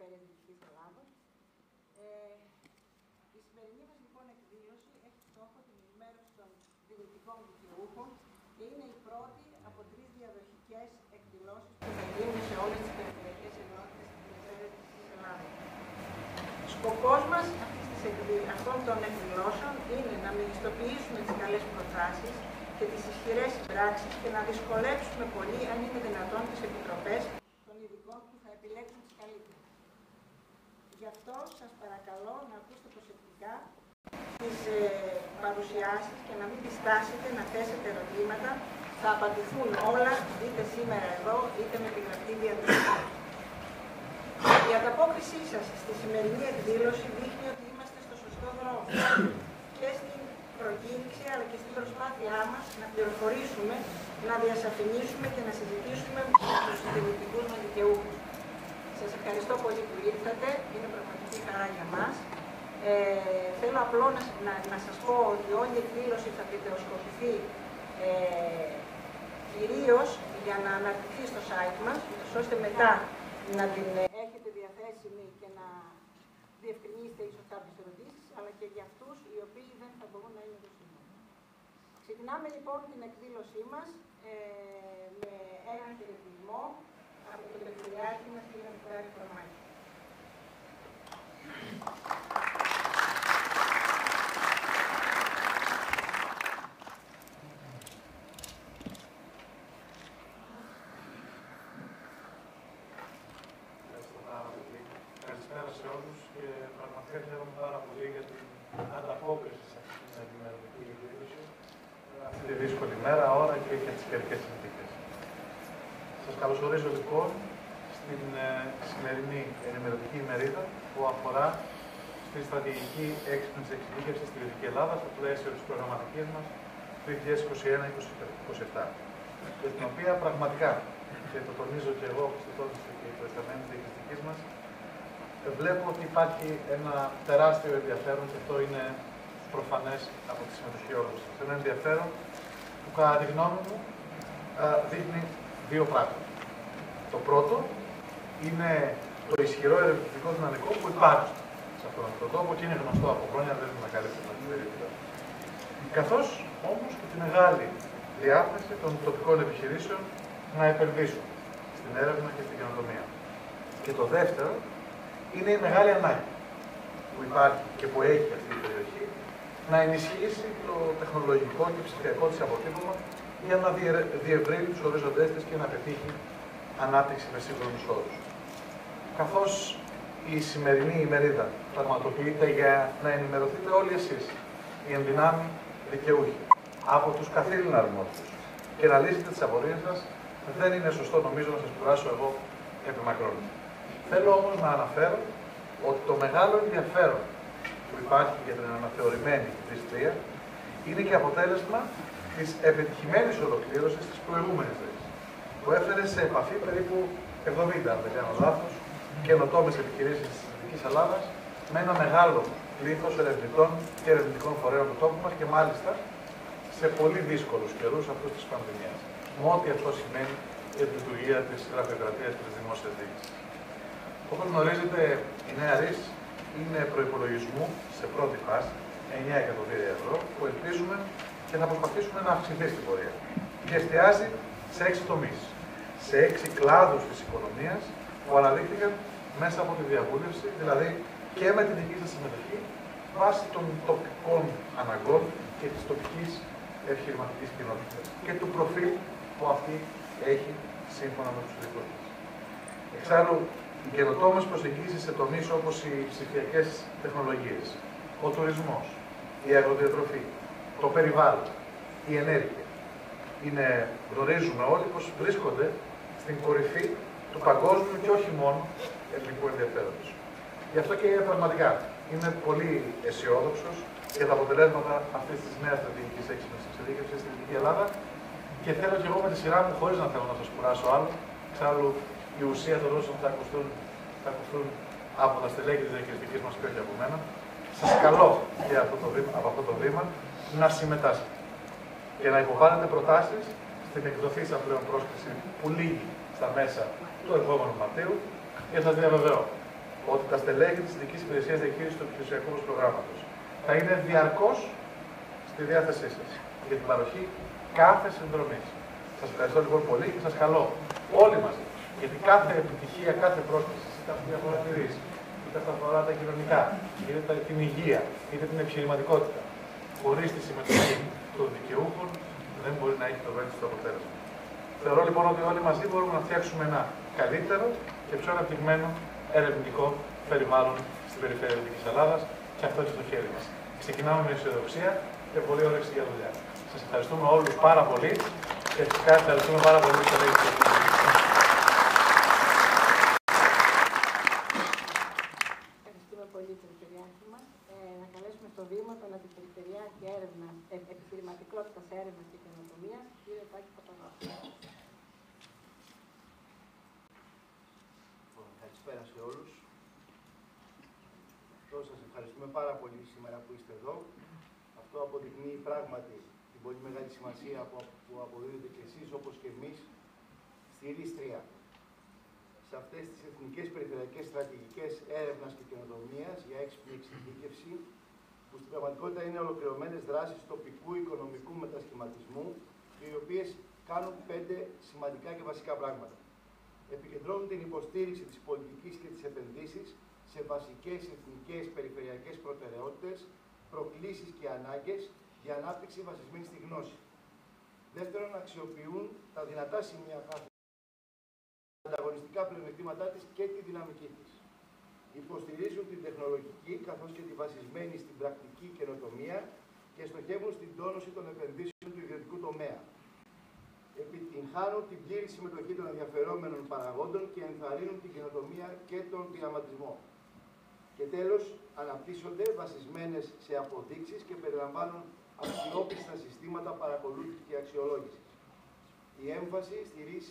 υπερεθνικής Ελλάδος. Η σημερινή μας λοιπόν εκδήλωση έχει στόχο την ενημέρωση των δυνητικών δικαιούχων και είναι η πρώτη από 3 διαδοχικές εκδηλώσεις που θα γίνουν σε όλες τις περιφερειακές ενότητες της Ελλάδας. Σκοπός μας αυτών των εκδηλώσεων είναι να μεγιστοποιήσουμε τις καλές προτάσεις και τις ισχυρές συμπράξεις και να δυσκολέψουμε πολύ, αν είναι δυνατόν, τις επιτροπές των ειδικών που θα επιλέξουν τις καλύτερες. Γι' αυτό σας παρακαλώ να ακούσετε προσεκτικά τις παρουσιάσεις και να μην διστάσετε να θέσετε ερωτήματα. Θα απαντηθούν όλα, είτε σήμερα εδώ, είτε με την γραπτή διαδικασία. Η ανταπόκρισή σας στη σημερινή εκδήλωση δείχνει ότι είμαστε στο σωστό δρόμο και στην προκήρυξη αλλά και στην προσπάθειά μας να πληροφορήσουμε, να διασαφηνίσουμε και να συζητήσουμε με τους δυνητικούς μας δικαιούχους. Σας ευχαριστώ πολύ που ήρθατε, είναι πραγματική χαρά για μας. Θέλω απλό να σας πω ότι όλη η εκδήλωση θα βιντεοσκοπηθεί κυρίως για να αναρτηθεί στο site μας, ώστε μετά να την έχετε διαθέσιμη και να διευκρινίσετε ίσως κάποιες ερωτήσεις, αλλά και για αυτούς οι οποίοι δεν θα μπορούν να είναι εδώ σήμερα. Ξεκινάμε λοιπόν την εκδήλωσή μας με έναν χαιρετισμό από τον Περιφερειάρχη μας, κ. Μητράκη Κορμάκη. Καλησπέρα σε όλους και πραγματικά χαίρομαι πάρα πολύ για την ανταπόκριση σε αυτή την ενημερωτική εκδήλωση αυτή τη δύσκολη μέρα, ώρα και για τις καιρικές συνθήκες. Σας καλωσορίζω λοιπόν στην σημερινή ενημερωτική ημερίδα που αφορά στη στρατηγική έξυπνης εξειδίκευσης στη Δυτική Ελλάδα στο πλαίσιο της προγραμματικής μας 2021-2027, και την οποία πραγματικά, και το τονίζω και εγώ, όπως το τόνισε και η προϊσταμένη διοικητικής μας, βλέπω ότι υπάρχει ένα τεράστιο ενδιαφέρον και αυτό είναι προφανές από τη συμμετοχή όλων σας. Ένα ενδιαφέρον που κατά τη γνώμη μου δείχνει δύο πράγματα. Το πρώτο είναι το ισχυρό ερευνητικό δυναμικό που υπάρχει σε αυτόν τον τόπο και είναι γνωστό από χρόνια, δεν είναι καλή περίπτωση. Καθώς όμως και τη μεγάλη διάθεση των τοπικών επιχειρήσεων να επενδύσουν στην έρευνα και στην καινοτομία. Και το δεύτερο είναι η μεγάλη ανάγκη που υπάρχει και που έχει αυτή η περιοχή να ενισχύσει το τεχνολογικό και ψηφιακό της αποτύπωμα για να διευρύνει τους οριζοντές της και να πετύχει ανάπτυξη με σύγχρονους όρους. Καθώς η σημερινή ημερίδα πραγματοποιείται για να ενημερωθείτε όλοι εσείς, οι ενδυνάμοι δικαιούχοι, από τους καθήλυνα αρμόδιους και να λύσετε τις απορίες σας, δεν είναι σωστό νομίζω να σας κουράσω εγώ επί μακρόν. Θέλω όμως να αναφέρω ότι το μεγάλο ενδιαφέρον που υπάρχει για την αναθεωρημένη διστρία είναι και αποτέλεσμα της επιτυχημένης ολοκλήρωσης της προηγούμενης δράσης, που έφερε σε επαφή περίπου 70, αν δεν κάνω λάθος, καινοτόμες επιχειρήσεις της Δυτικής Ελλάδας με ένα μεγάλο πλήθος ερευνητών και ερευνητικών φορέων του τόπου μας και μάλιστα σε πολύ δύσκολους καιρούς αυτούς της πανδημίας. Με ό,τι αυτό σημαίνει για τη λειτουργία της γραφειοκρατίας και της δημόσιας διοίκησης. Όπως γνωρίζετε, η νέα ΡΙΣ είναι προϋπολογισμού σε πρώτη φάση 9 εκατομμύρια ευρώ που ελπίζουμε και θα προσπαθήσουμε να αυξηθεί στην πορεία. Και εστιάζει σε 6 τομείς, σε 6 κλάδους της οικονομίας που αναδείχθηκαν μέσα από τη διαβούλευση, δηλαδή και με τη δική σας συμμετοχή βάσει των τοπικών αναγκών και της τοπικής επιχειρηματικής κοινότητας και του προφίλ που αυτή έχει σύμφωνα με τους ειδικούς της. Εξάλλου, οι καινοτόμες προσεγγίσεις σε τομείς όπως οι ψηφιακές τεχνολογίες, ο τουρισμός, η αγροδιατροφή, το περιβάλλον, η ενέργεια, γνωρίζουμε όλοι πως βρίσκονται στην κορυφή του παγκόσμιου και όχι μόνο εθνικού ενδιαφέροντος. Γι' αυτό και πραγματικά είμαι πολύ αισιόδοξος για τα αποτελέσματα αυτής της νέας στρατηγικής έξυπνης εξειδίκευσης στη Δυτική Ελλάδα και θέλω και εγώ με τη σειρά μου, χωρίς να θέλω να σας κουράσω άλλο, εξάλλου η ουσία των όσων θα ακουστούν από τα στελέχη της διοικητικής μας και όχι από μένα, σας καλώ και από αυτό το βήμα να συμμετάσχετε και να υποβάλλετε προτάσεις στην εκδοθήσα πλέον πρόσκληση που λύγει στα μέσα του ερχόμενου Μαρτίου και σας διαβεβαιώ ότι τα στελέχη της Ειδικής Υπηρεσίας Διαχείρισης του Επιχειρησιακού μας Προγράμματος θα είναι διαρκώς στη διάθεσή σας για την παροχή κάθε συνδρομής. Σας ευχαριστώ λοιπόν πολύ και σας καλώ όλοι μαζί, γιατί κάθε επιτυχία, κάθε πρόσκληση, είτε αυτή αφορά τη ρίση, είτε αυτά αφορά τα κοινωνικά, είτε την υγεία, είτε την επιχειρηματικότητα, χωρίς τη συμμετοχή των δικαιούχων δεν μπορεί να έχει το βέλτιστο αποτέλεσμα. Θεωρώ λοιπόν ότι όλοι μαζί μπορούμε να φτιάξουμε ένα καλύτερο και πιο αναπτυγμένο ερευνητικό περιβάλλον στην περιφέρεια της Δυτικής Ελλάδας και αυτό είναι στο χέρι μας. Ξεκινάμε με αισιοδοξία και πολύ όρεξη για δουλειά. Σας ευχαριστούμε όλους πάρα πολύ και φυσικά ευχαριστούμε πάρα πολύ που θα Ευχαριστούμε πολύ, Περιφερειάρχη μας. Να καλέσουμε στο βήμα τον Αντιπεριφερειάρχη Επιχειρηματικότητας, Έρευνας και Καινοτομίας, κύριο Τάκη Παπαδόπουλο. Καλησπέρα σε όλους. Σας ευχαριστούμε πάρα πολύ σήμερα που είστε εδώ. Αυτό αποδεικνύει πράγματι την πολύ μεγάλη σημασία που αποδίδετε και εσείς όπως και εμείς στη ΡΙΣ3. Σε αυτές τις εθνικές περιφερειακές στρατηγικές έρευνας και καινοτομίας για έξυπνη εξειδίκευση, που στην πραγματικότητα είναι ολοκληρωμένες δράσεις τοπικού οικονομικού μετασχηματισμού, οι οποίες κάνουν 5 σημαντικά και βασικά πράγματα. Επικεντρώνουν την υποστήριξη της πολιτικής και της επενδύσεις σε βασικές εθνικές περιφερειακές προτεραιότητες, προκλήσεις και ανάγκες για ανάπτυξη βασισμένη στη γνώση. Δεύτερον, αξιοποιούν τα δυνατά σημεία κάθε ανταγωνιστικά πλεονεκτήματά της και τη δυναμική της. Υποστηρίζουν την τεχνολογική καθώς και τη βασισμένη στην πρακτική καινοτομία και στοχεύουν στην τόνωση των επενδύσεων του ιδιωτικού τομέα. Επιτυγχάνουν την πλήρη συμμετοχή των ενδιαφερόμενων παραγόντων και ενθαρρύνουν την καινοτομία και τον πειραματισμό. Και τέλος, αναπτύσσονται βασισμένες σε αποδείξεις και περιλαμβάνουν αξιόπιστα συστήματα παρακολούθησης και αξιολόγησης. Η έμφαση στη ΡΙΣ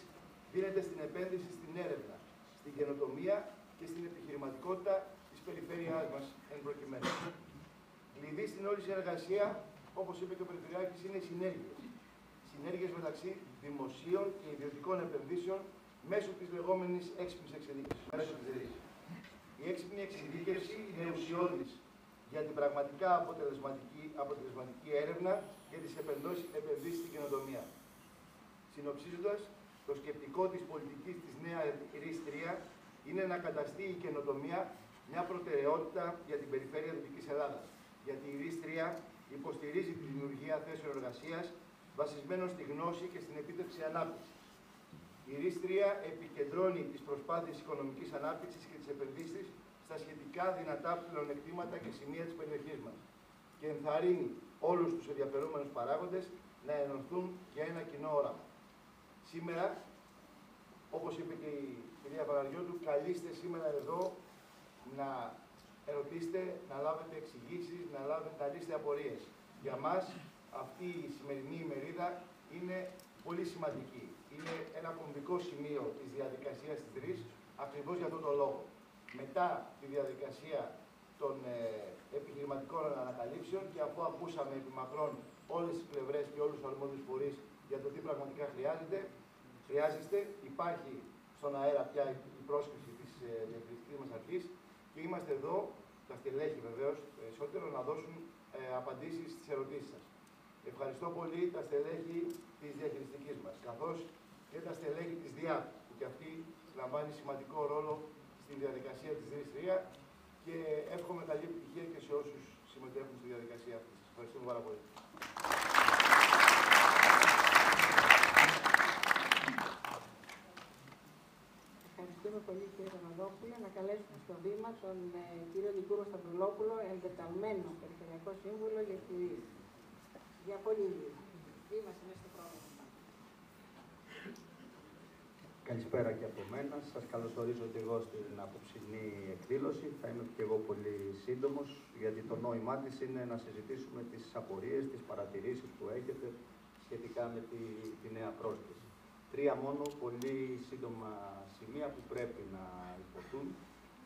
δίνεται στην επένδυση στην έρευνα, στην καινοτομία και στην επιχειρηματικότητα της περιφέρειάς μας εν προκειμένου. Κλειδί στην όλη συνεργασία, όπως είπε και ο Περιφερειάρχης, είναι οι συνέργειες. Συνέργειες μεταξύ δημοσίων και ιδιωτικών επενδύσεων μέσω της λεγόμενης έξυπνης εξειδίκευσης. Η έξυπνη εξειδίκευση είναι ουσιώδης για την πραγματικά αποτελεσματική έρευνα και τις επενδύσεις στην καινοτομία. Συνοψίζοντας, το σκεπτικό της πολιτικής της νέας ΡΙΣ3 είναι να καταστεί η καινοτομία μια προτεραιότητα για την περιφέρεια Δυτικής Ελλάδας. Γιατί η ΡΙΣ3 υποστηρίζει τη δημιουργία θέσεων εργασίας βασισμένων στη γνώση και στην επίτευξη ανάπτυξης. Η ΡΙΣ3 επικεντρώνει τις προσπάθειες οικονομικής ανάπτυξης και τις επενδύσεις στα σχετικά δυνατά πλεονεκτήματα και σημεία της περιοχής μας και ενθαρρύνει όλους τους ενδιαφερόμενους παράγοντες να ενωθούν για ένα κοινό όραμα. Σήμερα, όπως είπε και η κυρία Παναγιώτου, καλείστε σήμερα εδώ να ερωτήσετε, να λάβετε εξηγήσεις, να λύσετε απορίες. Για μας, αυτή η σημερινή ημερίδα είναι πολύ σημαντική. Είναι ένα κομβικό σημείο της διαδικασίας της ΡΙΣ, ακριβώς για αυτόν τον λόγο. Μετά τη διαδικασία των επιχειρηματικών ανακαλύψεων και αφού ακούσαμε επί μακρόν όλες τις πλευρές και όλους τους αρμόδιους φορείς για το τι πραγματικά χρειάζεστε, υπάρχει στον αέρα πια η πρόσκληση της διαχειριστικής μας αρχής και είμαστε εδώ, τα στελέχη βεβαίως περισσότερο, να δώσουν απαντήσεις στις ερωτήσεις σας. Ευχαριστώ πολύ τα στελέχη της διαχειριστικής μας, καθώς και τα στελέχη της ΔΙΑΤ, που και αυτή λαμβάνει σημαντικό ρόλο στη διαδικασία της ΡΙΣ3 και εύχομαι καλή επιτυχία και σε όσους συμμετέχουν στη διαδικασία αυτή. Σας ευχαριστούμε πάρα πολύ. Ευχαριστούμε πολύ, κύριε Παπαδόπουλο. Να καλέσουμε στο βήμα τον κύριο Λικούρο Σταυρουλόπουλο, εντεταλμένο Περιφερειακό Σύμβουλο για τη ΡΙΣ. Για πολύ λίγο. Είμαστε μέσα στο πρόγραμμα. Καλησπέρα και από μένα. Σας καλωσορίζω και εγώ στην απόψινή εκδήλωση. Θα είμαι και εγώ πολύ σύντομος, γιατί το νόημά της είναι να συζητήσουμε τις απορίες, τις παρατηρήσεις που έχετε σχετικά με τη νέα πρόσκληση. 3 μόνο πολύ σύντομα σημεία που πρέπει να υποθούν.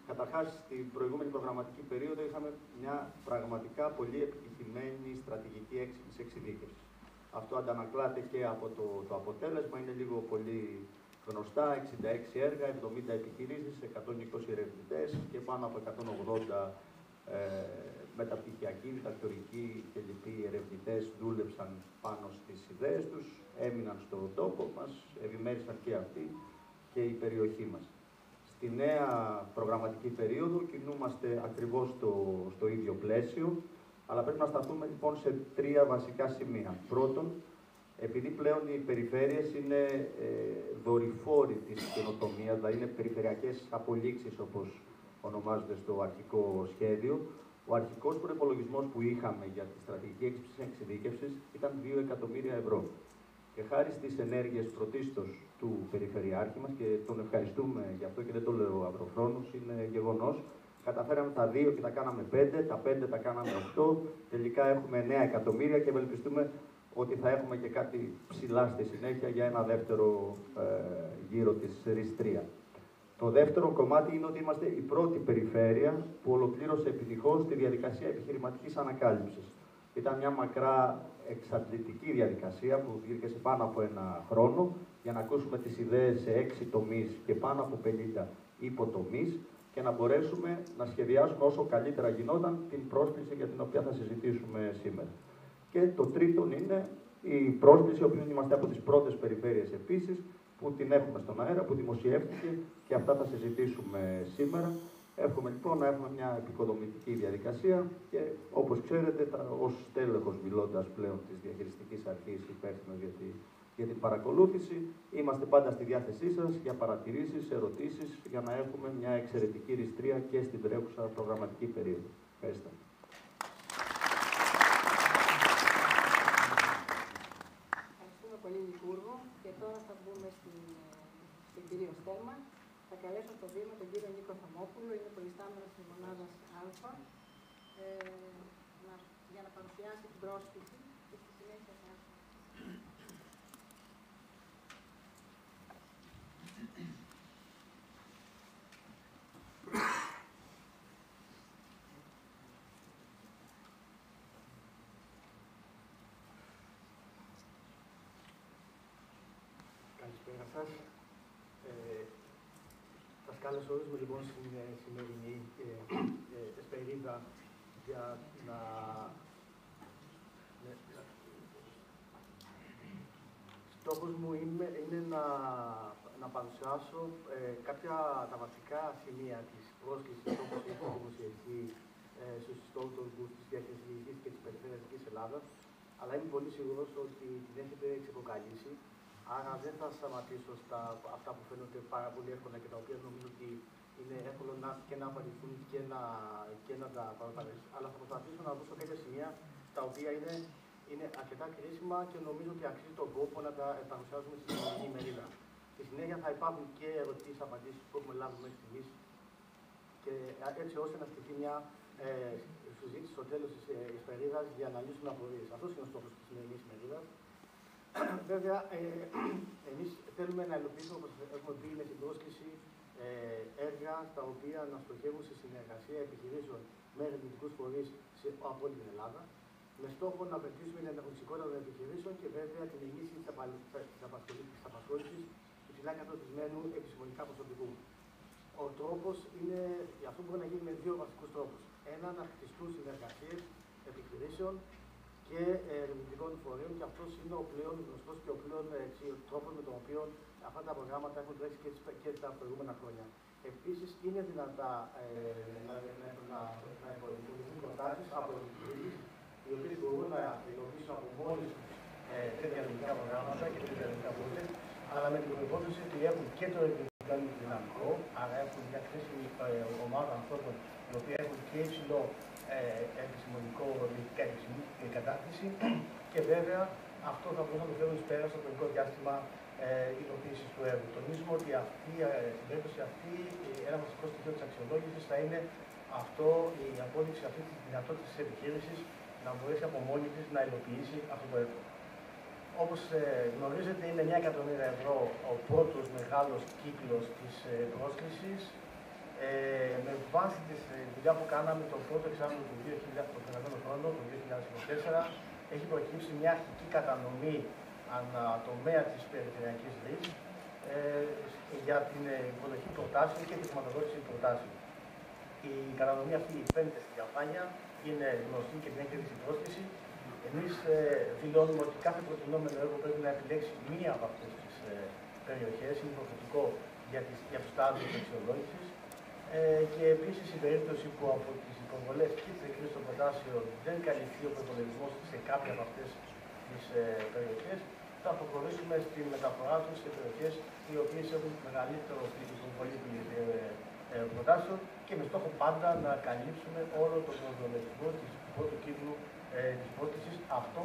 Καταρχάς, στην προηγούμενη προγραμματική περίοδο είχαμε μια πραγματικά πολύ επιτυχημένη στρατηγική έξυπνης εξειδίκευσης. Αυτό αντανακλάται και από το αποτέλεσμα, είναι λίγο πολύ γνωστά, 66 έργα, 70 επιχειρήσεις, 120 ερευνητές και πάνω από 180 μεταπτυχιακοί, διδακτορικοί και λοιποί ερευνητές δούλεψαν πάνω στις ιδέες τους, έμειναν στον τόπο μας, ευημέρισαν και αυτοί και η περιοχή μας. Στη νέα προγραμματική περίοδο κινούμαστε ακριβώς στο ίδιο πλαίσιο, αλλά πρέπει να σταθούμε λοιπόν σε τρία βασικά σημεία. Πρώτον, επειδή πλέον οι περιφέρειες είναι δορυφόροι της καινοτομίας, δηλαδή είναι περιφερειακές απολύξεις όπως ονομάζονται στο αρχικό σχέδιο, ο αρχικός προϋπολογισμός που είχαμε για τη στρατηγική εξειδίκευσης ήταν 2 εκατομμύρια ευρώ. Και χάρη στις ενέργειες πρωτίστως του Περιφερειάρχη μας, και τον ευχαριστούμε γι' αυτό και δεν το λέω αυροφρόνους, είναι γεγονός, καταφέραμε τα 2 και τα κάναμε 5, τα 5 τα κάναμε 8, τελικά έχουμε 9 εκατομμύρια και ευελπιστούμε ότι θα έχουμε και κάτι ψηλά στη συνέχεια για ένα δεύτερο γύρο της ΡΙΣ3. Το δεύτερο κομμάτι είναι ότι είμαστε η πρώτη περιφέρεια που ολοκλήρωσε επιτυχώς τη διαδικασία επιχειρηματικής ανακάλυψης. Ήταν μια μακρά εξαντλητική διαδικασία που διήρκεσε πάνω από ένα χρόνο για να ακούσουμε τις ιδέες σε 6 τομείς και πάνω από 50 υποτομείς και να μπορέσουμε να σχεδιάσουμε όσο καλύτερα γινόταν την πρόσκληση για την οποία θα συζητήσουμε σήμερα. Και το τρίτο είναι η πρόσκληση, η οποία είμαστε από τις πρώτες περιφέρειες επίσης, που την έχουμε στον αέρα, που δημοσιεύτηκε και αυτά θα συζητήσουμε σήμερα. Εύχομαι λοιπόν να έχουμε μια επικοδομητική διαδικασία και όπως ξέρετε, ως τέλεχος μιλώντας πλέον της διαχειριστικής αρχής υπεύθυνος για την παρακολούθηση, είμαστε πάντα στη διάθεσή σας για παρατηρήσεις, ερωτήσεις, για να έχουμε μια εξαιρετική ΡΙΣ3 και στην τρέχουσα προγραμματική περίοδο. Ευχαριστώ. Ευχαριστούμε πολύ, Λικούργο. Και τώρα θα μπούμε στην κυρία Στέρμα. Θα καλέσω στο βήμα τον κύριο Νίκο Θωμόπουλο, είναι προϊστάμενος της μονάδας Α, για να παρουσιάσει την πρόσκληση και στη συνέχεια θα... Καλησπέρα σας. Σας καλωσορίζουμε λοιπόν στην σημερινή εσπερίδα για να... Στόχος μου είναι να παρουσιάσω κάποια τα βασικά σημεία της πρόσκλησης όπως έχει δημοσιευθεί στους ιστότοπους της Διαχειριστικής και της Περιφερειακής Ελλάδας, αλλά είμαι πολύ σίγουρος ότι την έχετε ξεκοκαλίσει. Άρα δεν θα σταματήσω στα αυτά που φαίνονται πάρα πολύ εύκολα και τα οποία νομίζω ότι είναι εύκολο και να απαντηθούν και να τα παραπαρέσουν. Αλλά θα προσπαθήσω να δώσω κάποια σημεία τα οποία είναι αρκετά κρίσιμα και νομίζω ότι αξίζει τον κόπο να τα παρουσιάσουμε στη σημερινή ημερίδα. Στη συνέχεια θα υπάρχουν και ερωτήσεις, απαντήσεις που έχουμε λάβει μέχρι στιγμής και έτσι ώστε να στηθεί μια συζήτηση στο τέλος της ημερίδας για να λύσουν απορίες. Αυτός είναι ο στόχος της σημερινής ημερίδας. Βέβαια, εμείς θέλουμε να υλοποιήσουμε, όπως έχουμε πει, με την πρόσκληση έργα τα οποία να στοχεύουν σε συνεργασία επιχειρήσεων με ερευνητικούς φορείς από όλη την Ελλάδα, με στόχο να βελτιώσουμε την ανταγωνιστικότητα των επιχειρήσεων και βέβαια την ενίσχυση της απασχόλησης του υψηλά καταρτισμένου επιστημονικά προσωπικού. Ο τρόπος είναι, αυτό μπορεί να γίνει με δύο βασικούς τρόπους. Ένα, να χτιστούν συνεργασίες επιχειρήσεων και ερευνητικών φορέων, και αυτός είναι ο πλέον γνωστός και ο πλέον τρόπος με τον οποίο αυτά τα προγράμματα έχουν τρέξει και τα προηγούμενα χρόνια. Επίσης, είναι δυνατά να υπολογιστούν προτάσεις από επιχειρήσεις, οι οποίες μπορούν να υλοποιήσουν από μόνοι τους τέτοια ερευνητικά προγράμματα και τέτοια ερευνητικά project, αλλά με την προπόθεση ότι έχουν και το ερευνητικό δυναμικό, άρα έχουν μια χρήσιμη ομάδα ανθρώπων οι οποίοι έχουν και υψηλό επιστημονική κατάρτιση και βέβαια αυτό θα μπορούσαμε να το φέρουμε εις πέρα στο χρονικό διάστημα υλοποίησης του έργου. Τονίζουμε ότι στην περίπτωση αυτή ένα βασικό στοιχείο της αξιολόγησης θα είναι η απόδειξη αυτή της δυνατότητας της επιχείρησης να μπορέσει από μόνη της να υλοποιήσει αυτό το έργο. Όπως γνωρίζετε, είναι 9 εκατομμύρια ευρώ ο πρώτος μεγάλος κύκλος της πρόσκλησης. Με βάση τη δουλειά που κάναμε το πρώτο εξάμηνο του 2024, έχει προκύψει μια αρχική κατανομή ανατομέα της περιφερειακής ΡΙΣ, για την υποδοχή προτάσεων και τη χρηματοδότηση προτάσεων. Η κατανομή αυτή φαίνεται στη διαφάνεια, είναι γνωστή και την έχετε δει στην πρόσκληση. Εμείς δηλώνουμε ότι κάθε προτινόμενο έργο πρέπει να επιλέξει μία από αυτές τις περιοχές, είναι υποχρεωτικό για το στάδιο της αξιολόγησης. Και επίσης, στην περίπτωση που από τις υποβολές και τις εκκλήσεις των προτάσεων δεν καλυφθεί ο προπολογισμός σε κάποια από αυτές τις περιοχές, θα προχωρήσουμε στη μεταφορά τους σε περιοχές οι οποίες έχουν μεγαλύτερο υποβολή προτάσεων και με στόχο πάντα να καλύψουμε όλο το προβληματισμό του πρώτου κύκλου της πρόσκλησης. Αυτό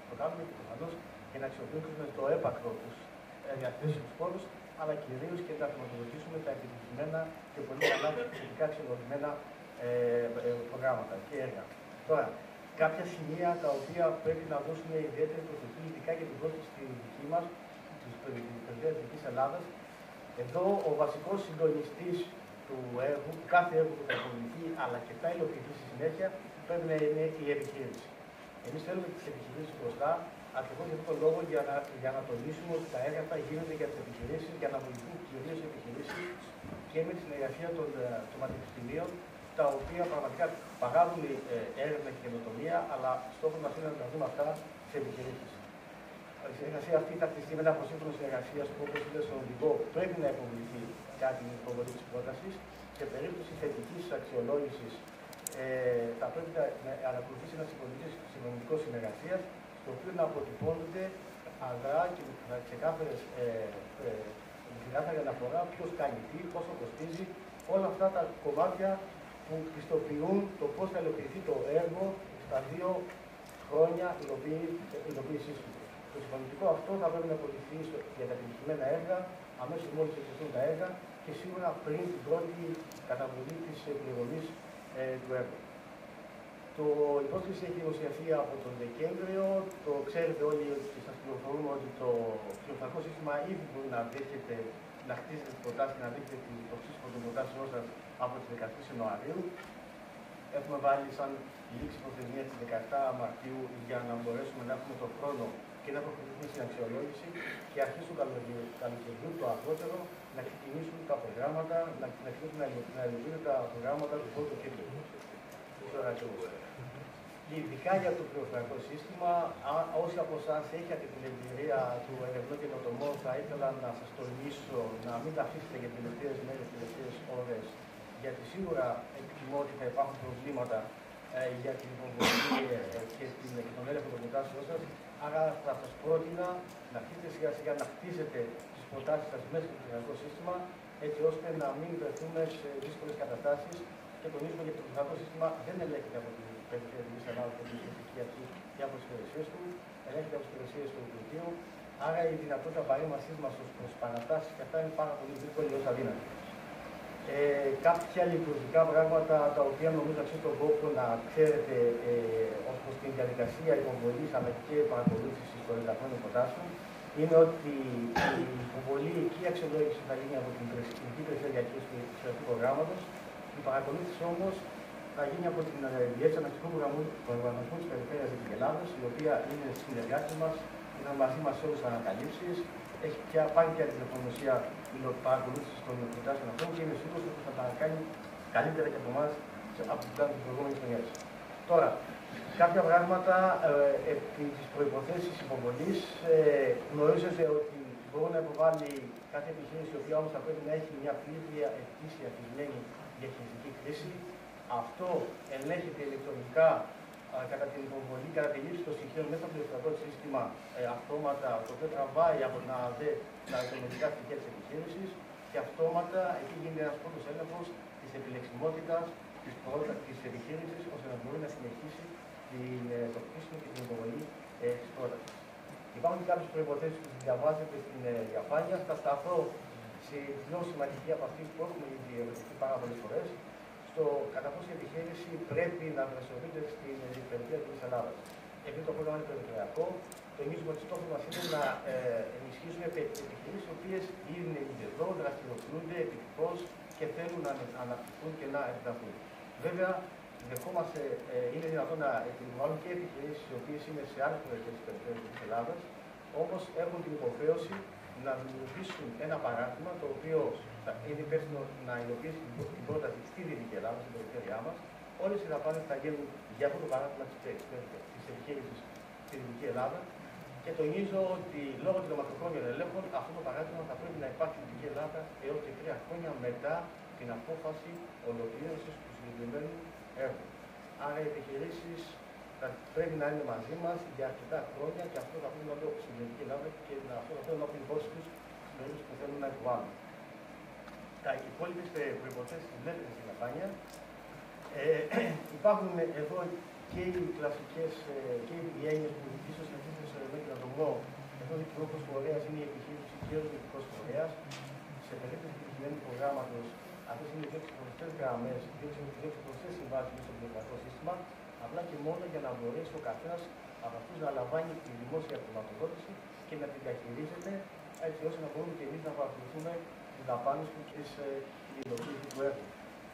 το κάνουμε και προφανώς για να αξιοποιήσουμε το έπακρο τους διαθέσιμους πόρους, αλλά κυρίως και να χρηματοδοτήσουμε τα επιτυχημένα και πολύ καλά θετικά αξιολογημένα προγράμματα και έργα. Τώρα, κάποια σημεία τα οποία πρέπει να δώσουμε ιδιαίτερη προσοχή, ειδικά για την πρόσκληση στη δική μας, της περιοχής Δυτικής Ελλάδας. Εδώ ο βασικός συντονιστής του έργου, κάθε έργο που θα υποβληθεί, αλλά και θα υλοποιηθεί στη συνέχεια, πρέπει να είναι η επιχείρηση. Εμείς θέλουμε τις επιχειρήσεις μπροστά, ακριβώς για αυτόν τον λόγο, για να τονίσουμε ότι τα έργα αυτά γίνονται για τις επιχειρήσεις, για να βοηθούν κυρίως οι επιχειρήσεις και με τη συνεργασία των πανεπιστημίων, τα οποία πραγματικά παράγουν έρευνα και καινοτομία, αλλά στόχο μας είναι να τα δούμε αυτά σε επιχειρήσεις. Η συνεργασία αυτή θα χτιστεί με ένα προσύμφωνο συνεργασία που, όπως είναι στον οδηγό, πρέπει να υποβληθεί κάτι με την υποβολή της πρότασης. Σε περίπτωση θετικής αξιολόγησης, θα πρέπει να ακολουθήσει ένα συνομιλικό συνεργασία, στο οποίο να αποτυπώνονται αδρά και με ξεκάθαρη αναφορά ποιος κάνει τι, πόσο κοστίζει, όλα αυτά τα κομμάτια που πιστοποιούν το πώς θα υλοποιηθεί το έργο στα 2 χρόνια υλοποίησής του. Το συμφωνητικό αυτό θα πρέπει να ακολουθεί για τα επιτυχημένα έργα, αμέσως μόλις εξελιχθούν τα έργα και σίγουρα πριν την πρώτη καταβολή της πληρωμής του έργου. Η πρόσκληση έχει δημοσιευθεί από τον Δεκέμβριο. Το ξέρετε όλοι και σας πληροφορούμε ότι το πληροφορικό σύστημα ήδη μπορεί να δέχεται, να χτίζετε τις προτάσεις και να δείχνετε το σύστημα των προτάσεών σας από τις 13 Ιανουαρίου. Έχουμε βάλει σαν λήξη προθεσμία της 17 Μαρτίου για να μπορέσουμε να έχουμε τον χρόνο και να προχωρήσουμε στην αξιολόγηση και αρχίσουν του καλοκαιριού το αργότερο να ξεκινήσουν τα προγράμματα, να αρχίσουν να υλοποιούν τα προγράμματα του πρώτου κύκλου. Ειδικά για το πληροφορικό σύστημα, όσοι από εσάς έχετε την εμπειρία του ερευνού και καινοτομού, θα ήθελα να σας τολμήσω να μην τα αφήσετε για τελευταίες μέρες, τελευταίες ώρες, γιατί σίγουρα εκτιμώ ότι θα υπάρχουν προβλήματα για την υποβολή και τον έλεγχο των προτάσεων σας. Άρα θα σας πρότεινα να αρχίσετε σιγά σιγά να χτίσετε τις προτάσεις σας μέσα στο πληροφορικό σύστημα, έτσι ώστε να μην βρεθούμε σε δύσκολες καταστάσεις. Και τονίζουμε γιατί το πληροφορικό σύστημα δεν ελέγχεται από την Περιφέρεια της Ελλάδας και την Διοικητική Αρχή και από τις υπηρεσίες του, ελέγχεται από τις υπηρεσίες του Υπουργείου. Άρα η δυνατότητα παρέμβασής μας ως προς παρατάσεις και αυτά είναι πάρα πολύ δύσκολη ως αδύνατη. Κάποια λειτουργικά πράγματα τα οποία νομίζω αξίζει τον κόπο να ξέρετε ως προς την διαδικασία υποβολής αλλά και παρακολούθησης των εγγραφών προτάσεων είναι ότι η υποβολή και η αξιολόγηση θα γίνει από την Εθνική Υπηρεσία Διακήρυξης του Εξωτερικού Προγράμματος. Η παρακολούθηση όμως θα γίνει από την Διεύθυνση Αναπτυξιακού Προγραμματισμού της Περιφέρειας της Ελλάδας, η οποία είναι συνεργάτη μας, είναι μαζί μας σε όλες τις ανακαλύψεις. Έχει πάρει πια την τεχνογνωσία παρακολούθηση των προτάσεων αυτών και είναι σίγουρος ότι θα τα κάνει καλύτερα και από εμάς από τις προηγούμενες χρονιές. Τώρα, κάποια πράγματα επί τις προϋποθέσεις υποβολής. Γνωρίζετε ότι μπορεί να υποβάλει κάθε επιχείρηση, η οποία όμως θα πρέπει να έχει μια πλήρη ετήσια αφισμένη διαχειριστική κρίση. Αυτό ελέγχεται ηλεκτρονικά κατά την υποβολή, κατά τη λήψη των στοιχείων μέσα από το πληροφορικό σύστημα αυτόματα, το οποίο τραβάει από την ΑΔΕ τα οικονομικά στοιχεία της επιχείρησης και αυτόματα εκεί γίνεται ένας πρώτος έλεγχος της επιλεξιμότητας της επιχείρησης, ώστε να μπορεί να συνεχίσει το χτίσιμο και την υποβολή της πρότασης. Υπάρχουν και κάποιες προϋποθέσεις που διαβάζετε στην διαφάνεια. Θα σταθώ σε πιο σημαντική από αυτή που έχουμε ήδη ερωτηθεί πάρα πολλές φορές, στο κατά πόσο η επιχείρηση πρέπει να δραστηριοποιείται στην περιφέρεια της Ελλάδας. Επειδή το πρόγραμμα είναι περιφερειακό, τονίζουμε ότι στόχος μας είναι να ενισχύσουμε επιχειρήσεις οι οποίες είναι ήδη εδώ, δραστηριοποιούνται επιτυχώς και θέλουν να αναπτυχθούν και να ενταθούν. Βέβαια, δεχόμαστε, είναι δυνατόν να επιβάλλουν και επιχειρήσεις οι οποίες είναι σε άλλες περιοχές της περιφέρειας της Ελλάδας, όμως έχουν την υποχρέωση να δημιουργήσουν ένα παράδειγμα το οποίο θα είναι υπεύθυνο να υλοποιήσει την πρόταση στη Δυτική Ελλάδα, στην περιφέρειά μα. Όλες οι δαπάνες θα γίνουν για αυτό το παράδειγμα της επιχείρησης στη Δυτική Ελλάδα. Και τονίζω ότι λόγω των μακροχρόνιων ελέγχων αυτό το παράδειγμα θα πρέπει να υπάρχει στην Δυτική Ελλάδα έως και 3 χρόνια μετά την απόφαση ολοκλήρωσης του συγκεκριμένου έργου. Άρα οι επιχειρήσεις θα πρέπει να είναι μαζί μας για αρκετά χρόνια και αυτό θα πρέπει να το στην Δυτική Ελλάδα και αυτό θα θέλουν να έχουν υπόψη τους στην περίπτωση που θέλουν να υποβάλουν. Τα υπόλοιπες προϋποθέσεις της δεύτερης στην διαφάνεια. Υπάρχουν εδώ και οι κλασικές και οι έννοιες που ίσως να αρχίσουν με τον ατομό. Εδώ ο διοικητικός φορέας είναι η επιχείρηση και ο διοικητικός φορέας. Σε περίπτωση του κειμένου προγράμματος, αυτές είναι οι δύο ξεχωριστές γραμμές, οι δύο ξεχωριστές συμβάσεις στο πληρωματικό σύστημα, απλά και μόνο για να μπορέσει ο καθένας από αυτούς να λαμβάνει τη δημόσια χρηματοδότηση και να την διαχειρίζεται, έτσι ώστε να μπορούμε και εμείς να παρακολουθούμε τις δαπάνες του και την υλοποίηση του έργου.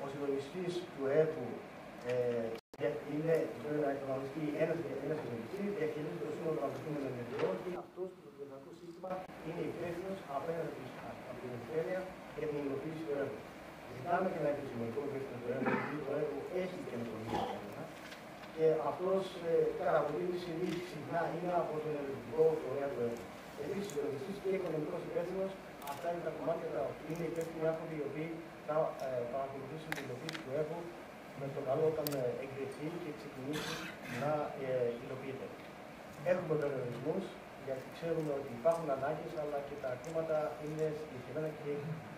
Ο συντονιστής του έργου είναι ένας συντονιστής, διαχειρίζεται το σύνολο των αναπτυσσόμενων ενεργειών και αυτός που το πληρωματικό σύστημα είναι υπεύθυνος απέναντι από την περιφέρεια για την υλοποίηση του έργου. Ζητάμε και ένα επιστημονικό υπεύθυνο του έργου, γιατί το έργο έχει καινοτομία και αυτός κατά πολύ συχνά είναι από τον ενεργητικό φορέα του έργου. Επίσης, ο συντονιστής και οικονομικός υπεύθυνος, αυτά είναι τα κομμάτια που είναι υπεύθυνοι άνθρωποι οι οποίοι θα παρακολουθήσουν την υλοποίηση του έργου με το καλό όταν εγκριθεί και ξεκινήσει να υλοποιείται. Έχουμε περιορισμούς, γιατί ξέρουμε ότι υπάρχουν ανάγκες, αλλά και τα χρήματα είναι συγκεκριμένα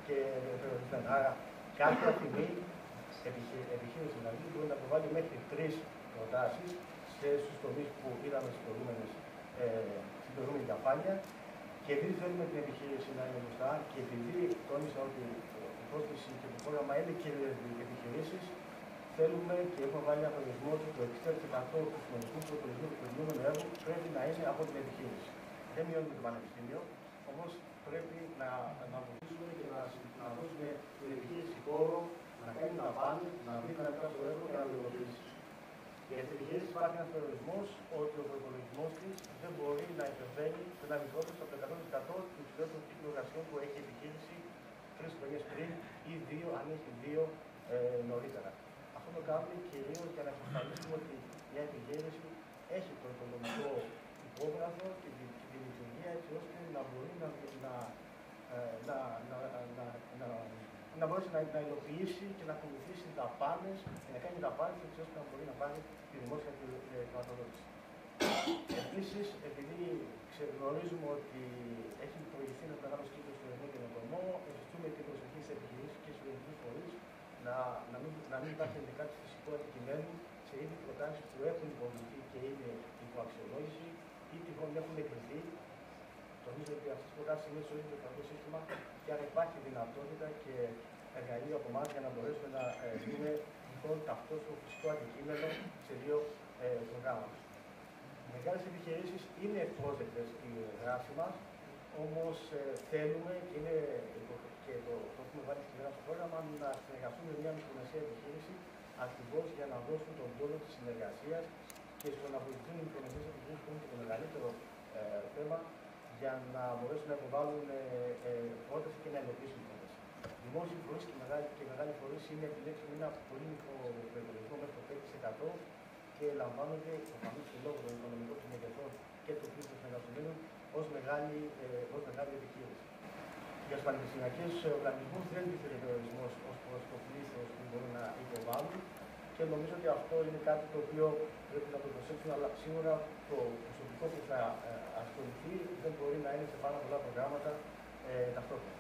και περιορισμένα. Άρα, κάποια στιγμή επιχείρηση δηλαδή μπορεί να προβάλλει μέχρι 3 προτάσεις στους τομείς που είδαμε στην προηγούμενη διαφάνεια. Και επειδή θέλουμε την επιχείρηση να είναι μπροστά και επειδή τόνισα ότι η πρόσκληση και το πρόγραμμα είναι και επιχειρήσεις, θέλουμε και έχουμε βάλει ένα περιορισμό ότι το 60% του συνολικού προπολογισμού του προηγούμενου έργου πρέπει να είναι από την επιχείρηση. Δεν μειώνουμε το πανεπιστήμιο, όμως πρέπει να βοηθήσουμε και να δώσουμε την επιχείρηση χώρο να κάνει τα πάντα, να βρει τα μετά στο έργο και να το υλοποιήσει. Για τις επιχειρήσεις υπάρχει ένας περιορισμός ότι ο προϋπολογισμός της δεν μπορεί να υπερβαίνει σε ένα μικρότερο από το 100% του υψηλότερου κύκλου εργασιών που έχει η επιχείρηση 3 χρονιές πριν ή 2, αν έχει 2 νωρίτερα. Αυτό το κάνουμε κυρίως για να εξασφαλίσουμε ότι μια επιχείρηση έχει το οικονομικό υπόγραφο και τη λειτουργία έτσι ώστε να μπορεί να μπορέσει να υλοποιήσει και να ακολουθήσει δαπάνες και να κάνει δαπάνες έτσι ώστε να μπορεί να πάρει τη δημόσια χρηματοδότηση. Επίσης, επειδή γνωρίζουμε ότι έχει προηγηθεί ένα μεγάλο κύκλο στο ελληνικό καινοτομό, ευχαριστούμε την προσοχή στις επιχειρήσεις και στους ελληνικούς φορείς να μην υπάρχει κάτι φυσικό αντικειμένου σε είδη προτάσεις που έχουν υποβληθεί και είναι υποαξιολόγηση ή τυχόν έχουν εκριθεί. Νομίζω ότι αυτές τις προτάσεις είναι στο ίδιο το σύστημα και άρα υπάρχει δυνατότητα και εργαλείο από εμάς για να μπορέσουμε να δούμε τυχόν ταυτόχρονα το φυσικό αντικείμενο σε 2 προγράμματα. Οι μεγάλες επιχειρήσεις είναι ευπρόσδεκτες στη δράση μας, όμως θέλουμε και το έχουμε βάλει στη γράφη στο πρόγραμμα να συνεργαστούμε με μια μικρομεσαία επιχείρηση ακριβώς για να δώσουν τον πόνο της συνεργασίας και στο να βοηθούν οι μικρομεσαίες επιχειρήσεις που είναι και το μεγαλύτερο θέμα για να μπορέσουν να υποβάλουν πρόταση και να υλοποιήσουν πρόταση. Δημόσιοι φορείς και μεγάλοι φορείς είναι επιλέξιμοι ένα πολύ μικρό προϋπολογισμό μέχρι το 5% και λαμβάνονται προφανώς και λόγω των οικονομικών του μεγεθών και του πλήθους των εργαζομένων ως μεγάλη επιχείρηση. Για τους πανεπιστημιακούς οργανισμούς δεν τίθεται περιορισμός ως προς το πλήθος που μπορούν να υποβάλουν και νομίζω ότι αυτό είναι κάτι το οποίο πρέπει να το προσέξουμε, αλλά σίγουρα το προσωπικό που θα ασχοληθεί δεν μπορεί να είναι σε πάρα πολλά προγράμματα ταυτόχρονα.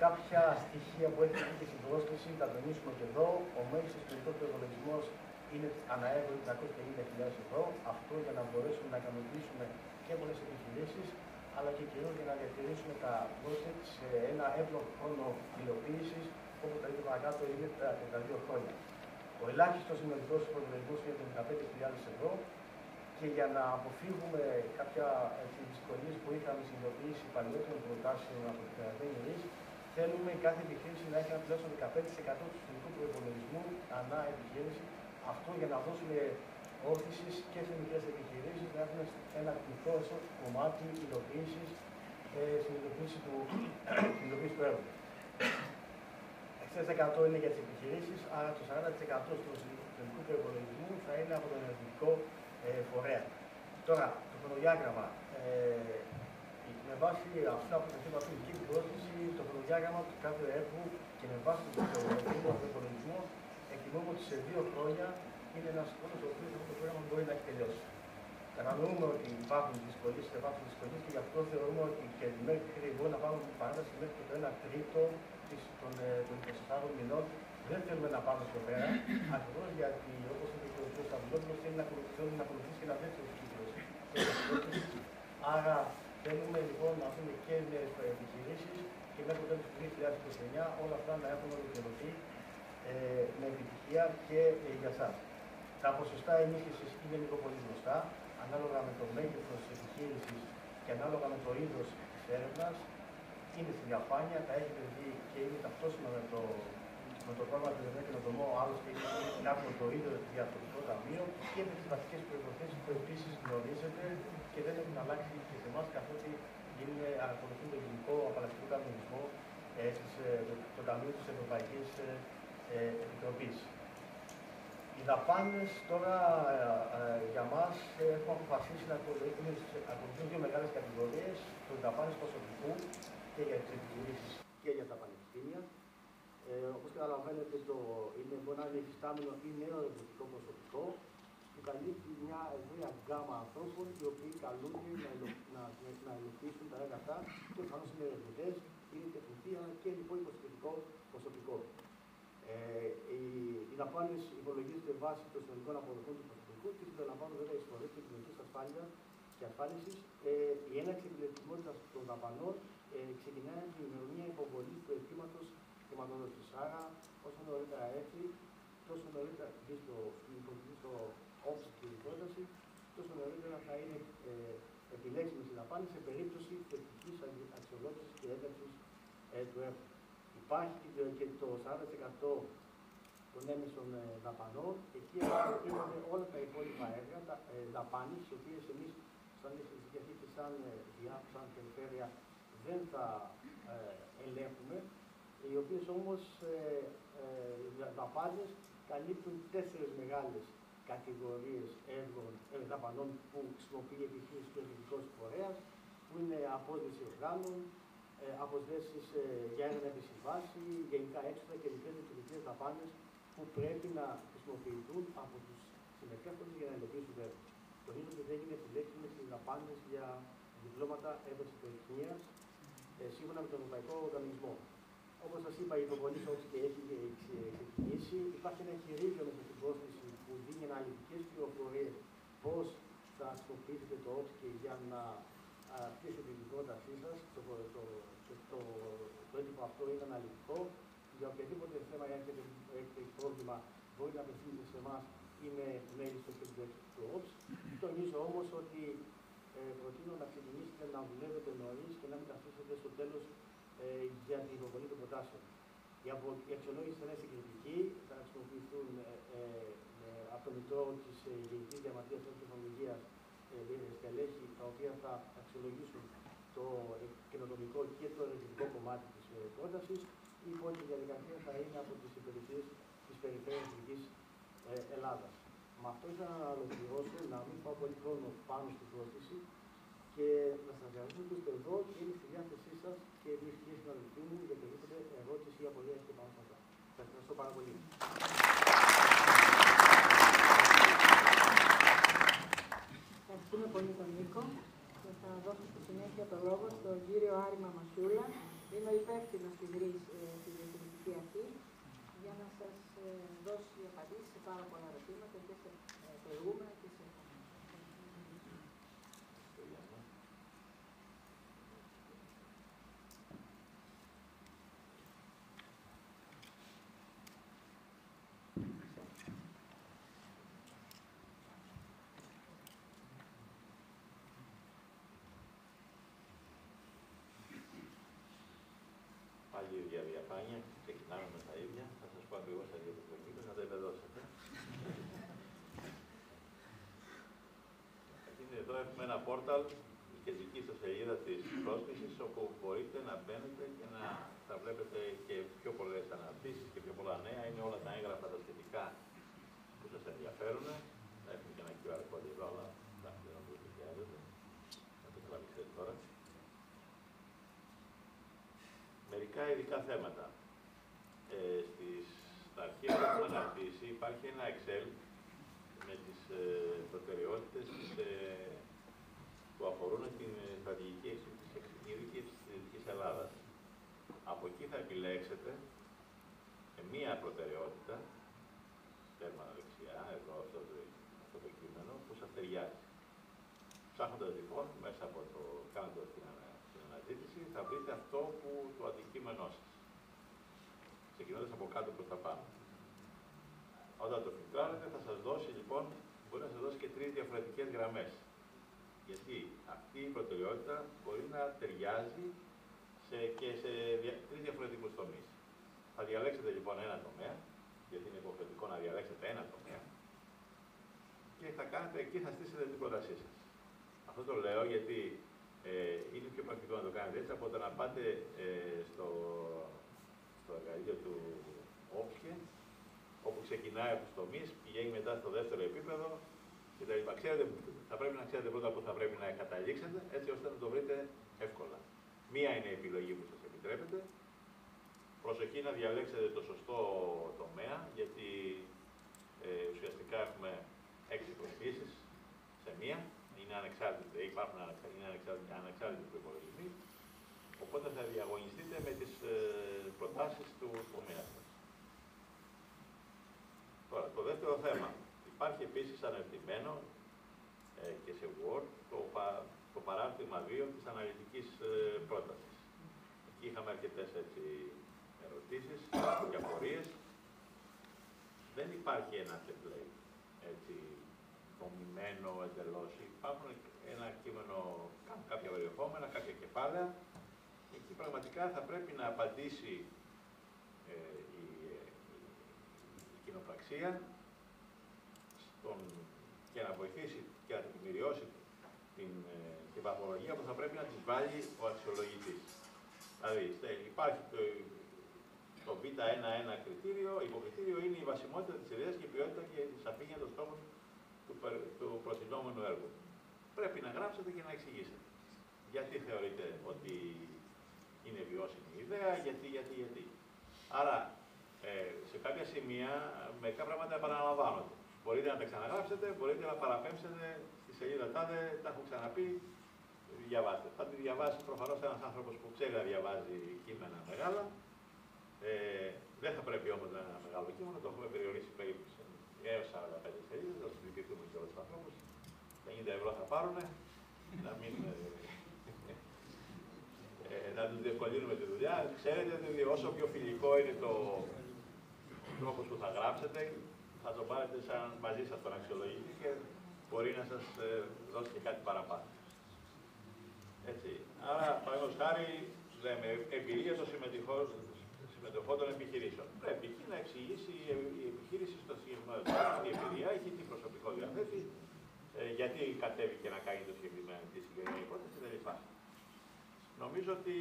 Κάποια στοιχεία που έχει και στην πρόσκληση, θα τονίσουμε και εδώ. Ο μέγιστος τελικός προϋπολογισμός είναι αναέργο 350.000 ευρώ. Αυτό για να μπορέσουμε να ικανοποιήσουμε και πολλές επιχειρήσεις, αλλά και κυρίως για να διατηρήσουμε τα project σε ένα εύλογο χρόνο υλοποίησης, όπως τα ίδια παρακάτω είναι τα 2 χρόνια. Ο ελάχιστος συνολικός προϋπολογισμός είναι 15.000 ευρώ και για να αποφύγουμε κάποια δυσκολίες που είχαμε στην υλοποίηση παλιότερων προτάσεων από την περασμένη, θέλουμε κάθε επιχείρηση να έχει ένα τουλάχιστον 15% του συνολικού προϋπολογισμού ανά επιχείρηση. Αυτό για να δώσουμε όθηση και σε μικρές επιχειρήσεις να έχουν ένα μικρό κομμάτι υλοποίησης στην υλοποίηση του έργου. 60% είναι για τις επιχειρήσεις, άρα το 40% του συνολικού προϋπολογισμού θα είναι από τον ενεργητικό φορέα. Τώρα, το χρονοδιάγραμμα. Με βάση αυτά που σας είπα στην δική του πρόσθεση, το χρονοδιάγραμμα του κάθε έργου και με βάση το προϋπολογισμό, εκτιμούμε ότι σε 2 χρόνια είναι ένας χρόνος ο οποίος αυτό το πρόγραμμα μπορεί να έχει τελειώσει. Κατανοούμε ότι υπάρχουν δυσκολίες και γι' αυτό θεωρούμε ότι και μέχρι μπορεί να πάρουμε παράταση μέχρι το 1 τρίτο των 24 μηνών. Δεν θέλουμε να πάμε στο πέρα, ακριβώς γιατί όπως είπε και ο κ. Σταυλόπουλος θέλει να ακολουθήσει και ένα δεύτερο κύκλο. Άρα θέλουμε λοιπόν να έχουμε και νέες επιχειρήσεις και μέχρι το τέλος του 2029 όλα αυτά να έχουν ολοκληρωθεί με επιτυχία και για εσάς. Τα ποσοστά ενίσχυσης είναι λίγο πολύ γνωστά, ανάλογα με το μέγεθος της επιχείρησης και ανάλογα με το είδος της έρευνας. Είναι στη διαφάνεια, τα έχετε δει και είναι ταυτόσιμα με το πρόγραμμα του Εθνικού Καινοτομού, άλλωστε είναι από το ίδιο διαθροτικό ταμείο και με τις βασικές προϋποθέσεις που επίσης γνωρίζετε και δεν έχουν αλλάξει και σε εμάς, καθότι ακολουθούν το γενικό απαλλακτικό κανονισμό το Ταμείο της Ευρωπαϊκής Επιτροπής. Οι δαπάνες τώρα για μας έχουμε αποφασίσει να ακολουθούν 2 μεγάλες κατηγορίες, τις δαπάνες προσωπικού και για τις επιχειρήσεις και για τα πανεπιστήμια. Όπως καταλαβαίνετε, μπορεί να είναι υφιστάμενο ή νέο ερευνητικό προσωπικό που καλύπτει μια ευρεία γκάμα ανθρώπων οι οποίοι καλούνται να υλοποιήσουν τα έργα αυτά και προφανώς είναι ερευνητές, είναι τεχνητοί αλλά και λοιπόν υποστηρικτικό προσωπικό. Οι δαπάνες υπολογίζονται βάσει των συνολικών αποδοχών του προσωπικού και συμπεριλαμβάνουν βέβαια εισφορές και κοινωνικής ασφάλειας και ασφάλισης. Η έναρξη επιλεξιμότητας των δαπανών ξεκινάει από την ημερομηνία υποβολής του αιτήματος χρηματοδότησης. Άρα, όσο νωρίτερα έρθει, τόσο νωρίτερα υποβληθεί στο όψη και η πρόταση, τόσο νωρίτερα θα είναι επιλέξιμες οι δαπάνες σε περίπτωση θετικής αξιολόγησης και ένταξης του έργου. Υπάρχει και το 40% των έμεσων δαπανών, εκεί έχουμε όλα τα υπόλοιπα έργα, δαπάνες, τις οποίες εμείς σαν Διευθυντική Αρχή και σαν Περιφέρεια δεν θα ελέγχουμε, οι οποίες όμως δαπάνες καλύπτουν 4 μεγάλες κατηγορίες έργων δαπανών που χρησιμοποιεί η επιχείρηση του ερευνητικού φορέας, που είναι απόσβεση οργάνων, αποσβέσεις για έρευνα επισυμβάση, γενικά έξοδα και μικρές λειτουργικές δαπάνες που πρέπει να χρησιμοποιηθούν από τους συμμετέχοντες για να υλοποιήσουν το έργο. Τονίζω ότι δεν είναι επιλέξιμες οι δαπάνες για διπλώματα ευρεσιτεχνίας σύμφωνα με τον Ευρωπαϊκό Οργανισμό. Όπως σας είπα, η υποβολή όψη και έχει ξεκινήσει. Υπάρχει ένα εγχειρίδιο μέσα στην πρόσθεση που δίνει αναλυτικές πληροφορίες πώς θα χρησιμοποιήσετε το όψη για να χτίσετε την πρότασή σας. Το έντυπο αυτό είναι αναλυτικό. Για οποιαδήποτε θέμα έχετε πρόβλημα, μπορεί να απευθύνετε σε εμάς ή με mail στο κέντρο του OPS. Τονίζω όμως ότι προτείνω να ξεκινήσετε να δουλεύετε νωρίς και να μην τα αφήσετε στο τέλος για την υποβολή των προτάσεων. Η αξιολόγηση θα είναι συγκριτική, θα χρησιμοποιηθούν από το Μητρό της Γενικής Γραμματείας της Τεχνολογίας στελέχη, τα οποία θα αξιολογήσουν το καινοτομικό και το ερευνητικό κομμάτι της πρότασης. Η υπόλοιπη διαδικασία θα είναι από τις υπηρεσίες της Περιφέρειας Δυτικής Ελλάδας. Με αυτό ήθελα να ολοκληρώσω, να μην πάω πολύ χρόνο πάνω στην πρόσθεση και να σας ευχαριστήσω που είστε εδώ και είμαι στη διάθεσή σας και εμείς και οι συναδελφοί μου για οποιαδήποτε ερώτηση ή απορία έχετε πάνω σε αυτά. Σας ευχαριστώ πάρα πολύ. Ευχαριστούμε πολύ τον Νίκο και θα δώσω στη συνέχεια το λόγο στον κύριο Άρη Μαμασούλα. Είναι ο υπεύθυνος της ΡΙΣ στη Διευθυντική Αρχή για να σας δώσει απαντήσεις σε πάρα πολλά ερωτήματα και σε προηγούμενα και σε Πάλι η ίδια διαφάνεια, ξεκινάμε με τα ίδια. Θα σας πω ακριβώς τα ίδια που είπε, να τα επεδώσετε. Εδώ έχουμε ένα πόρταλ, κεντρική ιστοσελίδα της πρόσκλησης, όπου μπορείτε να μπαίνετε και να θα βλέπετε και πιο πολλές αναρτήσεις και πιο πολλά νέα. Είναι όλα τα έγγραφα τα σχετικά που σας ενδιαφέρουν. Έχουμε και ένα QR code εδώ, αλλά δεν νομίζω ότι χρειάζεται. Να το τραβήξετε τώρα. Μερικά ειδικά θέματα. Στα αρχεία που έχουμε αναρτήσει υπάρχει ένα Excel με τις προτεραιότητες που αφορούν την στρατηγική εξειδίκευση της Δυτικής Ελλάδας. Από εκεί θα επιλέξετε μία προτεραιότητα, τέρμα δεξιά, εδώ αυτό το κείμενο, που σας ταιριάζει. Ψάχνοντας λοιπόν, μέσα από το κάνοντας την αναζήτηση, θα βρείτε αυτό που το αντικείμενό σας. Ξεκινώντας από κάτω προς τα πάνω. Όταν το φιλτράρετε θα σας δώσει λοιπόν, μπορεί να σας δώσει και 3 διαφορετικές γραμμές. Γιατί αυτή η προτεραιότητα μπορεί να ταιριάζει και σε 3 διαφορετικούς τομείς. Θα διαλέξετε λοιπόν ένα τομέα, γιατί είναι υποχρεωτικό να διαλέξετε ένα τομέα, και θα κάνετε, εκεί θα στήσετε την πρότασή σας. Αυτό το λέω γιατί είναι πιο πρακτικό να το κάνετε έτσι από το να πάτε στο εργαλείο του Option, όπου ξεκινάει από τους τομείς, πηγαίνει μετά στο δεύτερο επίπεδο κτλ. Θα πρέπει να ξέρετε πρώτα πού θα πρέπει να καταλήξετε, έτσι ώστε να το βρείτε εύκολα. Μία είναι η επιλογή που σας επιτρέπετε. Προσοχή να διαλέξετε το σωστό τομέα, γιατί ουσιαστικά έχουμε 6 προσκλήσεις σε μία. Είναι ανεξάρτητοι προϋπολογισμοί. Οπότε θα διαγωνιστείτε με τις προτάσεις του τομέα σας. Τώρα, το δεύτερο θέμα. Υπάρχει επίσης αναρτημένο και σε Word το παράρτημα 2 της αναλυτικής πρότασης. Εκεί είχαμε αρκετές ερωτήσεις και απορίες. Δεν υπάρχει ένα template έτσι δομημένο εντελώς. Υπάρχουν ένα κείμενο, κάποια περιεχόμενα, κάποια κεφάλαια. Εκεί πραγματικά θα πρέπει να απαντήσει η κοινοπραξία και να βοηθήσει και να τεκμηριώσει την βαθμολογία που θα πρέπει να της βάλει ο αξιολογητής. Δηλαδή, υπάρχει το Β1-1 κριτήριο, υποκριτήριο είναι η βασιμότητα της ιδέας και η ποιότητα και η σαφήνεια των στόχων του προτινόμενου έργου. Πρέπει να γράψετε και να εξηγήσετε. Γιατί θεωρείτε ότι είναι βιώσιμη η ιδέα, γιατί. Άρα, σε κάποια σημεία, μερικά πράγματα επαναλαμβάνονται. Μπορείτε να τα ξαναγράψετε, μπορείτε να παραπέμψετε στη σελίδα τάδε, τα έχω ξαναπεί, διαβάστε. Θα τη διαβάσει προφανώς ένας άνθρωπος που ξέρει να διαβάζει κείμενα μεγάλα. Δεν θα πρέπει όμως να είναι ένα μεγάλο κείμενο, το έχουμε περιορίσει περίπου έως 45 σελίδες, θα συζητηθούμε και όλους τους ανθρώπους. 50 ευρώ θα πάρουν, να τους διευκολύνουμε τη δουλειά. Ξέρετε ότι όσο πιο φιλικό είναι το τρόπος που θα γράψετε, θα το πάρετε σαν μαζί σας τον αξιολογητή και μπορεί να σας δώσει και κάτι παραπάνω. Έτσι. Άρα, παραδείγματος χάρη, λέμε εμπειρία των συμμετοχών των επιχειρήσεων. Πρέπει εκεί να εξηγήσει η επιχείρηση στο συγκεκριμένο θέμα, η εμπειρία, έχει τι προσωπικό διαθέτει, γιατί κατέβηκε να κάνει τη συγκεκριμένη υπόθεση κλπ. Νομίζω ότι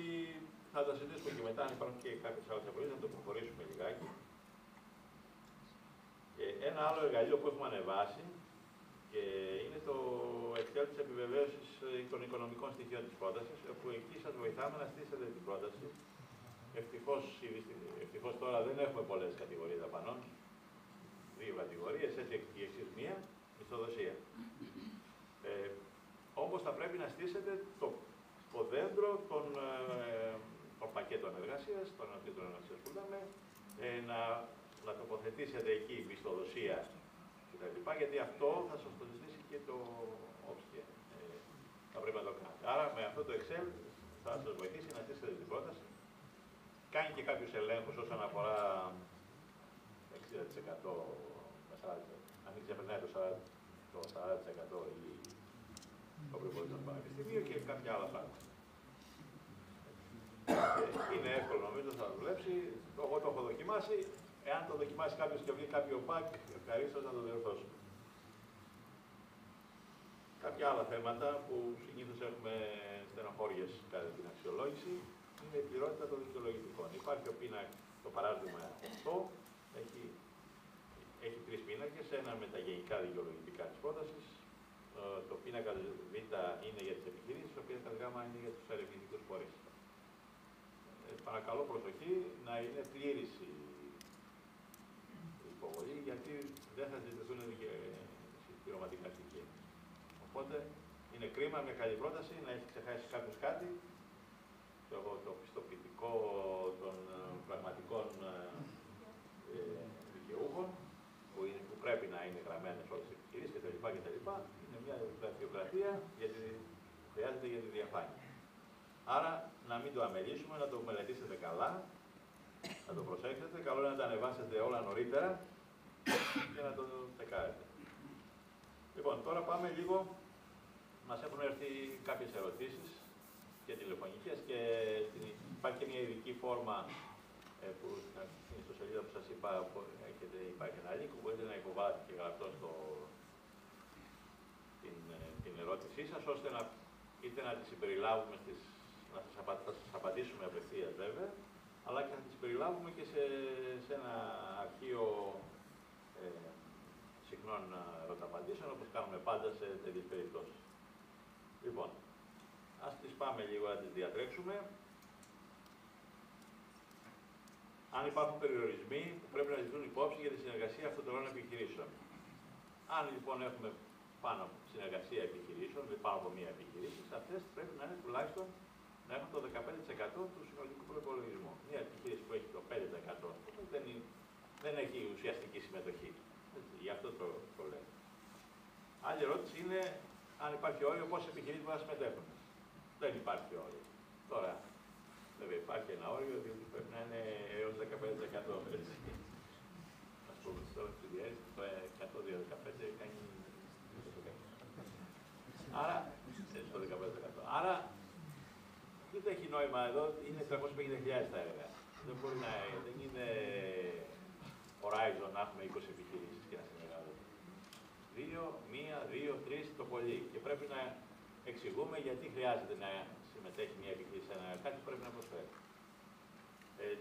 θα τα συζητήσουμε και μετά, αν υπάρχουν και κάποιες άλλες απολύσεις, να το προχωρήσουμε λιγάκι. Ένα άλλο εργαλείο που έχουμε ανεβάσει είναι το Excel της επιβεβαίωσης των οικονομικών στοιχείων της πρότασης, όπου εκεί σας βοηθάμε να στήσετε την πρόταση. Ευτυχώς τώρα δεν έχουμε πολλές κατηγορίες δαπανών. 2 κατηγορίες, έτσι η εξής μία, μισθοδοσία. Όπως θα πρέπει να στήσετε το δέντρο των πακέτων εργασίας, των αντίτρων εργασίας που λέμε, να τοποθετήσετε εκεί η μισθοδοσία κτλ. Γιατί αυτό θα σας το ζητήσει και το Option. Θα πρέπει να το κάνετε. Άρα με αυτό το Excel θα σας βοηθήσει να στήσετε την πρόταση. Κάνει και κάποιους ελέγχους όσον αφορά 60%, αν μην ξεπερνάει το 40% ή το προϋπολογισμό του Πανεπιστημίου και κάποια άλλα πράγματα. Είναι εύκολο νομίζω, θα δουλέψει. Εγώ το έχω δοκιμάσει. Εάν το δοκιμάσει κάποιος και βρει κάποιο bug, ευχαρίστως να το διορθώσουμε. Κάποια άλλα θέματα που συνήθως έχουμε στενοχώριες κατά την αξιολόγηση είναι η πληρότητα των δικαιολογητικών. Υπάρχει το παράδειγμα αυτό, έχει 3 πίνακες, ένα με τα γενικά δικαιολογητικά της πρότασης, το πίνακα Β είναι για τις επιχειρήσεις, το πίνακα Γ είναι για τους ερευνητικούς φορείς. Παρακαλώ προσοχή να είναι πλήρης η υποβολή, γιατί δεν θα ζητηθούν συμπληρωματικά στοιχεία. Οπότε είναι κρίμα μια καλή πρόταση να έχει ξεχάσει κάποιος κάτι, το πιστοποιητικό των πραγματικών δικαιούχων, που πρέπει να είναι γραμμένες όλες οι επιχειρήσεις κτλ. Είναι μια γραφειοκρατία που χρειάζεται για τη διαφάνεια. Άρα να μην το αμελήσουμε, να το μελετήσετε καλά, να το προσέξετε. Καλό είναι να τα ανεβάσετε όλα νωρίτερα και να το τσεκάρετε. Λοιπόν, τώρα πάμε λίγο. Μας έχουν έρθει κάποιες ερωτήσεις και τηλεφωνικές και υπάρχει και μια ειδική φόρμα που είναι στο σελίδα που σας είπα, υπάρχει ένα link που μπορείτε να υποβάλλετε και γραπτό την ερώτησή σας, ώστε είτε να τη συμπεριλάβουμε να σας απαντήσουμε απευθείας βέβαια, αλλά και να τις περιλάβουμε και σε ένα αρχείο συχνών ερωταπαντήσεων, όπως κάνουμε πάντα σε τέτοιες περιπτώσεις. Λοιπόν, ας τις πάμε λίγο να τις διατρέξουμε. Αν υπάρχουν περιορισμοί που πρέπει να ληφθούν υπόψη για τη συνεργασία αυτοτελών επιχειρήσεων. Αν λοιπόν έχουμε πάνω συνεργασία επιχειρήσεων, δηλαδή πάνω από μία επιχειρήση, αυτές πρέπει να είναι τουλάχιστον να έχουν το 15% του συνολικού προϋπολογισμού. Μία επιχείρηση που έχει το 5% δεν έχει ουσιαστική συμμετοχή. Γι' αυτό το λέω. Άλλη ερώτηση είναι αν υπάρχει όριο, πόσες επιχειρήσεις μπορούν να συμμετέχουν. Δεν υπάρχει όριο. Τώρα, βέβαια υπάρχει ένα όριο, διότι πρέπει να είναι έως 15%. Ας πούμε, τώρα στη διάρκεια το 100-15 κάνει. Άρα, στο 15%. Άρα, δεν έχει νόημα εδώ, είναι 350.000 τα έργα. Δεν μπορεί δεν είναι Horizon να έχουμε 20 επιχειρήσεις και να συνεργάζονται. 2, 3 το πολύ. Και πρέπει να εξηγούμε γιατί χρειάζεται να συμμετέχει μια επιχείρηση σε ένα κάτι που πρέπει να προσφέρει.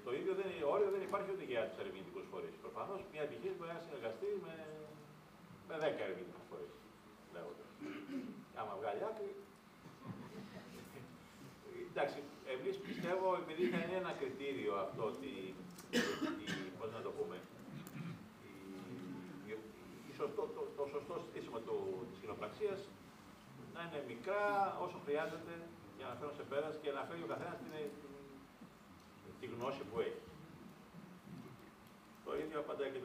Το ίδιο όριο δεν υπάρχει ούτε για τους ερευνητικούς φορείς. Προφανώς μια επιχείρηση μπορεί να συνεργαστεί με 10 ερευνητικούς φορείς. Λέγοντας. Άμα βγάλει άκρη. Εντάξει, εμείς πιστεύω, επειδή θα είναι ένα κριτήριο αυτό, πώς να το πούμε, το σωστό στήσιμο της κοινοπραξίας να είναι μικρά όσο χρειάζεται για να φέρουν σε πέρας και να φέρει ο καθένας τη γνώση που έχει. Το ίδιο απαντάει και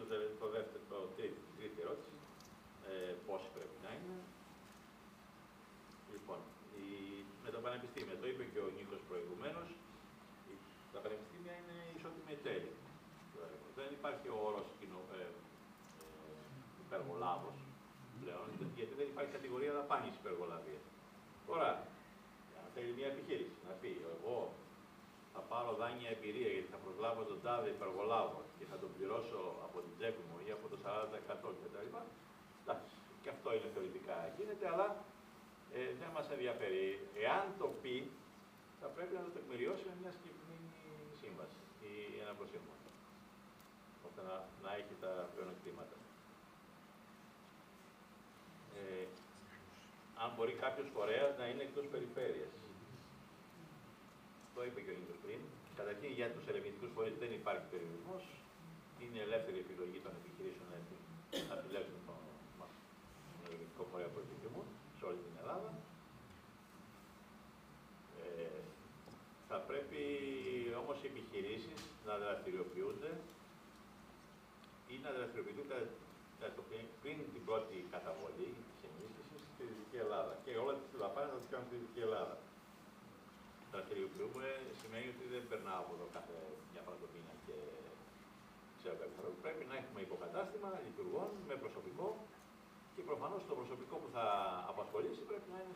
τρίτη ερώτηση, πόσοι πρέπει να είναι. Λοιπόν, με τα πανεπιστήμια, το είπε και ο Νίκος προηγουμένως, τα πανεπιστήμια είναι ισότιμη τέλη. Δεν υπάρχει ο όρος υπεργολάβος πλέον, γιατί δεν υπάρχει κατηγορία δαπάνης υπεργολαβίας. Τώρα, αν θέλει μια επιχείρηση να πει, εγώ θα πάρω δάνεια εμπειρία γιατί θα προσλάβω τον τάδε υπεργολάβο και θα τον πληρώσω από την τσέπη μου ή από το 40% κτλ. Εντάξει, και αυτό είναι θεωρητικά γίνεται, αλλά δεν μας ενδιαφέρει. Εάν το πει, θα πρέπει να το τεκμηριώσει με μια συγκεκριμένη σύμβαση ή ένα προσύμβασμα, ώστε να έχει τα πλεονεκτήματα. Αν μπορεί κάποιος φορέας να είναι εκτός περιφέρειας. Το είπε και ο Νίκος πριν. Καταρχήν για τους ερευνητικούς φορείς δεν υπάρχει περιορισμός. Είναι ελεύθερη επιλογή των επιχειρήσεων να επιλέξουν τον ερευνητικό φορέα που επιθυμούν σε όλη την Ελλάδα. Θα πρέπει όμως οι επιχειρήσεις να δραστηριοποιούνται ή να δραστηριοποιηθούν πριν την πρώτη καταβολή της ενίσχυσης στη Δυτική Ελλάδα. Και όλα τις δαπάνες θα τις κάνουν στη Δυτική Ελλάδα. Δραστηριοποιούμε σημαίνει ότι δεν περνάω από εδώ κάθε μια φορά το μήνα και ξέρω κάποια φορά. Πρέπει να έχουμε υποκατάστημα λειτουργών με προσωπικό και προφανώς το προσωπικό που θα απασχολήσει πρέπει να είναι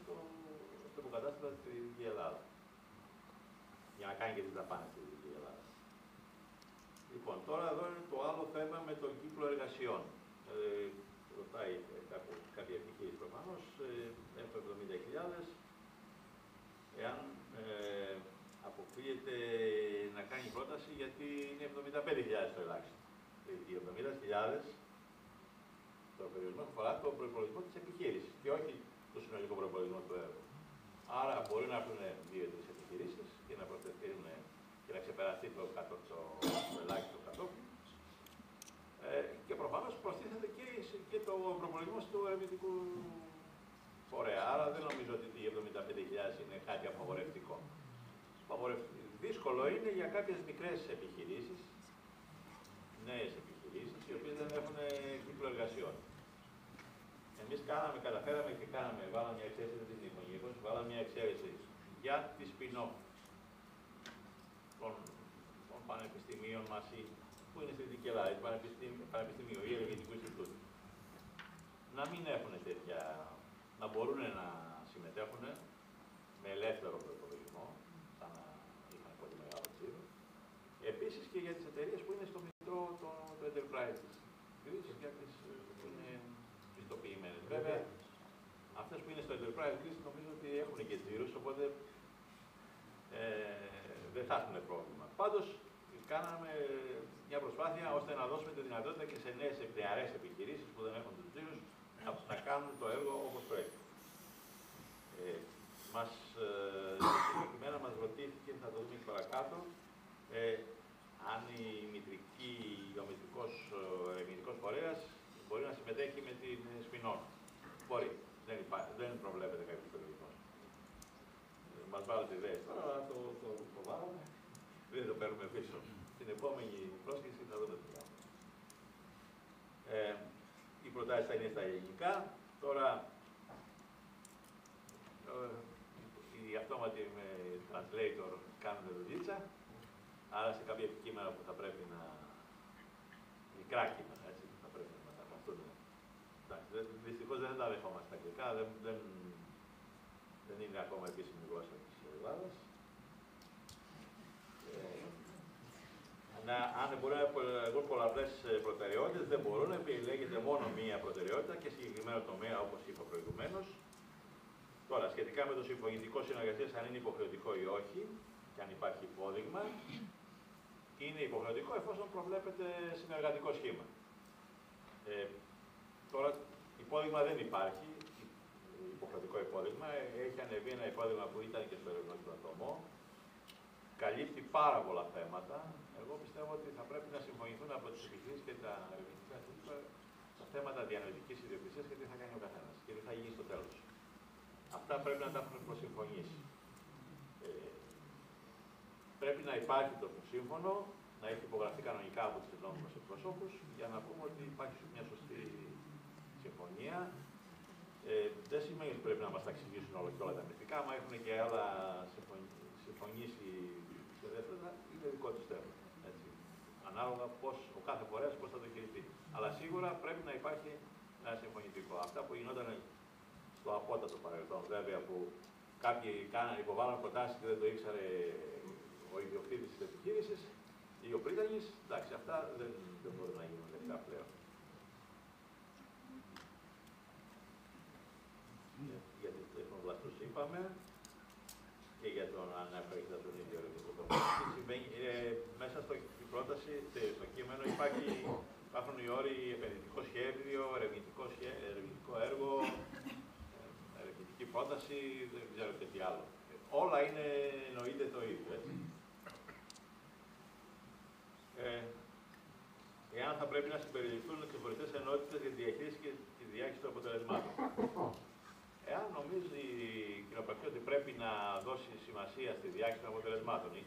στο υποκατάστημα στη Δυτική Ελλάδα. Για να κάνει και τις δαπάνες στη Δυτική Ελλάδα. Λοιπόν, τώρα εδώ είναι το άλλο θέμα με τον κύκλο εργασιών. ρωτάει κάποια επιχείρηση προφανώς, έχω 70.000, εάν αποκλείεται να κάνει πρόταση γιατί είναι 75.000 το ελάχιστο. Οι 70.000 το περιορισμό αφορά τον προϋπολογισμό της επιχείρησης και όχι το συνολικό προϋπολογισμό του έργου. Άρα μπορεί να έρθουν 2-3 επιχειρήσεις και να προσθεθούν και να ξεπεραστεί το ελάχιστο κατόφλι. Και προφανώς προστίθεται και το προϋπολογισμό του ερευνητικού φορέα. Άρα δεν νομίζω ότι οι 75.000 είναι κάτι απαγορευτικό. Δύσκολο είναι για κάποιες μικρές επιχειρήσεις, νέες επιχειρήσεις, οι οποίες δεν έχουν κύκλο εργασιών. Εμείς καταφέραμε και βάλαμε μια εξαίρεση, δεν την είπα γενικώς, βάλαμε μια εξαίρεση για τη spin-off των πανεπιστημίων μας που είναι στη Δυτική Ελλάδα, πανεπιστημίο ή ερευνητικού Ινστιτούτου. Να μην έχουν τέτοια, να μπορούν να συμμετέχουν με ελεύθερο προϋπολογισμό, σαν να είχαν πολύ μεγάλο τζίρο. Επίσης και για τις εταιρείες που είναι στο μητρό του Enterprise, για τις που είναι πιστοποιημένες. Βέβαια, αυτές που είναι στο Enterprise νομίζω ότι έχουν και τζίρους, οπότε δεν θα έχουν πρόβλημα. Πάντως, κάναμε μια προσπάθεια ώστε να δώσουμε τη δυνατότητα και σε νεαρές επιχειρήσεις που δεν έχουν τους τζίρους να κάνουν το έργο όπως πρέπει. Συγκεκριμένα μας ρωτήθηκε, θα το δούμε και παρακάτω, αν ο μητρικός ερευνητικός φορέας μπορεί να συμμετέχει με την spin-off. Μπορεί. Δεν προβλέπεται κάποιος περιορισμός. Μας βάλετε ιδέες τώρα, αλλά το βάλαμε. Δεν το παίρνουμε πίσω. Στην επόμενη πρόσκληση θα δούμε τι κάνουμε. Οι προτάσεις θα είναι στα ελληνικά. Τώρα, οι αυτόματοι με translator κάνουν δουλίτσα, άρα σε κάποια κείμενα που θα πρέπει να... μικρά κείμενα, έτσι, θα πρέπει να μεταφραστούν. Δυστυχώς δεν τα δεχόμαστε στα αγγλικά, δεν είναι ακόμα επίσημη γλώσσα της Ελλάδας. Αν μπορούν να έχουν πολλαπλές προτεραιότητες, δεν μπορούν, επιλέγεται μόνο μία προτεραιότητα και συγκεκριμένο τομέα, όπως είπα προηγουμένως. Τώρα, σχετικά με το συμφωνητικό συνεργασίας, αν είναι υποχρεωτικό ή όχι, και αν υπάρχει υπόδειγμα, είναι υποχρεωτικό εφόσον προβλέπεται συνεργατικό σχήμα. Τώρα, υπόδειγμα δεν υπάρχει, υποχρεωτικό υπόδειγμα. Έχει ανεβεί ένα υπόδειγμα που ήταν και στο ερευνητικό ατομό. Καλύπτει πάρα πολλά θέματα. Εγώ πιστεύω ότι θα πρέπει να συμφωνηθούν από τις επιχειρήσεις και τα ερευνητικά instituta τα θέματα διανοητικής ιδιοκτησίας και τι θα κάνει ο καθένας και τι θα γίνει στο τέλος. Αυτά πρέπει να τα έχουμε προσυμφωνήσει. Πρέπει να υπάρχει το σύμφωνο, να έχει υπογραφεί κανονικά από τους νόμιμους εκπροσώπους για να πούμε ότι υπάρχει μια σωστή συμφωνία. Δεν σημαίνει ότι πρέπει να μας τα εξηγήσουν όλα και όλα τα μυστικά. Άμα έχουν και άλλα συμφωνήσει σε δεύτερα, είναι δικό τους θέμα. Ανάλογα πώς ο κάθε φορέας πώς θα το χειριστεί. Αλλά σίγουρα πρέπει να υπάρχει ένα συμφωνητικό. Αυτά που γινόταν στο απότατο παρελθόν, βέβαια, που κάποιοι υποβάλλαν προτάσεις και δεν το ήξερε ο ιδιοκτήτης της επιχείρησης ή ο πρίτανης, εντάξει, αυτά δεν μπορούν να γίνουν δεκτά πλέον. Για τις τεχνογλαστούς είπαμε και για τον ανέφερε τον ίδιο ερευνητικό τομέα. Μέσα στην πρόταση, στο κείμενο υπάρχουν οι όροι επενδυτικό σχέδιο, ερευνητικό έργο, ερευνητική πρόταση, δεν ξέρω και τι άλλο. Όλα εννοείται το ίδιο, έτσι. Εάν θα πρέπει να συμπεριληφθούν ξεχωριστές ενότητες για τη διαχείριση και τη διάχυση των αποτελεσμάτων. Εάν νομίζει η κοινοπραξία ότι πρέπει να δώσει σημασία στη διάχυση των αποτελεσμάτων ή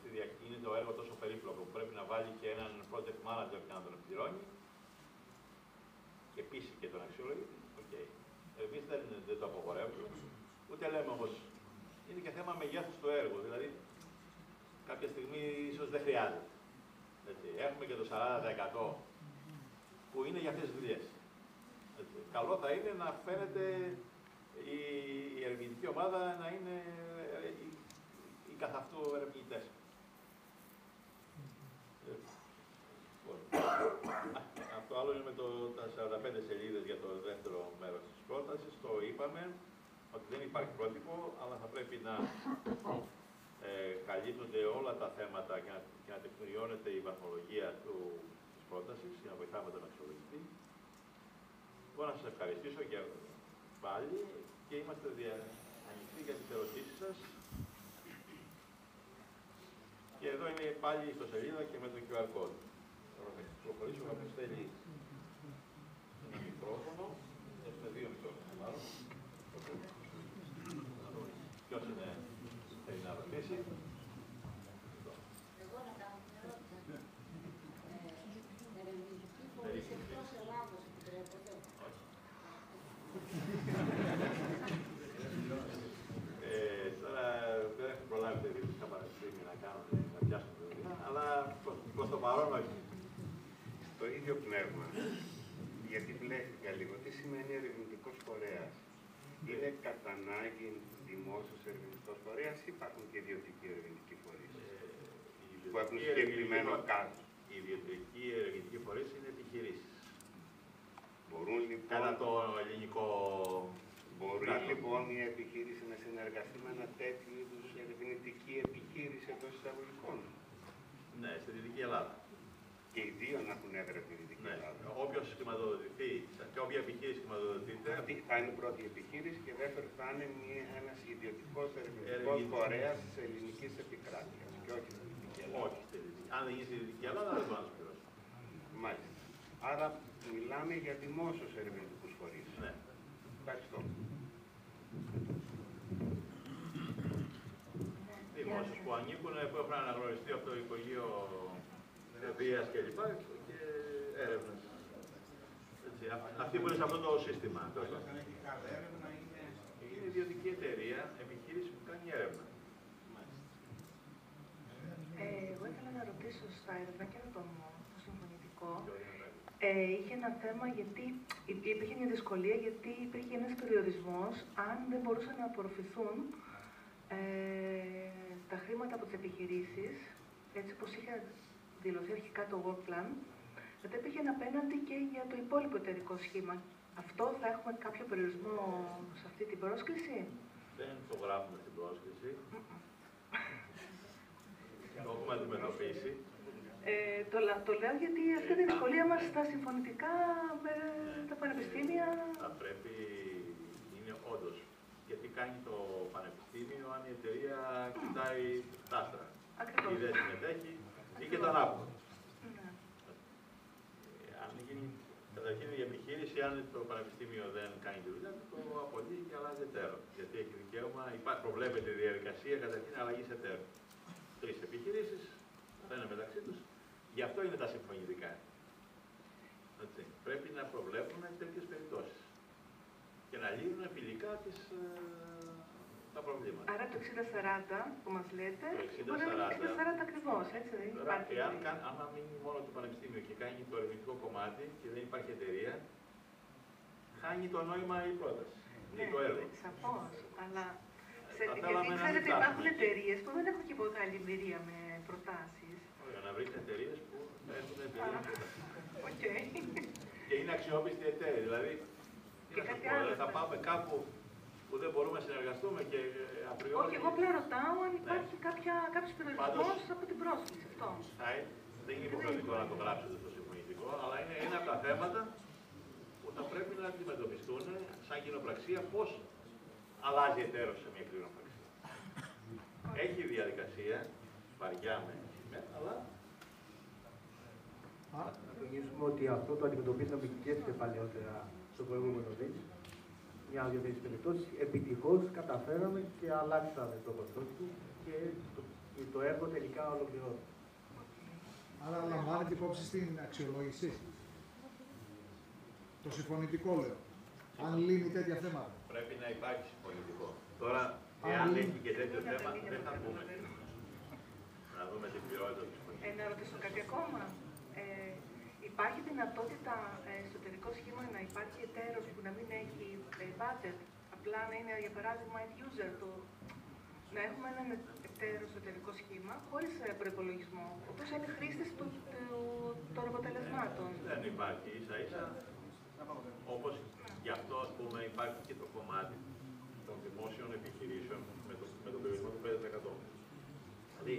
είναι το έργο τόσο περίπλοκο που πρέπει να βάλει και έναν project manager και να τον πληρώνει, και επίσης και τον αξιολογητή, okay. Εμείς δεν το απογορεύουμε, ούτε λέμε όμως είναι και θέμα μεγέθους του έργου, δηλαδή κάποια στιγμή ίσως δεν χρειάζεται. Έτσι. Έχουμε και το 40% που είναι για αυτές τις δουλειές. Καλό θα είναι να φαίνεται η ερευνητική ομάδα να είναι οι καθ' αυτού ερευνητές. Αυτό Το άλλο είναι με τα 45 σελίδες για το δεύτερο μέρος της πρότασης. Το είπαμε ότι δεν υπάρχει πρότυπο, αλλά θα πρέπει να καλύπτονται όλα τα θέματα και να τεκμηριώνεται η βαθμολογία της πρότασης για να βοηθάμε τον αξιολογητή. Μπορώ να σας ευχαριστήσω και πάλι και είμαστε ανοιχτοί για τις ερωτήσεις σας. Και εδώ είναι πάλι η ιστοσελίδα και με το QR code. Θα προχωρήσω κάποιος θέλει ένα μικρόφωνο. Έχουμε 2 μικρόφωνα μάλλον. Ποιος θέλει να ρωτήσει? Εγώ να κάνω μια ερώτηση. Ερευνητική φορείς εκτός Ελλάδος επιτρέπεται? Τώρα δεν έχουν προλάβει τα ιδιωτικά πανεπιστήμια να κάνουν, να πιάσουν το δουλειά, αλλά προς το παρόν όχι. Το ίδιο πνεύμα, γιατί μπλέχτηκα λίγο, τι σημαίνει ερευνητικός φορέας? Είναι κατά ανάγκη δημόσιος ερευνητικός φορέας ή υπάρχουν και ιδιωτικοί ερευνητικοί φορείς που έχουν συγκεκριμένο κάτω? Οι ιδιωτικοί ερευνητικοί φορείς είναι επιχειρήσεις. Μπορούν λοιπόν, Κατά το ελληνικό μπορεί κράτο. λοιπόν η επιχείρηση να συνεργαστεί με ένα τέτοιο είδους ερευνητική επιχείρηση εντός εισαγωγικών? Ναι, στη Δυτική Ελλάδα. Και οι δύο να έχουν έδρα στη Δυτική Ναι. Ελλάδα. Όποιος χρηματοδοτηθεί και όποια επιχείρηση χρηματοδοτείται, Αυτή θα είναι η πρώτη επιχείρηση και δεύτερο θα είναι ένας ιδιωτικός ερευνητικός Ερευνητικός. φορέας της ελληνικής επικράτειας και όχι στη Δυτική Ελλάδα. όχι στη Δυτική. Αν δεν γίνει στη Δυτική Ελλάδα, δεν μπορεί να σου πληρώσει. Μάλιστα. Άρα μιλάμε για δημόσιους ερευνητικούς φορείς. Ναι. Ευχαριστώ. Δημόσιους που ανήκουν, που έχουν αναγνωριστεί από το Υπουργείο Παιδείας κλπ. Και έρευνες. Αυτοί που είναι σε αυτό το σύστημα. Είναι ιδιωτική εταιρεία, επιχείρηση που κάνει έρευνα. Εγώ ήθελα να ρωτήσω στα ερευνάκια των συμφωνητικό. Είχε ένα θέμα γιατί υπήρχε μια δυσκολία γιατί υπήρχε ένας περιορισμός αν δεν μπορούσαν να απορροφηθούν τα χρήματα από τις επιχειρήσεις, έτσι όπως είχε δηλωθεί αρχικά το work plan, μετά υπήρχε ένα απέναντι και για το υπόλοιπο εταιρικό σχήμα. Αυτό θα έχουμε κάποιο περιορισμό σε αυτή την πρόσκληση? Δεν το γράφουμε στην πρόσκληση. Το έχουμε αντιμετωπίσει. Το λέω γιατί αυτή είναι η δυσκολία μας στα συμφωνητικά με τα πανεπιστήμια. Θα πρέπει, είναι όντως, γιατί κάνει το πανεπιστήμιο αν η εταιρεία κοιτάει τα άστρα. Ακριβώς. Ή δεν συμμετέχει ή και το ανάποδο. Ναι. Αν γίνει, καταρχήν η επιχείρηση, αν το πανεπιστήμιο δεν κάνει τη δουλειά του, το απολύει και αλλάζει εταίρο. Γιατί έχει δικαίωμα, προβλέπεται η διαδικασία καταρχήν αλλαγή εταίρου. 3 επιχειρήσεις, θα είναι μεταξύ τους. Γι' αυτό είναι τα συμφωνητικά. Έτσι. Πρέπει να προβλέπουν τέτοιες περιπτώσεις και να λύνουν φιλικά τα προβλήματα. Άρα το 60-40 που μας λέτε, Το μπορεί να είναι 60-40 ακριβώς, έτσι δεν Τώρα, υπάρχει? άμα μείνει μόνο το πανεπιστήμιο και κάνει το ερευνητικό κομμάτι και δεν υπάρχει εταιρεία, χάνει το νόημα η πρόταση. Ναι, το έργο. σαφώς, αλλά θέλαμε γιατί να ξέρετε μην υπάρχουν φτάσουμε. εταιρείες που δεν έχουν και πολύ καλή εμπειρία με προτάσεις. Για να βρείτε εταιρείες που έχουν εταιρεία πρόταση. Οκ. Και είναι αξιόπιστη εταιρεία. Δηλαδή, Και τι να σας κάτι πω, άλλο. θα πάμε κάπου που δεν μπορούμε να συνεργαστούμε και απριόρι. Όχι, εγώ απλά ρωτάω αν υπάρχει κάποιος περιορισμός από την πρόσκληση. Αυτό. Δεν είναι υποχρεωτικό να το γράψετε στο συμφωνητικό, αλλά είναι ένα από τα θέματα που θα πρέπει να αντιμετωπιστούν σαν κοινοπραξία πώς αλλάζει εταίρος σε μια κοινοπραξία. Έχει διαδικασία, βαριά αλλά. Να τονίσουμε ότι αυτό το αντιμετωπίσαμε και παλαιότερα στο προηγούμενο δις. Μια-δυο τέτοιες περιπτώσεις. Επιτυχώς καταφέραμε και αλλάξαμε το ποσό του και το έργο τελικά ολοκληρώθηκε. Άρα λαμβάνετε υπόψη στην αξιολόγηση. Το συμφωνητικό λέω. Αν λύνει τέτοια θέματα. Πρέπει να υπάρχει συμφωνητικό. Τώρα, εάν έχει και τέτοιο θέμα, δεν θα πούμε. Να δούμε την ποιότητα του συμφωνητικού. Να ρωτήσω κάτι ακόμα. Υπάρχει δυνατότητα στο εταιρικό σχήμα να υπάρχει εταίρος που να μην έχει budget, απλά να είναι για παράδειγμα end user, να έχουμε έναν ιδιαίτερο εσωτερικό σχήμα, χωρίς προϋπολογισμό. Όπως είναι χρήστες των αποτελεσμάτων. Δεν υπάρχει ίσα-ίσα. Όπως γι' αυτό, ας πούμε, υπάρχει και το κομμάτι των δημόσιων επιχειρήσεων με τον περιορισμό του 5%. Δηλαδή,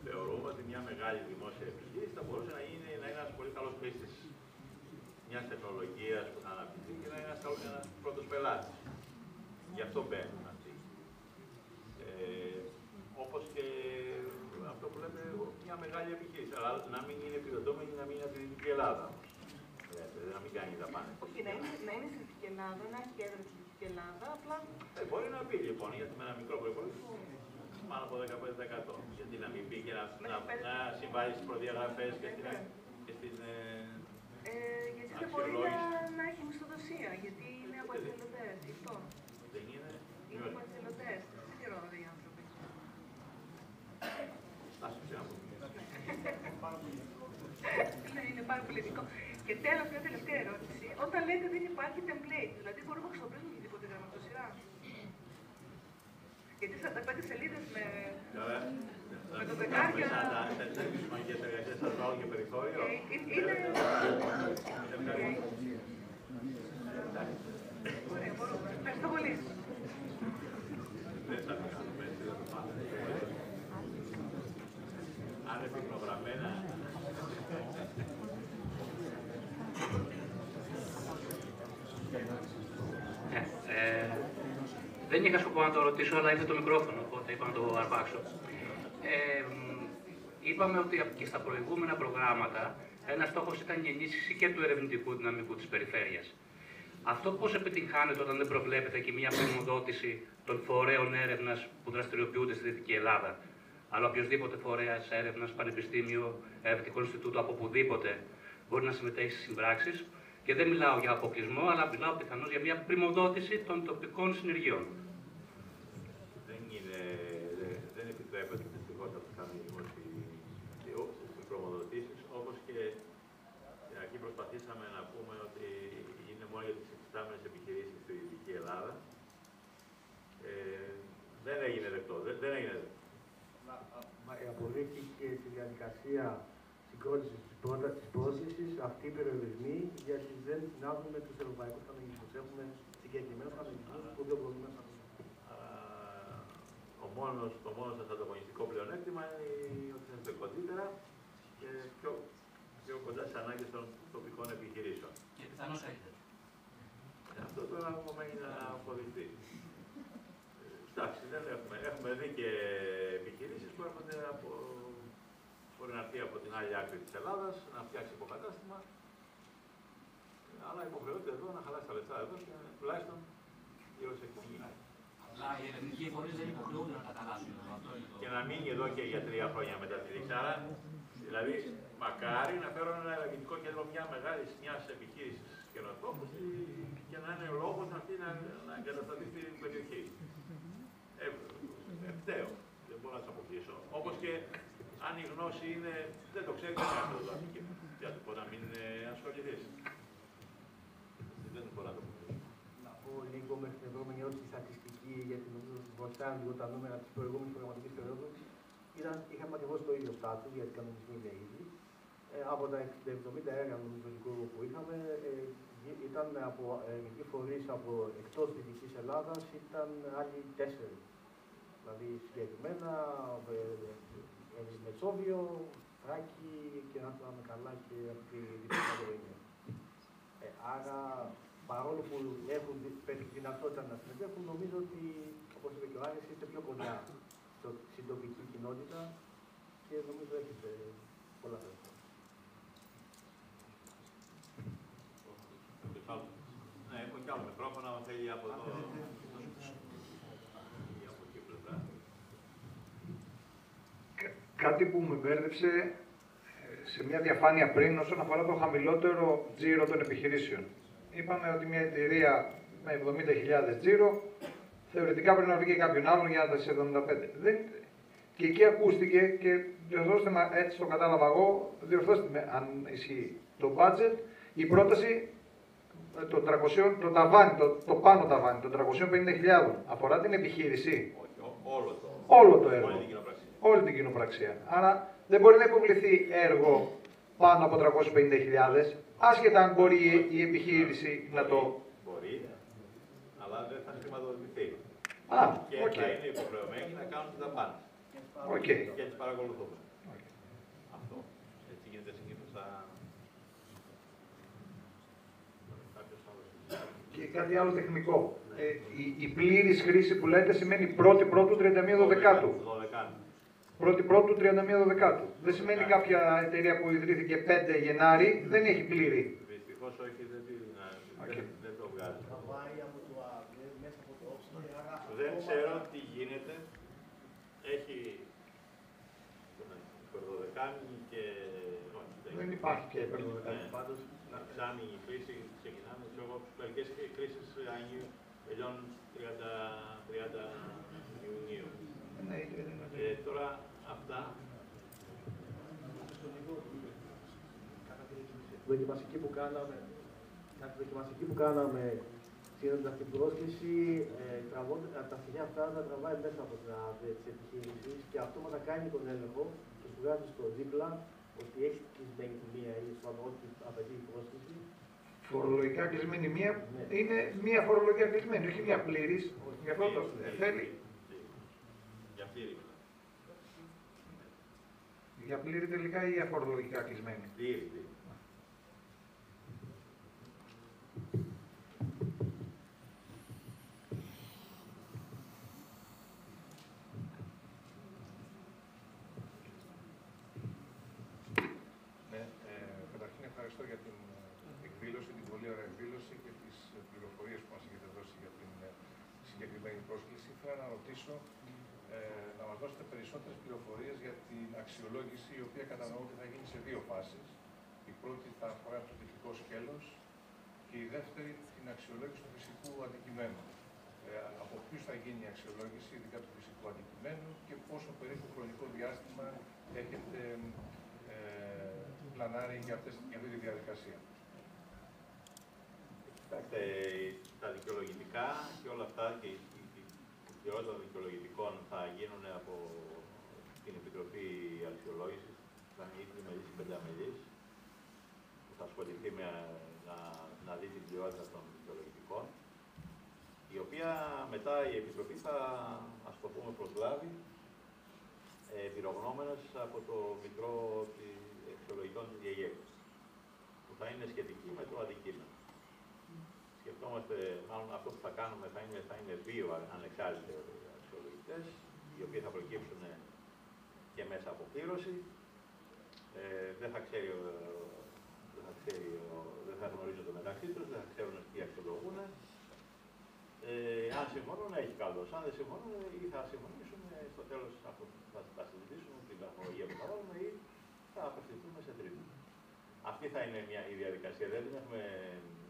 θεωρούμε ότι μια μεγάλη δημόσια επιχείρηση θα μπορούσε να είναι ένας πολύ καλός χρήστης μιας τεχνολογίας που θα αναπτυχθεί και να είναι ένας πρώτος πελάτης. Γι' αυτό μπαίνουν αυτοί. Όπως και αυτό που λέμε μια μεγάλη επιχείρηση. Αλλά να μην είναι επιδοτούμενη, να μην είναι από τη Δυτική Ελλάδα. Να μην κάνει τα πάνε. Όχι, να είναι στη Δυτική Ελλάδα, να έχει έδρα στη Δυτική Ελλάδα, απλά. Μπορεί να πει λοιπόν, γιατί με ένα μικρό προϋπολογισμό πάνω από 15%. Γιατί να μην πει και να συμβάλλει στις προδιαγραφές και στην γιατί δεν μπορεί να έχει μισθοδοσία, γιατί είναι από εθελοντές. Δεν είναι. Είναι από εθελοντές. Δεν πληρώνονται οι άνθρωποι. Ναι, είναι πάρα πολύ ειδικό. Και τέλος, μια τελευταία ερώτηση. Όταν λέτε δεν υπάρχει template, δηλαδή μπορούμε να χρησιμοποιήσουμε οποιαδήποτε γραμματοσυρά. Γιατί στα 5 σελίδες με το δεκάρια... Σε επιστημονικές εργασίες θα βάλω και περιθώριο. Ωραία, μπορούμε. Ευχαριστώ πολύ. Δεν θα το κάνουμε έτσι, δεν το πάμε. Αν επιγνωγραμμένα... Δεν είχα σκοπό να το ρωτήσω, αλλά ήρθε το μικρόφωνο, οπότε είπα να το αρπάξω. Είπαμε ότι και στα προηγούμενα προγράμματα ένας στόχος ήταν η ενίσχυση και του ερευνητικού δυναμικού της περιφέρειας. Αυτό πώς επιτυγχάνεται όταν δεν προβλέπεται και μια πρημοδότηση των φορέων έρευνας που δραστηριοποιούνται στη Δυτική Ελλάδα, αλλά οποιοδήποτε φορέας έρευνας, πανεπιστήμιο, ερευνητικό Ινστιτούτο, από οπουδήποτε μπορεί να συμμετέχει στις συμπράξεις. Και δεν μιλάω για αποκλεισμό, αλλά μιλάω πιθανώς για μια πρημοδότηση των τοπικών συνεργειών. Δεν επιτρέπεται δυστυχώς να κάνουν οι προμοδοτήσεις, όπως και στην αρχή προσπαθήσαμε να πούμε ότι είναι μόνο για τις υφιστάμενες επιχειρήσεις στη Δυτική Ελλάδα. Δεν έγινε δεκτό. Αποδείχθηκε και στη διαδικασία συγκρότησης της πρόσθεσης αυτοί οι περιορισμοί, γιατί δεν συνάδουν με τους ευρωπαϊκούς κανονισμούς. Έχουμε συγκεκριμένους κανονισμούς που δεν μπορούμε να συναντήσουμε. Το μόνο σας ανταγωνιστικό πλεονέκτημα είναι ότι είστε κοντύτερα και πιο κοντά στις ανάγκες των τοπικών επιχειρήσεων. Και πιθανώς έχετε. Αυτό τώρα μένει να αποδειχθεί. Εντάξει, δεν έχουμε δει και επιχειρήσεις που έρχονται από... Μπορεί να έρθει από την άλλη άκρη της Ελλάδας, να φτιάξει υποκατάστημα, αλλά υποχρεώται εδώ να χαλάσει τα λεφτά εδώ και τουλάχιστον γύρω σε κοινή. Αλλά οι ερευνητικοί φορείς δεν υποχρεούνται να τα χαλάσουν. Και να μείνει εδώ και για 3 χρόνια μετά τη λήξη. Άρα, δηλαδή, μακάρι να φέρουν ένα ερευνητικό κέντρο μιας επιχείρησης καινοτόμου και να είναι ο λόγος αυτή να εγκατασταθεί στην περιοχή. Ευταίο. Δεν μπορώ να σας αποκλείσω. Όπως και αν η γνώση είναι, δεν το ξέρει κανένας το αντικείμενο. Για το να μην ασχοληθείς. Δεν μπορώ να το αποκλείσω. Να πω λίγο με την επόμενη ερώτηση στατιστική, γιατί νομίζω ότι βοηθάνε λίγο τα νούμερα της προηγούμενης προγραμματικής περίοδου. Είχαμε ακριβώς το ίδιο στάτους, γιατί οι κανονισμοί είναι ήδη. Από τα 70 έργα νομίζω που είχαμε, ήταν από ερευνητικοί φορείς από εκτός της Δυτικής Ελλάδας, ήταν άλλοι 4. Δηλαδή συγκεκριμένα Μεσόβιο, Θράκη και να θυμάμαι καλά και από τη Δυτική Κατερίνια. Άρα, παρόλο που έχουν δυνατότητα να συμμετέχουν, νομίζω ότι, όπως είπε και ο Άρης, είστε πιο κοντά στην τοπική κοινότητα και νομίζω έχετε πολλά θέματα. Ναι, έχω κι άλλο μικρόφωνο, αν θέλει από εδώ. Κάτι που με μπέρδεψε σε μια διαφάνεια πριν όσον αφορά το χαμηλότερο τζίρο των επιχειρήσεων. Είπαμε ότι μια εταιρεία με 70.000 τζίρο θεωρητικά πρέπει να βρει και κάποιον άλλον για να τα 75. Και εκεί ακούστηκε και διορθώστε με, έτσι το κατάλαβα εγώ, διορθώστε με αν ισχύει το budget, η πρόταση το πάνω ταβάνι των 350.000 αφορά την επιχείρηση. Όχι, όλο το. όλο το έργο. Όλη την κοινοπραξία. Όλη την κοινοπραξία. Άρα δεν μπορεί να υποβληθεί έργο πάνω από 350.000, άσχετα αν μπορεί η επιχείρηση να το... Μπορεί, αλλά δεν θα χρηματοδοτηθεί. Και οκ. θα είναι υποχρεωμένοι να κάνουν τις δαπάνες. Και τις παρακολουθούμε. Αυτό. Έτσι γίνεται συνήθως Και κάτι άλλο τεχνικό. Η πλήρης χρήση που λέτε σημαίνει 1η Πρώτου 31 Δωδεκάτου. 1η Πρώτου 31 Δωδεκάτου. Δεν σημαίνει κάποια εταιρεία που ιδρύθηκε 5 Γενάρη δεν έχει πλήρη. Δυστυχώς όχι, δεν το βγάζει. Δεν ξέρω τι γίνεται. Έχει υπερδωδεκάνη και... Δεν υπάρχει πια υπερδωδεκάνη. Πάντως, να ψάνει η κρίση, ξεκινάμε, μερικές κρίσεις Αγίου τελειώνουν 30 Ιουνίου. Τώρα αυτά... Δοκιμαστική που κάναμε στείνοντας την πρόσκληση, τα στοιχεία αυτά τα τραβάει μέσα από την ΑΔ της επιχείρησης και αυτό μας κάνει τον έλεγχο και σου βγάζει στο δίπλα ότι έχει κλεισμένη τη μία ή στο ό,τι απαιτεί η πρόσκληση. Φορολογικά κλεισμένη μία είναι μία φορολογικά κλεισμένη, όχι μία πλήρης. Γι' αυτό το θέλει. Για πλήρη. Για πλήρη τελικά ή για φορολογικά κλεισμένη. Πλήρη. Καταρχήν ευχαριστώ για την εκδήλωση, την πολύ ωραία εκδήλωση και τις πληροφορίες που μας έχετε δώσει για την συγκεκριμένη πρόσκληση. Θέλω να ρωτήσω να μας δώσετε περισσότερες πληροφορίες για την αξιολόγηση, η οποία κατανοώ ότι θα γίνει σε 2 φάσεις. Η πρώτη θα αφορά το τυπικό σκέλος και η δεύτερη την αξιολόγηση του φυσικού αντικειμένου. Από ποιους θα γίνει η αξιολόγηση, ειδικά του φυσικού αντικειμένου και πόσο περίπου χρονικό διάστημα έχετε πλανάρει για αυτή τη διαδικασία. Κοιτάξτε, τα δικαιολογητικά και όλα αυτά και η ποιότητα των δικαιολογητικών θα γίνουν από την Επιτροπή Αξιολόγησης, θα είναι η τριμελής ή πενταμελής, που θα ασχοληθεί με να δει την ποιότητα των δικαιολογητικών, η οποία μετά η Επιτροπή θα, ας το πούμε, προσλάβει εμπειρογνώμενες από το Μητρό Αξιολογητών της ΔΕΙΕΚ, που θα είναι σχετική με το αντικείμενο. Σκεφτόμαστε, μάλλον αυτό που θα κάνουμε θα είναι 2 ανεξάρτητοι αξιολογητές, οι οποίοι θα προκύψουν και μέσα από πλήρωση. Δεν θα γνωρίζονται μεταξύ τους, δεν θα ξέρουν τι αξιολογούν. Αν συμφωνούν, έχει καλώς. Αν δεν συμφωνούν, ή θα συμφωνήσουν στο τέλος, θα συζητήσουν την βαθμολογία που θα βάλουμε ή θα απευθυνθούμε σε τρίτο. Αυτή θα είναι η διαδικασία. Δεν την έχουμε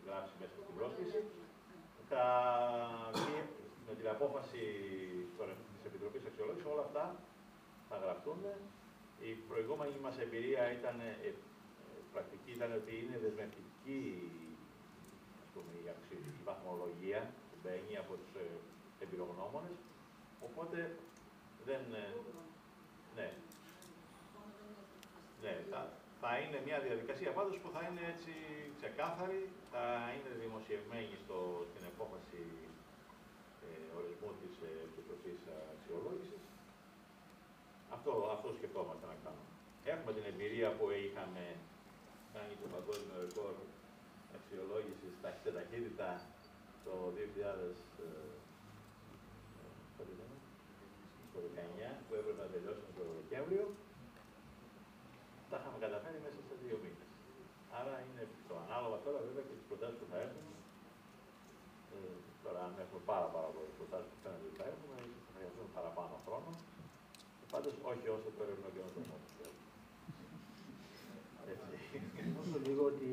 γράψει μέσα στην πρόσκληση. Θα βγει με την απόφαση της Επιτροπής Αξιολόγησης, όλα αυτά θα γραφτούν. Η προηγούμενη μας εμπειρία ήταν, πρακτική ήταν ότι είναι δεσμευτική η βαθμολογία που μπαίνει από τους εμπειρογνώμονες, οπότε δεν... Ναι, θα είναι μια διαδικασία πάντως που θα είναι έτσι ξεκάθαρη, θα είναι δημοσιευμένη στην απόφαση ορισμού της Επιτροπής Αξιολόγησης. Αυτό σκεφτόμαστε να κάνουμε. Έχουμε την εμπειρία που είχαμε κάνει το παγκόσμιο ρεκόρ αξιολόγησης σε ταχύτητα το 2019, που έπρεπε να τελειώσουμε το Δεκέμβριο. Τα είχαμε καταφέρει μέσα σε 2 μήνες. Άρα είναι το ανάλογα τώρα βέβαια και τις προτάσεις που θα έχουμε. Τώρα αν έχουμε πάρα πολλές προτάσεις που φαίνεται ότι θα έχουμε, θα χρειαστούμε παραπάνω χρόνο. Πάντως όχι όσο το έρευνο και όσο μόνο. Όσο λίγο ότι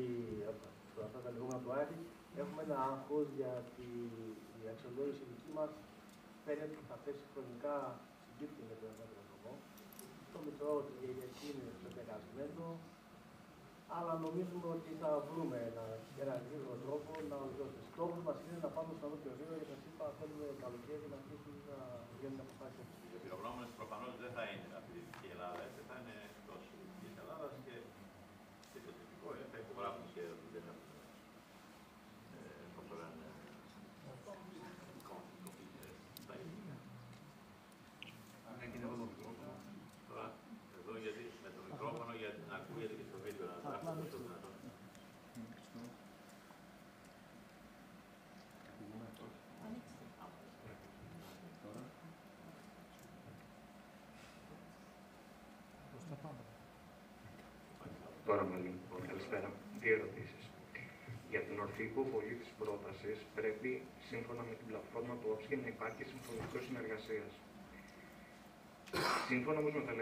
αυτά τα λεγόμενα του Άρη έχουμε ένα άγχος γιατί η αξιολόγηση δική μας φαίνεται ότι θα θέσει χρονικά συμπίπτει με τον Ευρωβουλευτικό. Το Μητρό της ΔΕΙΕΚ είναι στο πεγασμένο, αλλά νομίζουμε ότι θα βρούμε ένα γρήγορο τρόπο να ολοκληρώσουμε. Στόχος μας είναι να πάμε στο άλλο πιο γρήγορα, γιατί σας είπα θέλουμε καλοκαίρι να αρχίσουν να βγαίνουν αποφάσεις. θα είναι από τη Δυτική Ελλάδα, έτσι θα είναι εκτός της Δυτικής Ελλάδας και το τυπικό θα υπογράφουν και δεν έχουν τώρα, εδώ γιατί με το μικρόφωνο για να ακούγεται και στο βίντεο να γράφετε το δυνατόν. Τώρα με λοιπόν, καλησπέρα. Δύο ερωτήσεις. Για την ορθή υποβολή της πρότασης πρέπει, σύμφωνα με την πλατφόρμα του OPSCE, να υπάρχει συμφωνητικό συνεργασίας. Σύμφωνα όμως με τα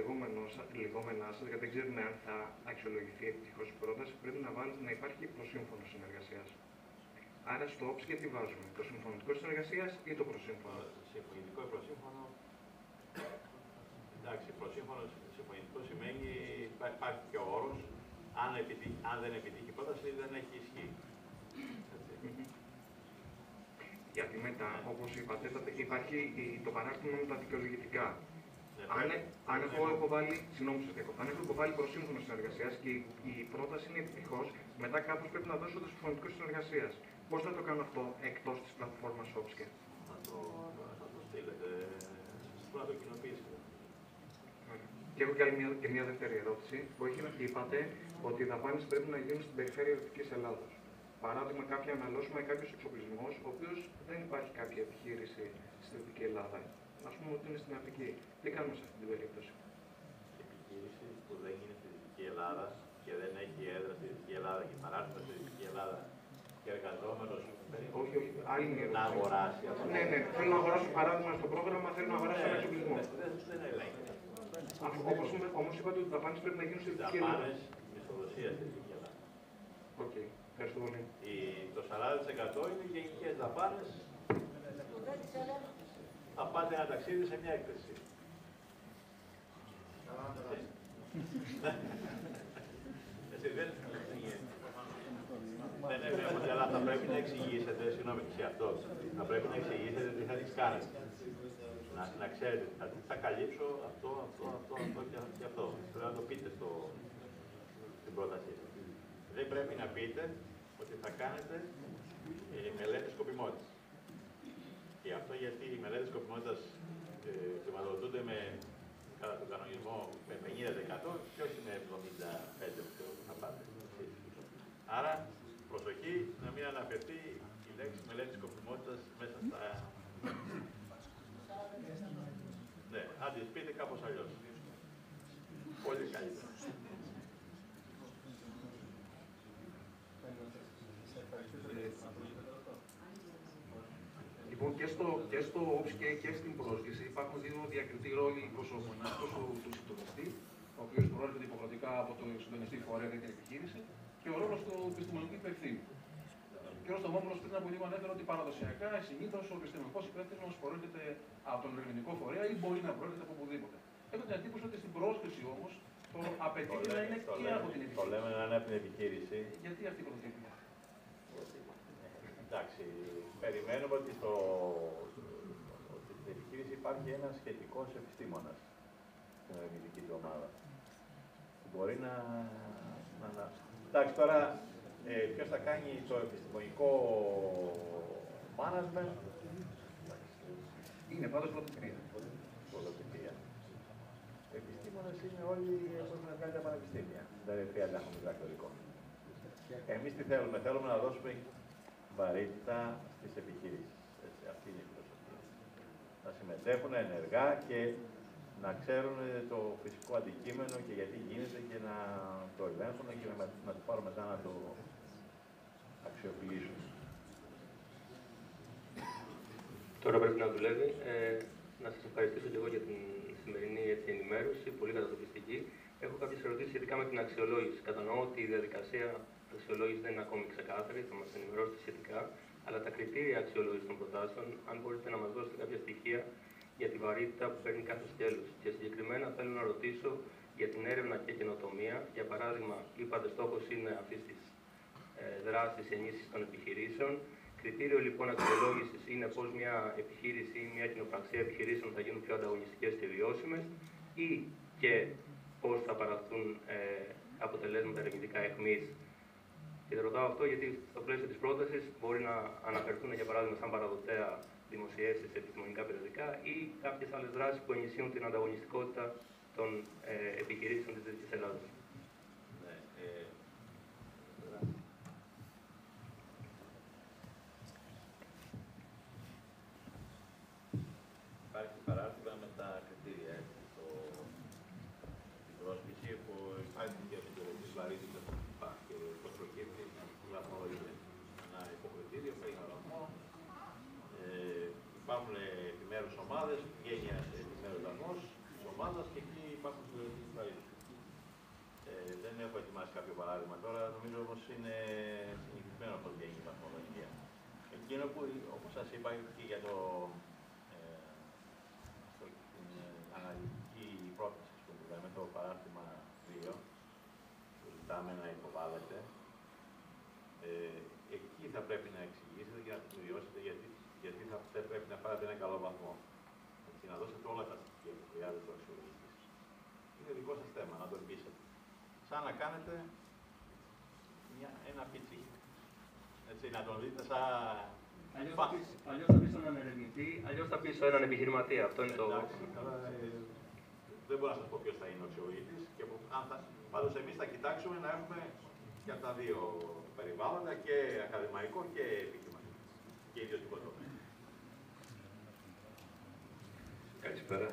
λεγόμενά σας, γιατί δεν ξέρουμε αν θα αξιολογηθεί επιτυχώς η πρόταση, πρέπει να βάλετε να υπάρχει προσύμφωνο συνεργασίας. Άρα στο OPSCE τι βάζουμε, το συμφωνητικό συνεργασίας ή το προσύμφωνο? Συμφωνητικό ή προσύμφωνο. Εντάξει, προσύμφωνο συμφωνητικό σημαίνει υπάρχει και ο όρος. Αν δεν επιτύχει η πρόταση, δεν έχει ισχύ. Γιατί μετά, όπως είπατε, υπάρχει το παράρτημα με τα δικαιολογητικά. Αν έχω υποβάλει προσύμφωνο συνεργασίας και η πρόταση είναι επιτυχώς, μετά κάπως πρέπει να δώσω το συμφωνητικό συνεργασίας. Πώς θα το κάνω αυτό εκτός της πλατφόρμας OPSCE? Θα το στείλετε, να το κοινοποιήσετε. Και έχω και μια δεύτερη ερώτηση, που είπατε ότι οι δαπάνες πρέπει να γίνουν στην περιφέρεια Δυτικής Ελλάδας. Παράδειγμα, κάποια αναλώσιμα ή κάποιος εξοπλισμός, ο οποίος δεν υπάρχει κάποια επιχείρηση στη Δυτική Ελλάδα. Ας πούμε ότι είναι στην Αττική. Τι κάνουμε σε αυτή την περίπτωση? Επιχείρηση που δεν είναι στη Δυτική Ελλάδα και δεν έχει έδρα στη Δυτική Ελλάδα και παράρτημα στη Δυτική Ελλάδα και εργαζόμενος όχι, άλλη μια να αγοράσει. Ναι, θέλω να αγοράσω παράδειγμα στο πρόγραμμα, θέλω να αγοράσω ένα εξοπλισμό. Δεν ελέγχεται. Όμως είπατε ότι οι δαπάνες πρέπει να γίνουν στη Δυτική Ελλάδα. Δαπάνες μισθοδοσία στη Δυτική Ελλάδα. Οκ, ευχαριστώ πολύ. Το 40% είναι γενικές δαπάνες. Θα πάτε ένα ταξίδι σε μια έκθεση. Δεν είναι αλλά θα πρέπει να εξηγήσετε, συγγνώμη σε αυτό, θα πρέπει να εξηγήσετε τι θα τις κάνετε. Να ξέρετε, θα καλύψω αυτό και αυτό. Πρέπει να το πείτε στην πρότασή σας. Δεν πρέπει να πείτε ότι θα κάνετε μελέτες σκοπιμότητας. Και αυτό γιατί οι μελέτες σκοπιμότητας χρηματοδοτούνται κατά τον κανονισμό με 50% και όχι με 75% που θα πάτε. Άρα, προσοχή να μην αναφερθεί η λέξη μελέτη σκοπιμότητας μέσα στα... Ναι, αν τις πείτε κάπως αλλιώς. Πολύ καλύτερα. Λοιπόν, και στο OPSCE και στην πρόσκληση υπάρχουν δύο διακριτοί ρόλοι προσώπων. Αυτό του συντονιστή, ο οποίος προέρχεται υποχρεωτικά από το συντονιστή φορέα για την επιχείρηση, και ο ρόλος του επιστημονικού υπευθύνου. Και ο Στομόπουλος πριν από λίγο ανέφερε ότι παραδοσιακά συνήθως ο επιστημονικός υπεύθυνος προέρχεται από τον ερευνητικό φορέα ή μπορεί να προέρχεται από οπουδήποτε. Έχω την εντύπωση ότι στην πρόσκληση όμως το απαιτείται να είναι και από την επιχείρηση. Το λέμε να είναι από την επιχείρηση. Γιατί αυτή η πρωτοτύπη? Εντάξει, περιμένουμε ότι στην επιχείρηση υπάρχει ένας σχετικός επιστήμονας στην ερευνητική του ομάδα. Μπορεί να... Εντάξει, τώρα ποιος θα κάνει το επιστημονικό management. Είναι πάντως πρωτοτυπία. Πρωτοτυπία. Οι επιστήμονες είναι όλοι που έχουν βγάλει τα πανεπιστήμια. Δεν χρειάζεται να έχουμε διδακτορικό. Εμείς τι θέλουμε? Θέλουμε να δώσουμε βαρύτητα στις επιχειρήσεις. Αυτή είναι η φιλοσοφία. Να συμμετέχουν ενεργά και να ξέρουν το φυσικό αντικείμενο και γιατί γίνεται και να το ελέγχουν και να το πάρουν μετά να το αξιοποιήσουν. Τώρα πρέπει να δουλεύει. Να σας ευχαριστήσω και εγώ για την σημερινή ενημέρωση, πολύ κατατοπιστική. Έχω κάποιες ερωτήσεις σχετικά με την αξιολόγηση. Κατανοώ ότι η διαδικασία αξιολόγηση δεν είναι ακόμη ξεκάθαρη, θα μας ενημερώσετε σχετικά, αλλά τα κριτήρια αξιολόγηση των προτάσεων, αν μπορείτε να μας δώσετε κάποια στοιχεία για τη βαρύτητα που παίρνει κάθε σκέλος. Και συγκεκριμένα θέλω να ρωτήσω για την έρευνα και καινοτομία. Για παράδειγμα, είπατε στόχος είναι αυτή τη δράση ενίσχυση των επιχειρήσεων. Κριτήριο λοιπόν αξιολόγησης είναι πώς μια επιχείρηση ή μια κοινοπραξία επιχειρήσεων θα γίνουν πιο ανταγωνιστικές και βιώσιμες. ή και πώς θα παραχθούν αποτελέσματα ερευνητικά αιχμής. Και το ρωτάω αυτό γιατί στο πλαίσιο της πρότασης μπορεί να αναφερθούν, για παράδειγμα, σαν παραδοτέα δημοσιεύσεις σε επιστημονικά περιοδικά ή κάποιες άλλες δράσεις που ενισχύουν την ανταγωνιστικότητα των επιχειρήσεων της Δυτικής Ελλάδας. Υπάρχει παράρτημα με τα κριτήρια, την πρόσκληση που υπάρχει και από το βαρύτητα που υπάρχει και πώς προκύπτει να βαθμολογείται ένα υποκριτήριο, παίρνει ένα βαθμό. Υπάρχουν επιμέρους ομάδες, βγαίνει ένας επιμέρους βαθμός της ομάδας και εκεί υπάρχουν συλλογικές βαρύτητες. Δεν έχω ετοιμάσει κάποιο παράδειγμα τώρα, νομίζω όμως είναι συγκεκριμένο πώς βγαίνει η βαθμολογία. Εκείνο που, όπως σας είπα και για το αναλυτική πρόταση που μιλάμε, το παράρτημα 2, που ζητάμε να υποβάλλετε, εκεί θα πρέπει να εξηγήσετε και να τεκμηριώσετε γιατί θα πρέπει να πάρετε ένα καλό βαθμό. Έτσι, να δώσετε όλα τα στοιχεία που χρειάζεται ο αξιολογητής. Είναι δικό σας θέμα, να το ελπίσετε. Σαν να κάνετε ένα πίτσι. Έτσι, να τον δείτε σαν... Αλλιώς θα πεις έναν ερευνητή, αλλιώς θα πεις έναν επιχειρηματία. Αυτό είναι το... Δεν μπορώ να σας πω ποιος θα είναι ο αξιολογητής. Πάντως εμείς θα κοιτάξουμε να έχουμε για τα δύο περιβάλλοντα, και ακαδημαϊκό και επιχειρηματικό. Και ιδιωτικό τομέα. Καλησπέρα.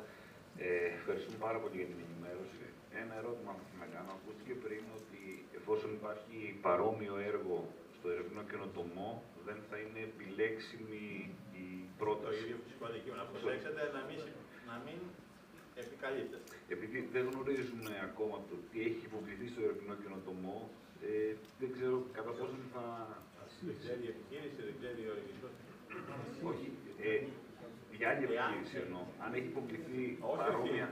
Ευχαριστούμε πάρα πολύ για την ενημέρωση. Ένα ερώτημα που θα κάνω. Ακούστηκε πριν ότι εφόσον υπάρχει παρόμοιο έργο στο ερευνό καινοτομό, δεν θα είναι επιλέξιμη η πρόταση. Το ίδιο φυσικό αντικείμενο. Να προσέξετε να μην επικαλύπτεστε. Επειδή δεν γνωρίζουμε ακόμα το τι έχει υποβληθεί στο ερευνό καινοτομό, δεν ξέρω κατά πόσο θα... Δεν ξέρει η επιχείρηση, δεν ξέρει ο ρηγιστός. Όχι. Για άλλη επιχείρηση εννοώ. Αν έχει υποβληθεί παρόμοια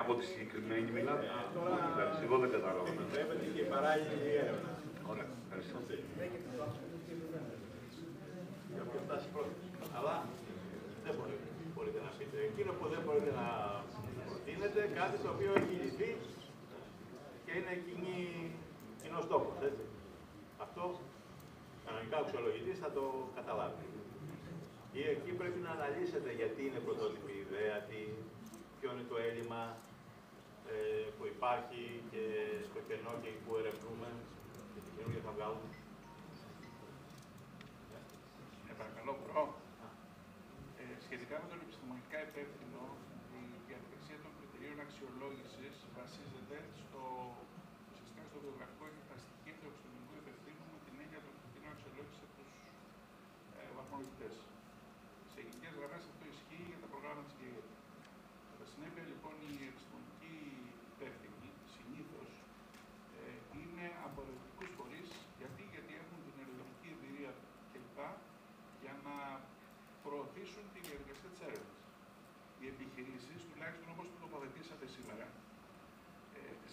από τη συγκεκριμένη μιλάτε. Εγώ δεν κατάλαβα. Επιτρέπεται και παράλληλη έρευνα. Ωραία, ευχαριστώ. Για όποιο φτάσει πρώτο. Αλλά δεν μπορείτε να πείτε. Εκείνο που δεν μπορείτε να προτείνετε, κάτι το οποίο έχει λυθεί και είναι κοινό στόχο. Αυτό κανονικά ο αξιολογητής θα το καταλάβει. Ή εκεί πρέπει να αναλύσετε γιατί είναι πρωτότυπη ιδέα, ποιο είναι το έλλειμμα που υπάρχει και στο κενό και που ερευνούμε και τι καινούργια θα βγάλουμε. Παρακαλώ, μπορώ. Σχετικά με τον επιστημονικά υπεύθυνο, η διαδικασία των κριτηρίων αξιολόγησης βασίζεται ουσιαστικά στο βιογραφικό και τα στοιχεία του επιστημονικού υπευθύνου με την έννοια των κριτηρίων αξιολόγησης από τους βαθμολογητές. Σε γενικές γραμμές αυτό ισχύει για τα προγράμματα της ΓΕΓΕ. Κατά συνέπεια, λοιπόν, οι επιστημονικοί υπεύθυνοι συνήθως είναι από ερευνητικούς φορείς, γιατί έχουν την ερευνητική εμπειρία κλπ. Για να προωθήσουν τη διαδικασία της έρευνας. Οι επιχειρήσεις, τουλάχιστον όπως το τοποθετήσατε σήμερα,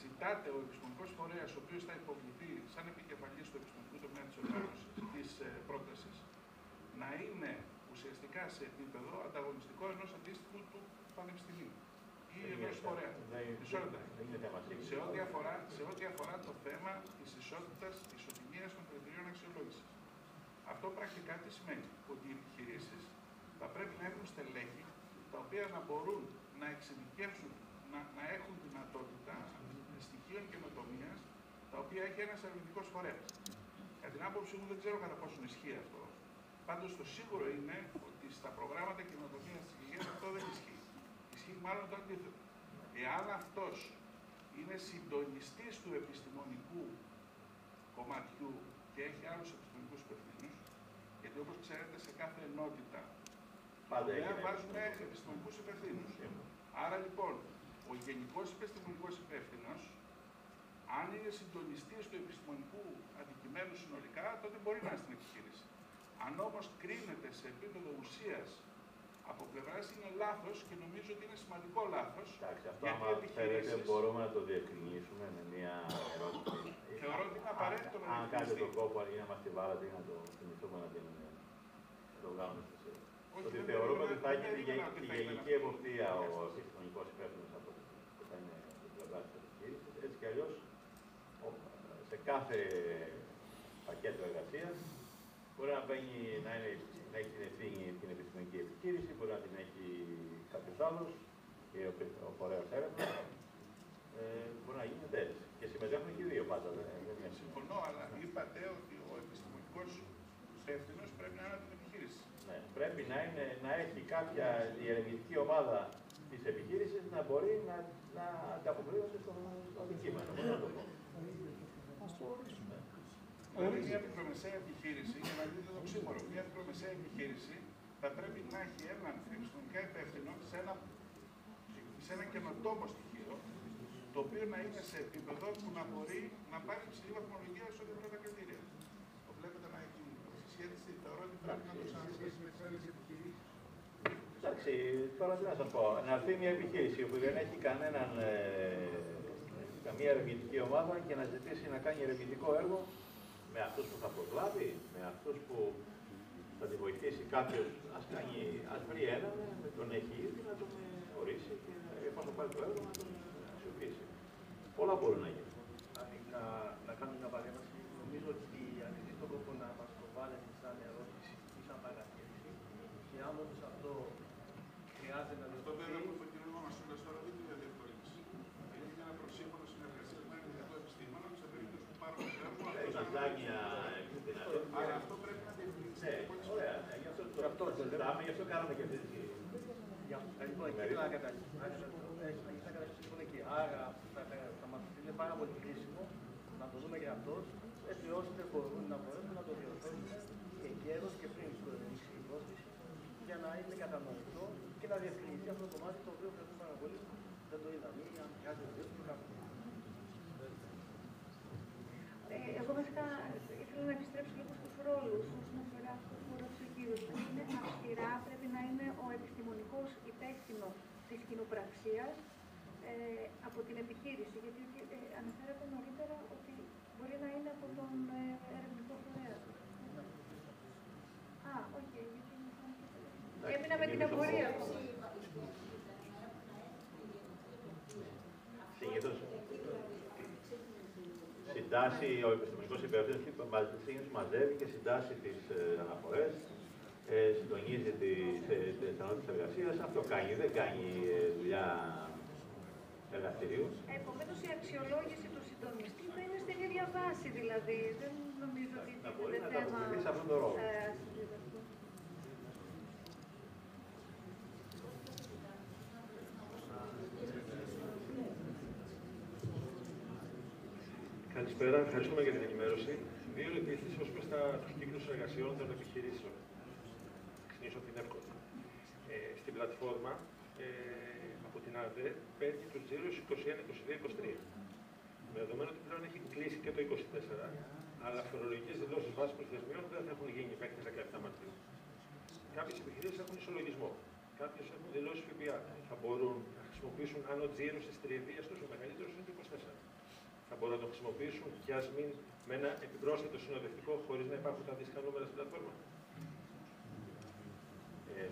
ζητάτε ο επιστημονικός φορέας, ο οποίος θα υποβληθεί σαν επικεφαλής του επιστημονικού τομέα της οργάνωσης της πρότασης, να είναι ουσιαστικά σε επίπεδο ανταγωνιστικό ενός αντίστοιχου του πανεπιστημίου ή ενός φορέα. Σε ό,τι αφορά το θέμα της ισότητας, της ισοτιμίας των κριτηρίων αξιολόγησης. Αυτό πρακτικά τι σημαίνει? Ότι οι επιχειρήσεις θα πρέπει να έχουν στελέχη τα οποία να μπορούν να εξειδικεύσουν, να έχουν δυνατότητα στοιχείων καινοτομίας τα οποία έχει ένας ερευνητικός φορέας. Κατά την άποψή μου δεν ξέρω κατά πόσο ισχύει αυτό. Πάντως το σίγουρο είναι ότι στα προγράμματα καινοτομίας της υγείας αυτό δεν ισχύει. Ισχύει μάλλον το αντίθετο. Εάν αυτός είναι συντονιστής του επιστημονικού κομματιού και έχει άλλους επιστημονικούς υπευθύνους, γιατί όπως ξέρετε σε κάθε ενότητα βάζουμε επιστημονικούς υπευθύνους. Άρα λοιπόν, ο γενικός επιστημονικός υπεύθυνος, αν είναι συντονιστής του επιστημονικού αντικειμένου συνολικά, τότε μπορεί να είναι στην επιχείρηση. Αν όμως κρίνεται σε επίπεδο ουσίας από πλευράς είναι λάθος και νομίζω ότι είναι σημαντικό λάθος. Εντάξει, αυτό άμα θέλετε μπορούμε να το διευκρινίσουμε με μια ερώτηση. Θεωρώ ότι είναι απαραίτητο να αν κάνετε τον κόπο ή να μας τη βάλετε ή να το θυμηθούμε να το βγάλουμε στη σειρά. Ότι θεωρούμε ότι θα έχει τη γενική εποπτεία ο επιστημονικός υπεύθυνος από το κάθε πακέτο εργασίας. Μπορεί να έχει την ευθύνη την επιστημονική επιχείρηση, μπορεί να την έχει κάποιος άλλος, ο φορέας έρευνα. Μπορεί να γίνει τέλος. Και συμμετέχουν και οι δύο πάντα. Συμφωνώ, αλλά είπατε ότι ο επιστημονικός υπεύθυνος πρέπει να είναι από την επιχείρηση. Ναι, πρέπει να έχει κάποια ερευνητική ομάδα της επιχείρησης να μπορεί να ανταποκρίνεται στο αντικείμενο. Δηλαδή, μια μικρομεσαία επιχείρηση, για να δείτε το ξύμορο, μια μικρομεσαία επιχείρηση θα πρέπει να έχει έναν επιστημονικά υπεύθυνο σε ένα καινοτόμο στοιχείο, το οποίο να είναι σε επίπεδο που να μπορεί να πάρει ψηλή βαθμολογία σε ό,τι αφορά τα κριτήρια. Το βλέπετε να έχει συσχέτιση, θεωρώ ότι πρέπει να το ξανασχέσει με τις άλλες επιχειρήσεις. Εντάξει, τώρα τι να σας πω, να έρθει μια επιχείρηση που δεν έχει καμία ερευνητική ομάδα και να ζητήσει να κάνει ερευνητικό έργο με αυτούς που θα προσλάβει, με αυτούς που θα τη βοηθήσει κάποιος, ας βρει έναν, με τον έχει ήδη, να τον ορίσει και εφόσον πάρει το έργο να τον αξιοποιήσει. Πολλά μπορούν να γίνουν. Να κάνω μια παρέμβαση. Νομίζω ότι αν δείτε τον κόπο να μας το βάλετε σαν ερώτηση ή σαν παρατήρηση, και αν όμως αυτό χρειάζεται να αυτό βέβαια που επικοινωνούμε μας τώρα δεν είναι διευκολύνση. Είναι ένα προσύμφωνο συνεργασία με έναν ειδικό επιστήμονα σε περίπτωση που πάρουμε το έργο. Αλλά αυτό πρέπει να διευκολυνθεί. Ωραία. Γι' αυτό κάναμε και αυτή τη άρα θα μας είναι πάρα πολύ χρήσιμο να το δούμε γραπτός, έτσι ώστε μπορούν να μπορέσουμε να το διορθώσουμε εγκαίρως και πριν στην πρόσκληση, για να είναι κατανοητό και να διευκρινιστεί αυτό το κομμάτι το οποίο πρέπει πάρα πολύ δεν το είδαμε ή αν χρειάζεται το κάνουμε. Εγώ βασικά ήθελα να επιστρέψω λίγο στους ρόλους όσον αφορά αυτό που ρώτησε ο κύριος, που είναι αυστηρά, πρέπει να είναι ο επιστημονικός υπεύθυνος της κοινοπραξίας από την επιχείρηση, γιατί αναφέρατε νωρίτερα ότι μπορεί να είναι από τον ερευνητικό φορέα. Όχι, γιατί έμεινα με την απορία. Συνήθως συντάσσει ο επιστημονικός υπεύθυνος, μαζεύει και συντάσσει τις αναφορές, συντονίζει τις ενότητες εργασίας, αυτό κάνει, δεν κάνει δουλειά εργαστηρίου. Επομένως η αξιολόγηση του συντονιστή θα είναι στην ίδια βάση, δηλαδή. Δεν νομίζω ότι να μπορεί να θέμα σε αυτόν τον ρόλο. Καλησπέρα, ευχαριστούμε για την ενημέρωση. Δύο ερωτήσεις ως προς τους κύκλους εργασιών των επιχειρήσεων. Ξεκινήσω από την εύκολη. Στην πλατφόρμα, από την ΑΔΕ, παίρνει τους τζίρους 21, 22, 23. Με δεδομένο ότι πλέον έχει κλείσει και το 24, αλλά φορολογικές δηλώσεις βάσης προθεσμιών δεν θα έχουν γίνει μέχρι τις 17 Μαρτίου. Κάποιες επιχειρήσεις έχουν ισολογισμό. Κάποιες έχουν δηλώσει ΦΠΑ. Θα μπορούν να χρησιμοποιήσουν άνω τζίρου της τριετίας τους, ο μεγαλύτερος είναι το 24. Θα μπορούν να το χρησιμοποιήσουν και ας μην με ένα επιπρόσθετο συνοδευτικό χωρίς να υπάρχουν τα αντίστοιχα νούμερα στην πλατφόρμα.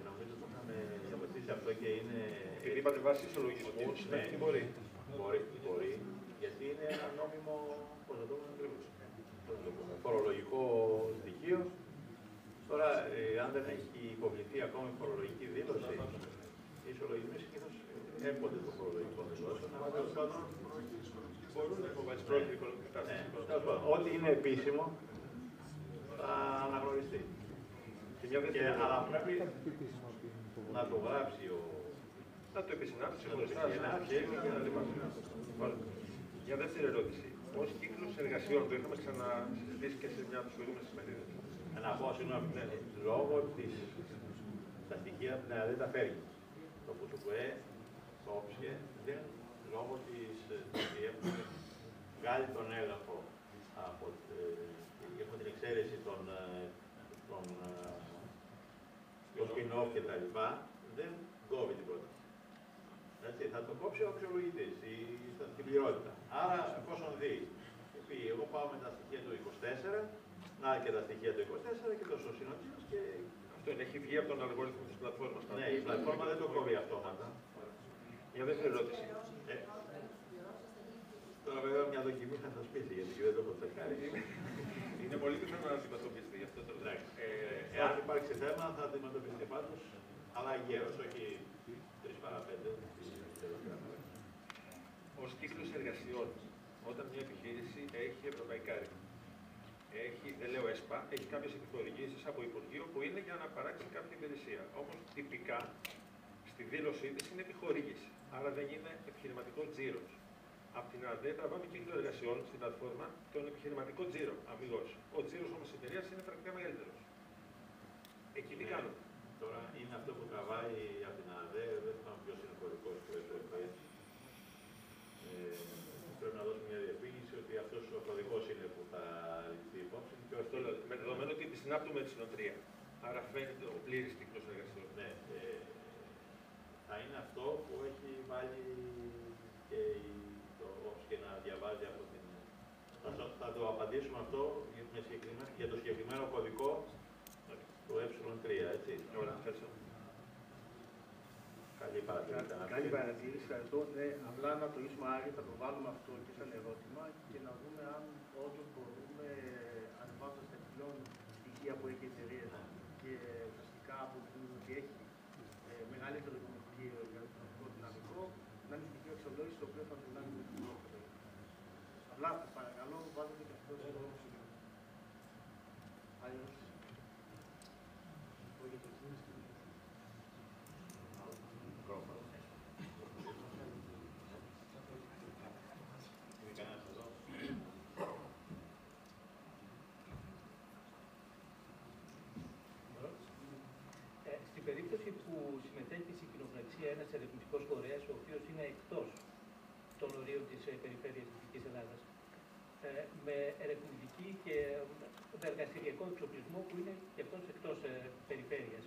Νομίζω ότι είχαμε διαβατήσει αυτό και είναι. Επειδή είπατε βάση ισολογισμού, ναι, τι μπορεί. Μπορεί, γιατί είναι ένα νόμιμο, πώς θα το πούμε ακριβώς, φορολογικό στοιχείο. Τώρα, αν δεν έχει υποβληθεί ακόμη φορολογική δήλωση, οι ισολογισμοί συνήθως έρχονται το φορολογικό δηλώσεων, αλλά τέλος πάντων μπορούν να υποβάλουν πρώτη οικονομική κατάσταση. Ό,τι είναι επίσημο θα αναγνωριστεί. Αλλά πρέπει να το γράψει να το επισυνάψει χωριστά και να λοιπά. Για δεύτερη ερώτηση. Ως κύκλος εργασιών, το είχαμε ξανασυζητήσει και σε μια από τις προηγούμενες ημερίδες. Να πω, συγγνώμη, λόγω τα στοιχεία δεν τα φέρνει. Το ΠΟΕ, το όψιε, λόγω της έχουν βγάλει τον έλεγχο από την εξαίρεση των spin-off και τα λοιπά, δεν κόβει την πρόταση. Έτσι, θα το κόψει ο αξιολογητής στην πληρότητα. Άρα, εφόσον δει, εγώ πάω με τα στοιχεία του 24, να και τα στοιχεία του 24 και το σωσυνοτήριος και... Αυτό είναι, έχει βγει από τον αλγόριθμο της πλατφόρμας. Ναι, η πλατφόρμα δεν το κόβει αυτόματα. Μια δεύτερη ερώτηση. Το Τώρα βέβαια μια δοκιμή θα σας πείσει, γιατί δεν το έχω τσεκάρει. Είναι πολύ πιθανό να αντιμετωπιστεί, γι' αυτό το λέω. Εάν υπάρξει θέμα, θα αντιμετωπιστεί πάντως, αλλά γέρος, όχι 3 παρά 5. Ως κύκλος εργασιών, όταν μια επιχείρηση έχει ευρωπαϊκά έργα, δεν λέω ΕΣΠΑ, έχει κάποιες επιχορηγήσεις από Υπουργείο που είναι για να παράξει κάποια υπηρεσία. Όμως τυπικά στη δήλωσή της είναι επιχορήγηση, άρα δεν είναι επιχειρηματικό τζίρος. Απ' την ΑΔΕ τραβάμε κύκλο εργασιών στην πλατφόρμα τον επιχειρηματικό τζίρο, αμυγός. Ο τζίρος όμως της εταιρείας είναι πρακτικά μεγαλύτερος. Εκεί τι κάνουμε. Τώρα είναι αυτό που τραβάει από την ΑΔΕ, δεν θυμάμαι ποιος είναι ο κωδικός του ΕΣΠΑ. Πρέπει να δώσουμε μια διευκρίνηση ότι αυτός ο κωδικός είναι που θα ληφθεί υπόψη. Και αυτό λέω, με δεδομένο ότι συνάπτουμε τη συνοτρία. Άρα φαίνεται ο πλήρης κύκλος εργασιών. Ναι, θα είναι αυτό που έχει βάλει και να διαβάζει από την... Θα το απαντήσουμε αυτό για το συγκεκριμένο κωδικό του ε3, έτσι. Ωραία, ευχαριστώ. Καλή παρατήρηση, ευχαριστώ. Ναι, απλά να το λύσουμε Άρη, θα το βάλουμε αυτό και σαν ερώτημα και να δούμε αν όντως μπορούμε, ανεβάζοντας τα επιπλέον στοιχεία που έχει η εταιρεία και ουσιαστικά αποδεικνύουμε ότι έχει μεγαλύτερο οικονομικό δυναμικό, να είναι στοιχείο αξιολόγηση το οποίο θα το λάβει με την πρόοδο. Απλά παρακαλώ, βάλτε και αυτό στο σημείο. Αλλιώς. Στην περίπτωση που συμμετέχει στην κοινοπραξία ένας ερευνητικός φορέας, ο οποίος είναι εκτός των ορίων της περιφέρειας της Δυτικής Ελλάδας, με ερευνητική και εργαστηριακό εξοπλισμό που είναι και αυτός εκτός περιφέρειας,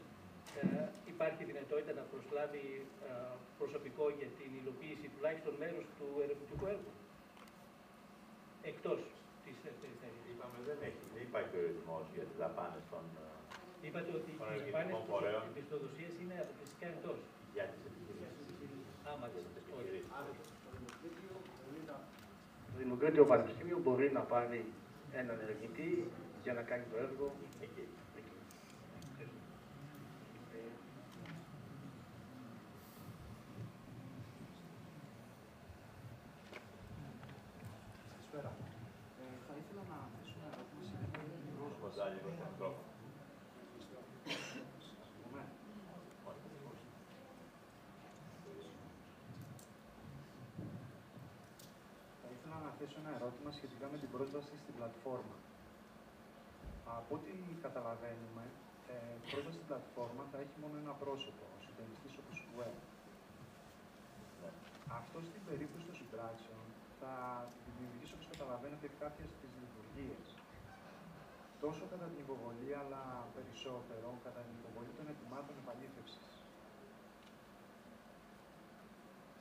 υπάρχει δυνατότητα να προσλάβει προσωπικό για την υλοποίηση τουλάχιστον μέρους του ερευνητικού έργου εκτός της περιφέρειας. Είπαμε δεν υπάρχει ορισμός για τις δαπάνες των είπατε ότι οι δαπάνες της μισθοδοσίας είναι αποκλειστικά εκτός. Για τις επιχειρήσεις. Το Δημοκράτιο Πανεπιστήμιο μπορεί να πάρει έναν ερευνητή για να κάνει το έργο εκεί. Καλησπέρα. Θα ήθελα να θέσω ένα ερώτημα σε ένα ερώτημα σχετικά με την πρόσβαση στην πλατφόρμα. Από ό,τι καταλαβαίνουμε, η πρόσβαση στην πλατφόρμα θα έχει μόνο ένα πρόσωπο, ο συντονιστής όπως web. Αυτό στην περίπτωση των συμπράξεων θα δημιουργήσει, όπως καταλαβαίνετε, κάποιες τις λειτουργίες. Τόσο κατά την υποβολή, αλλά περισσότερο κατά την υποβολή των ετοιμάτων επαλήθευσης.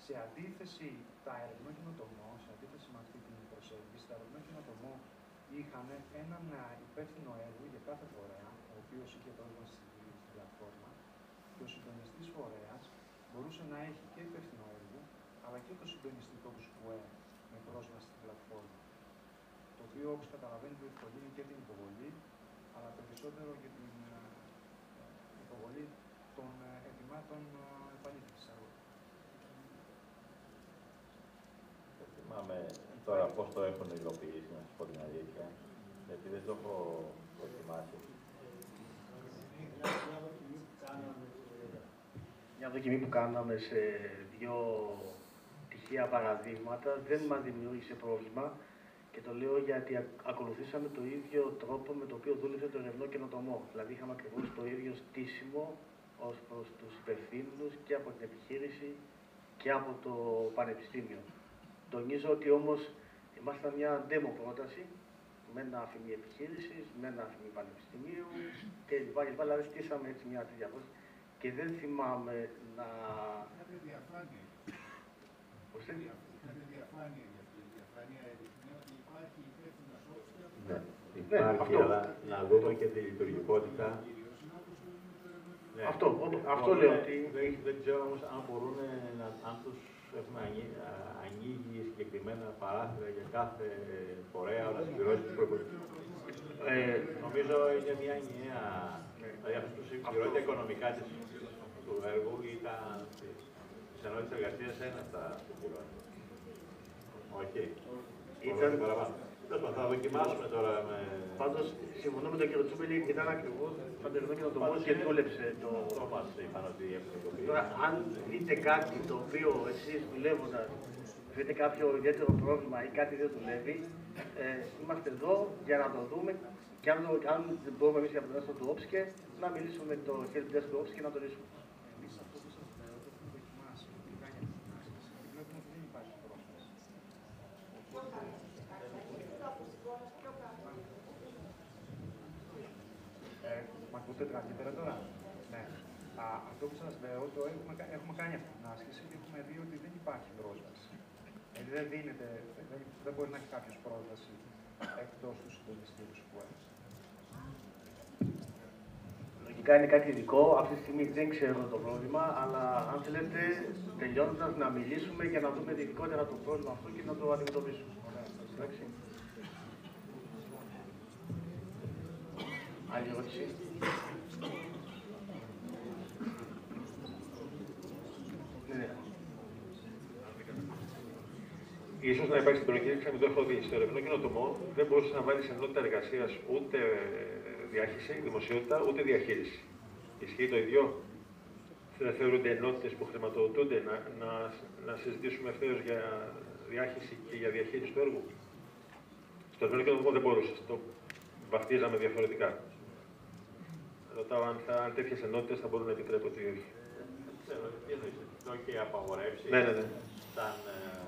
Σε αντίθεση, τα ερευνό καινοτομό, σε αντίθεση με αυτή την προσέγγιση, τα ερευνό καινοτομό είχαν έναν υπεύθυνο έργου για κάθε φορέα, ο οποίος είχε πρόσβαση στην πλατφόρμα, και ο συντονιστής φορέας μπορούσε να έχει και υπεύθυνο έργου, αλλά και το συντονιστικό του ΣΚΟΕ με πρόσβαση στην πλατφόρμα. Το οποίο, όπως καταλαβαίνετε, διευκολύνει και την υποβολή, αλλά περισσότερο και την υποβολή των ετοιμάτων επαλήθευσης. Θυμάμαι τώρα πώς το έχουν υλοποιήσει, να σας πω την αλήθεια, γιατί δεν το έχω δοκιμάσει. Μια δοκιμή που κάναμε σε δύο τυχαία παραδείγματα δεν μας δημιούργησε πρόβλημα και το λέω γιατί ακολουθήσαμε το ίδιο τρόπο με το οποίο δούλευε το ερευνό καινοτομό. Δηλαδή είχαμε ακριβώς το ίδιο στήσιμο ως προς τους υπευθύνους και από την επιχείρηση και από το πανεπιστήμιο. Τονίζω ότι όμως ήμασταν μια demo πρόταση με ένα αφημί επιχείρησης, με ένα αφημί πανεπιστημίου κλπ. Δηλαδή στήσαμε έτσι μια τέτοια πρόταση και δεν θυμάμαι να... Είχατε διαφάνεια. Πώς είναι? Είχατε διαφάνεια για αυτή τη διαφάνεια. Υπάρχει υπεύθυνο software. Ναι, υπάρχει, αλλά να δούμε και τη λειτουργικότητα. Αυτό λέω ότι... Δεν ξέρω όμως αν μπορούν, αν τους πρέπει να ανοίγει συγκεκριμένα παράθυρα για κάθε φορέα να συμπληρώσει τους προϋποθέσεις. Νομίζω είναι μια ενιαία. Δηλαδή αυτό που συμπληρώνει οικονομικά του έργου ή τις ενότητες εργασίας ένα θα συμπληρώνει. Όχι. Θα δοκιμάσουμε τώρα με... Πάντως, συμφωνώ με τον κύριο Τσούμπελη, ήταν ακριβώς φαντερινό και το τομό και δούλεψε το... Τώρα, αν δείτε κάτι το οποίο εσείς δουλεύοντας, βρείτε κάποιο ιδιαίτερο πρόβλημα ή κάτι δεν δουλεύει, είμαστε εδώ για να το δούμε και αν δεν μπορούμε εμείς για το του Όψκε, να μιλήσουμε με το help desk του Όψκε και να το λύσουμε. Μα ακούτε καλύτερα τώρα? Ναι. Αυτό που σας λέω, το έχουμε κάνει αυτή την άσκηση και έχουμε δει ότι δεν υπάρχει πρόσβαση. Δηλαδή δεν μπορεί να έχει κάποιος πρόσβαση εκτός του συντονιστή του Square. Λογικά είναι κάτι ειδικό. Αυτή τη στιγμή δεν ξέρω το πρόβλημα, αλλά αν θέλετε, τελειώνοντας, να μιλήσουμε για να δούμε ειδικότερα το πρόβλημα αυτό και να το αντιμετωπίσουμε. Εντάξει. Άλλη ερώτηση. Ναι. Ίσως να υπάρχει στην προκήρυξη, μην το έχω δει. Στο ερευνό καινοτομό δεν μπορούσε να βάλει ενότητα εργασία ούτε διάχυση, δημοσιότητα, ούτε διαχείριση. Ισχύει το ίδιο? Δεν θεωρούνται ενότητες που χρηματοδοτούνται να συζητήσουμε ευθέως για διάχυση και για διαχείριση του έργου? Στο ερευνό καινοτομό δεν μπορούσε. Το βαφτίζαμε διαφορετικά. Ρωτάω αν τέτοιες ενότητες θα μπορούν να επιτρέπονται ή όχι. Το έχει απαγορεύσει. Ναι.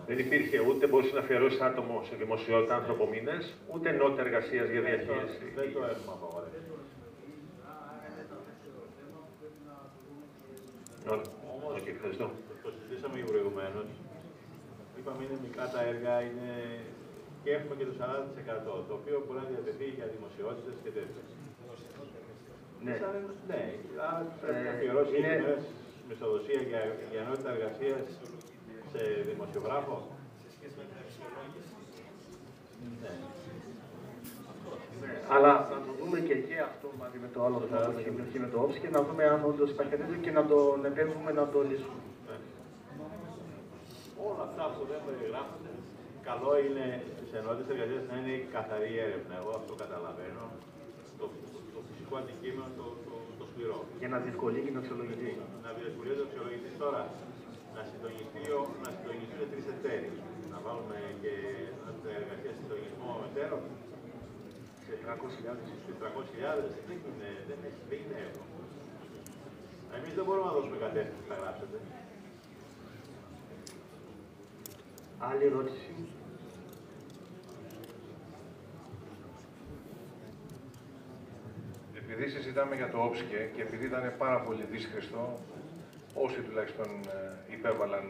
Δεν υπήρχε ούτε μπορούσε να αφιερώσει άτομο σε δημοσιότητα, ανθρωπομήνες, ούτε ενότητα εργασίας για διαχείριση. Δεν το έχουμε απαγορεύσει. Όμως, ευχαριστώ. Το συζητήσαμε και προηγουμένως. Είπαμε είναι μικρά τα έργα, και έχουμε και το 40% το οποίο μπορεί να διατεθεί για δημοσιότητες και τέτοιες. Ναι, άρα πρέπει να αφιερώσει μισθοδοσία για ενότητα εργασίας σε δημοσιογράφο. Ναι. Αλλά να το δούμε και αυτό μαζί με το άλλο και με το Όψη και να δούμε αν όντως υπάρχει τέτοιο και να τον επέμβουμε να το λύσουμε. Όλα αυτά που δεν περιγράφονται, καλό είναι στις ενότητες εργασίας να είναι καθαρή έρευνα. Εγώ αυτό καταλαβαίνω. Το φυσικό αντικείμενο, το σκληρό. Για να διευκολύνει την αξιολογητή. Να διευκολύνει την αξιολογητή τώρα. Να συντονιστούν τρεις εταίροι. Να βάλουμε και την εργασία συντονισμό εταίρων. Σε 300.000 δεν είναι εύκολο. Εμείς δεν μπορούμε να δώσουμε κατεύθυνση, θα γράψετε. Άλλη ερώτηση. Επειδή συζητάμε για το Όψκε και επειδή ήταν πάρα πολύ δύσχριστο, όσοι τουλάχιστον υπέβαλαν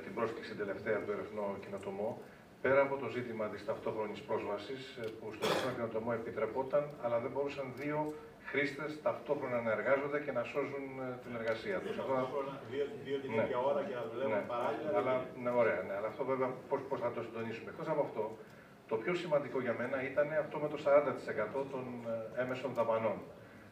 την πρόσκληση τελευταία του ερευνό καινοτομό, πέρα από το ζήτημα της ταυτόχρονης πρόσβασης, που στο ερευνό καινοτομό επιτρεπόταν, αλλά δεν μπορούσαν δύο χρήστες ταυτόχρονα να εργάζονται και να σώζουν την εργασία τους. Δύο την ίδια ώρα και να δουλεύουν παράλληλα. Ωραία, αλλά αυτό βέβαια πώς θα το συντονίσουμε. Εκτός από αυτό, το πιο σημαντικό για μένα ήταν αυτό με το 40% των έμεσων δαπανών.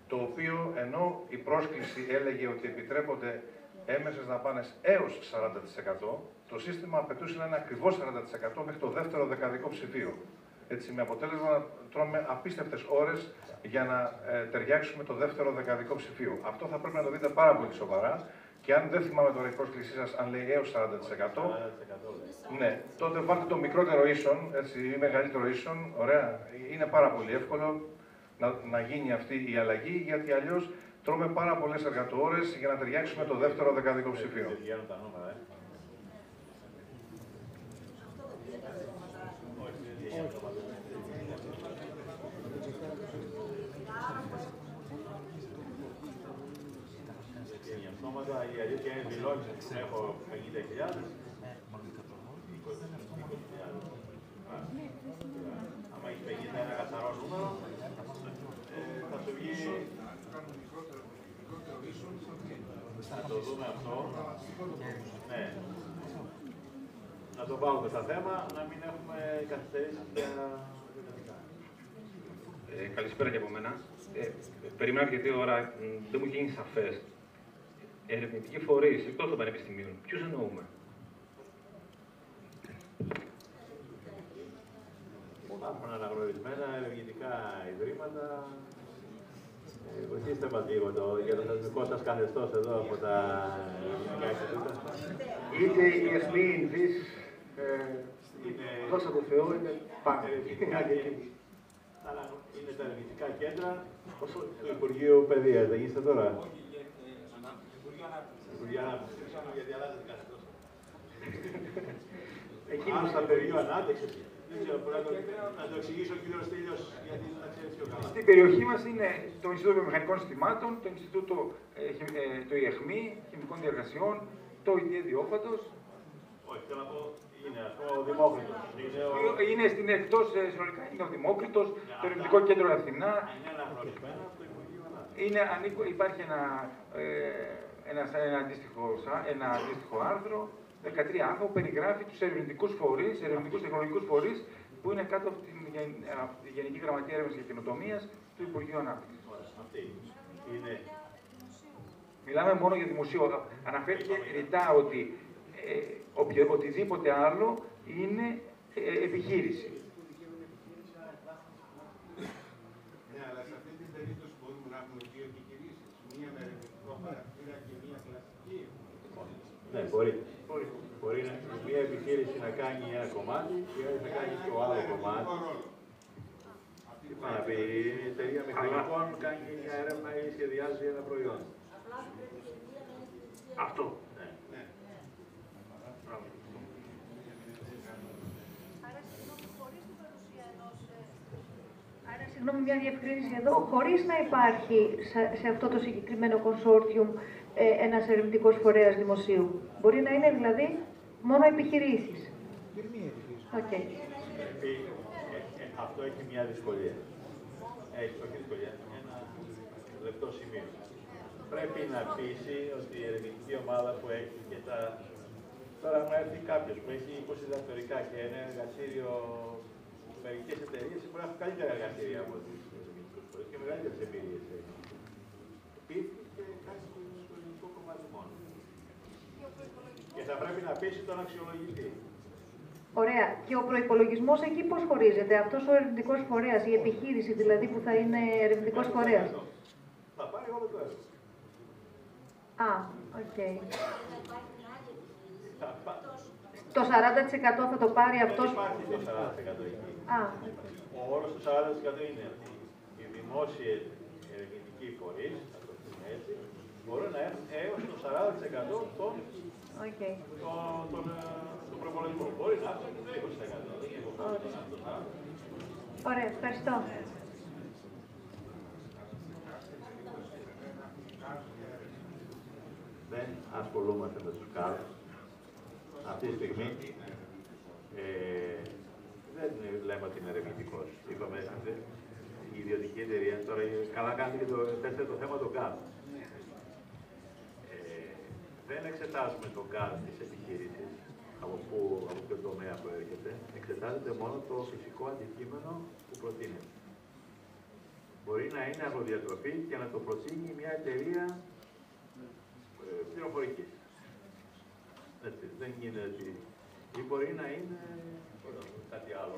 Το οποίο, ενώ η πρόσκληση έλεγε ότι επιτρέπονται έμεσες δαπάνες έως 40%, το σύστημα απαιτούσε να είναι ακριβώς 40% μέχρι το δεύτερο δεκαδικό ψηφίο. Έτσι, με αποτέλεσμα να τρώμε απίστευτες ώρες για να ταιριάξουμε το δεύτερο δεκαδικό ψηφίο. Αυτό θα πρέπει να το δείτε πάρα πολύ σοβαρά. Και αν δεν θυμάμαι τώρα η πρόσκλησή σας, αν λέει έως 40%, ναι, τότε βάλτε το μικρότερο ίσον, έτσι, ή μεγαλύτερο ίσον, ωραία. Είναι πάρα πολύ εύκολο να γίνει αυτή η αλλαγή, γιατί αλλιώς τρώμε πάρα πολλές εργατοώρες για να ταιριάξουμε το δεύτερο δεκαδικό ψηφίο. Η αλήθεια είναι δηλώνεις ότι έχω 50.000. Άμα έχει 50 ένα καθαρό νούμερο, θα σου βγει... Να το δούμε αυτό. Ναι. να το βάλουμε στα θέμα, να μην έχουμε καθυστερήσεις για... Καλησπέρα και από μένα. Περιμένω αρκετή ώρα, δεν μου γίνει σαφές. Ερευνητικοί φορείς εκτός των πανεπιστημίων, ποιους εννοούμε? Υπάρχουν αναγνωρισμένα ερευνητικά ιδρύματα. Βοηθήστε μας λίγο για το θεσμικό σας καθεστώς εδώ από τα ερευνητικά ιδρύματα. Είτε η αιχμή Ινδής, δόξα τω Θεώ, είναι πάνω. Είναι τα ερευνητικά κέντρα του Υπουργείου Παιδείας, δεν είστε τώρα? Υπουργείο Ανάπτυξης. Γιατί αλλάζετε καθεστώς. Εκείνο στα Υπουργείο Ανάπτυξης. Δεν ξέρω, να το εξηγήσω ο κύριος Στήλιος, γιατί θα ξέρει πιο καλά. Στην περιοχή μας είναι το Ινστιτούτο Βιομηχανικών Συστημάτων, το Ινστιτούτο το ΙΕΧΜΗ, Χημικών Διεργασιών, το ΙΤΙΕ Διόφατος. Όχι, θέλω να πω, είναι ο Δημόκριτος. Είναι στην εκτός συνολικά, είναι ο Δημόκριτος, το Ερευνητικό Κέντρο Αθηνά. Είναι αναγνωρισμένα από το Υπουργείο Ανάπτυξης. Υπάρχει ένα αντίστοιχο άρθρο, 13 άρθρο, που περιγράφει τους ερευνητικούς φορείς, ερευνητικούς τεχνολογικούς φορείς, που είναι κάτω από τη Γενική Γραμματεία Έρευνας και Καινοτομίας του Υπουργείου Ανάπτυξης. Μιλάμε μόνο για δημοσίο. Αναφέρθηκε ρητά ότι οτιδήποτε άλλο είναι επιχείρηση. Ναι, αλλά σε αυτή την περίπτωση μπορούμε να έχουμε δύο επιχειρήσεις. Μία με ερευνητικό χαρακτήρα και μία κλασική. Ναι, μπορεί. Μπορεί μία επιχείρηση να κάνει ένα κομμάτι και η άλλη θα κάνει το άλλο κομμάτι. Να πει, η εταιρεία μηχανικών κάνει μια έρευνα ή σχεδιάζει ένα προϊόν. Αυτό. Ναι. Άρα, συγγνώμη, μια διευκρίνηση εδώ, χωρίς να υπάρχει σε αυτό το συγκεκριμένο consortium ένας ερευνητικός φορέας δημοσίου. Μπορεί να είναι δηλαδή μόνο επιχειρήσεις. Okay. Αυτό έχει μια δυσκολία. Όχι δυσκολία, ένα λεπτό σημείο. Πρέπει να πείσει ότι η ερευνητική ομάδα που έχει και τα... Τώρα μου έρθει κάποιος που έχει 20 διδακτορικά και ένα εργαστήριο, μερικές εταιρείες μπορεί να έχουν καλύτερα εργαστήρια από τις ερευνητικές φορές και μεγαλύτερες εμπειρίες. Πείθει και κάνει το ελληνικό κομμάτι μόνο. Και θα πρέπει να πείσει τον αξιολογητή. Ωραία. Και ο προϋπολογισμός εκεί πώς χωρίζεται? Αυτός ο ερευνητικός φορέας, η επιχείρηση δηλαδή που θα είναι ερευνητικός φορέας. Θα πάρει όλο το έργο. Α, οκ. Το 40% θα το πάρει αυτός. Δεν υπάρχει το 40% εκεί. Ο όρος του 40% είναι ότι οι δημόσιοι ερευνητικοί φορείς, να το πούμε έτσι, μπορούν να έχουν έως το 40% των προπολογισμών. Μπορεί να έχουν το 20%. Ωραία, ευχαριστώ. Δεν ασχολούμαστε με τους κάδους. Αυτή τη στιγμή δεν λέμε ότι είναι ερευνητικός. Είπαμε, η ιδιωτική εταιρεία τώρα καλά κάνει και θέσετε το θέμα των κάδων. Δεν εξετάζουμε τον κάδο της επιχείρησης, από ποιο τομέα προέρχεται. Εξετάζεται μόνο το φυσικό αντικείμενο που προτείνεται. Μπορεί να είναι αγροδιατροφή και να το προτείνει μια εταιρεία πληροφορικής. Έτσι, δεν γίνεται. Ή μπορεί να είναι κάτι άλλο.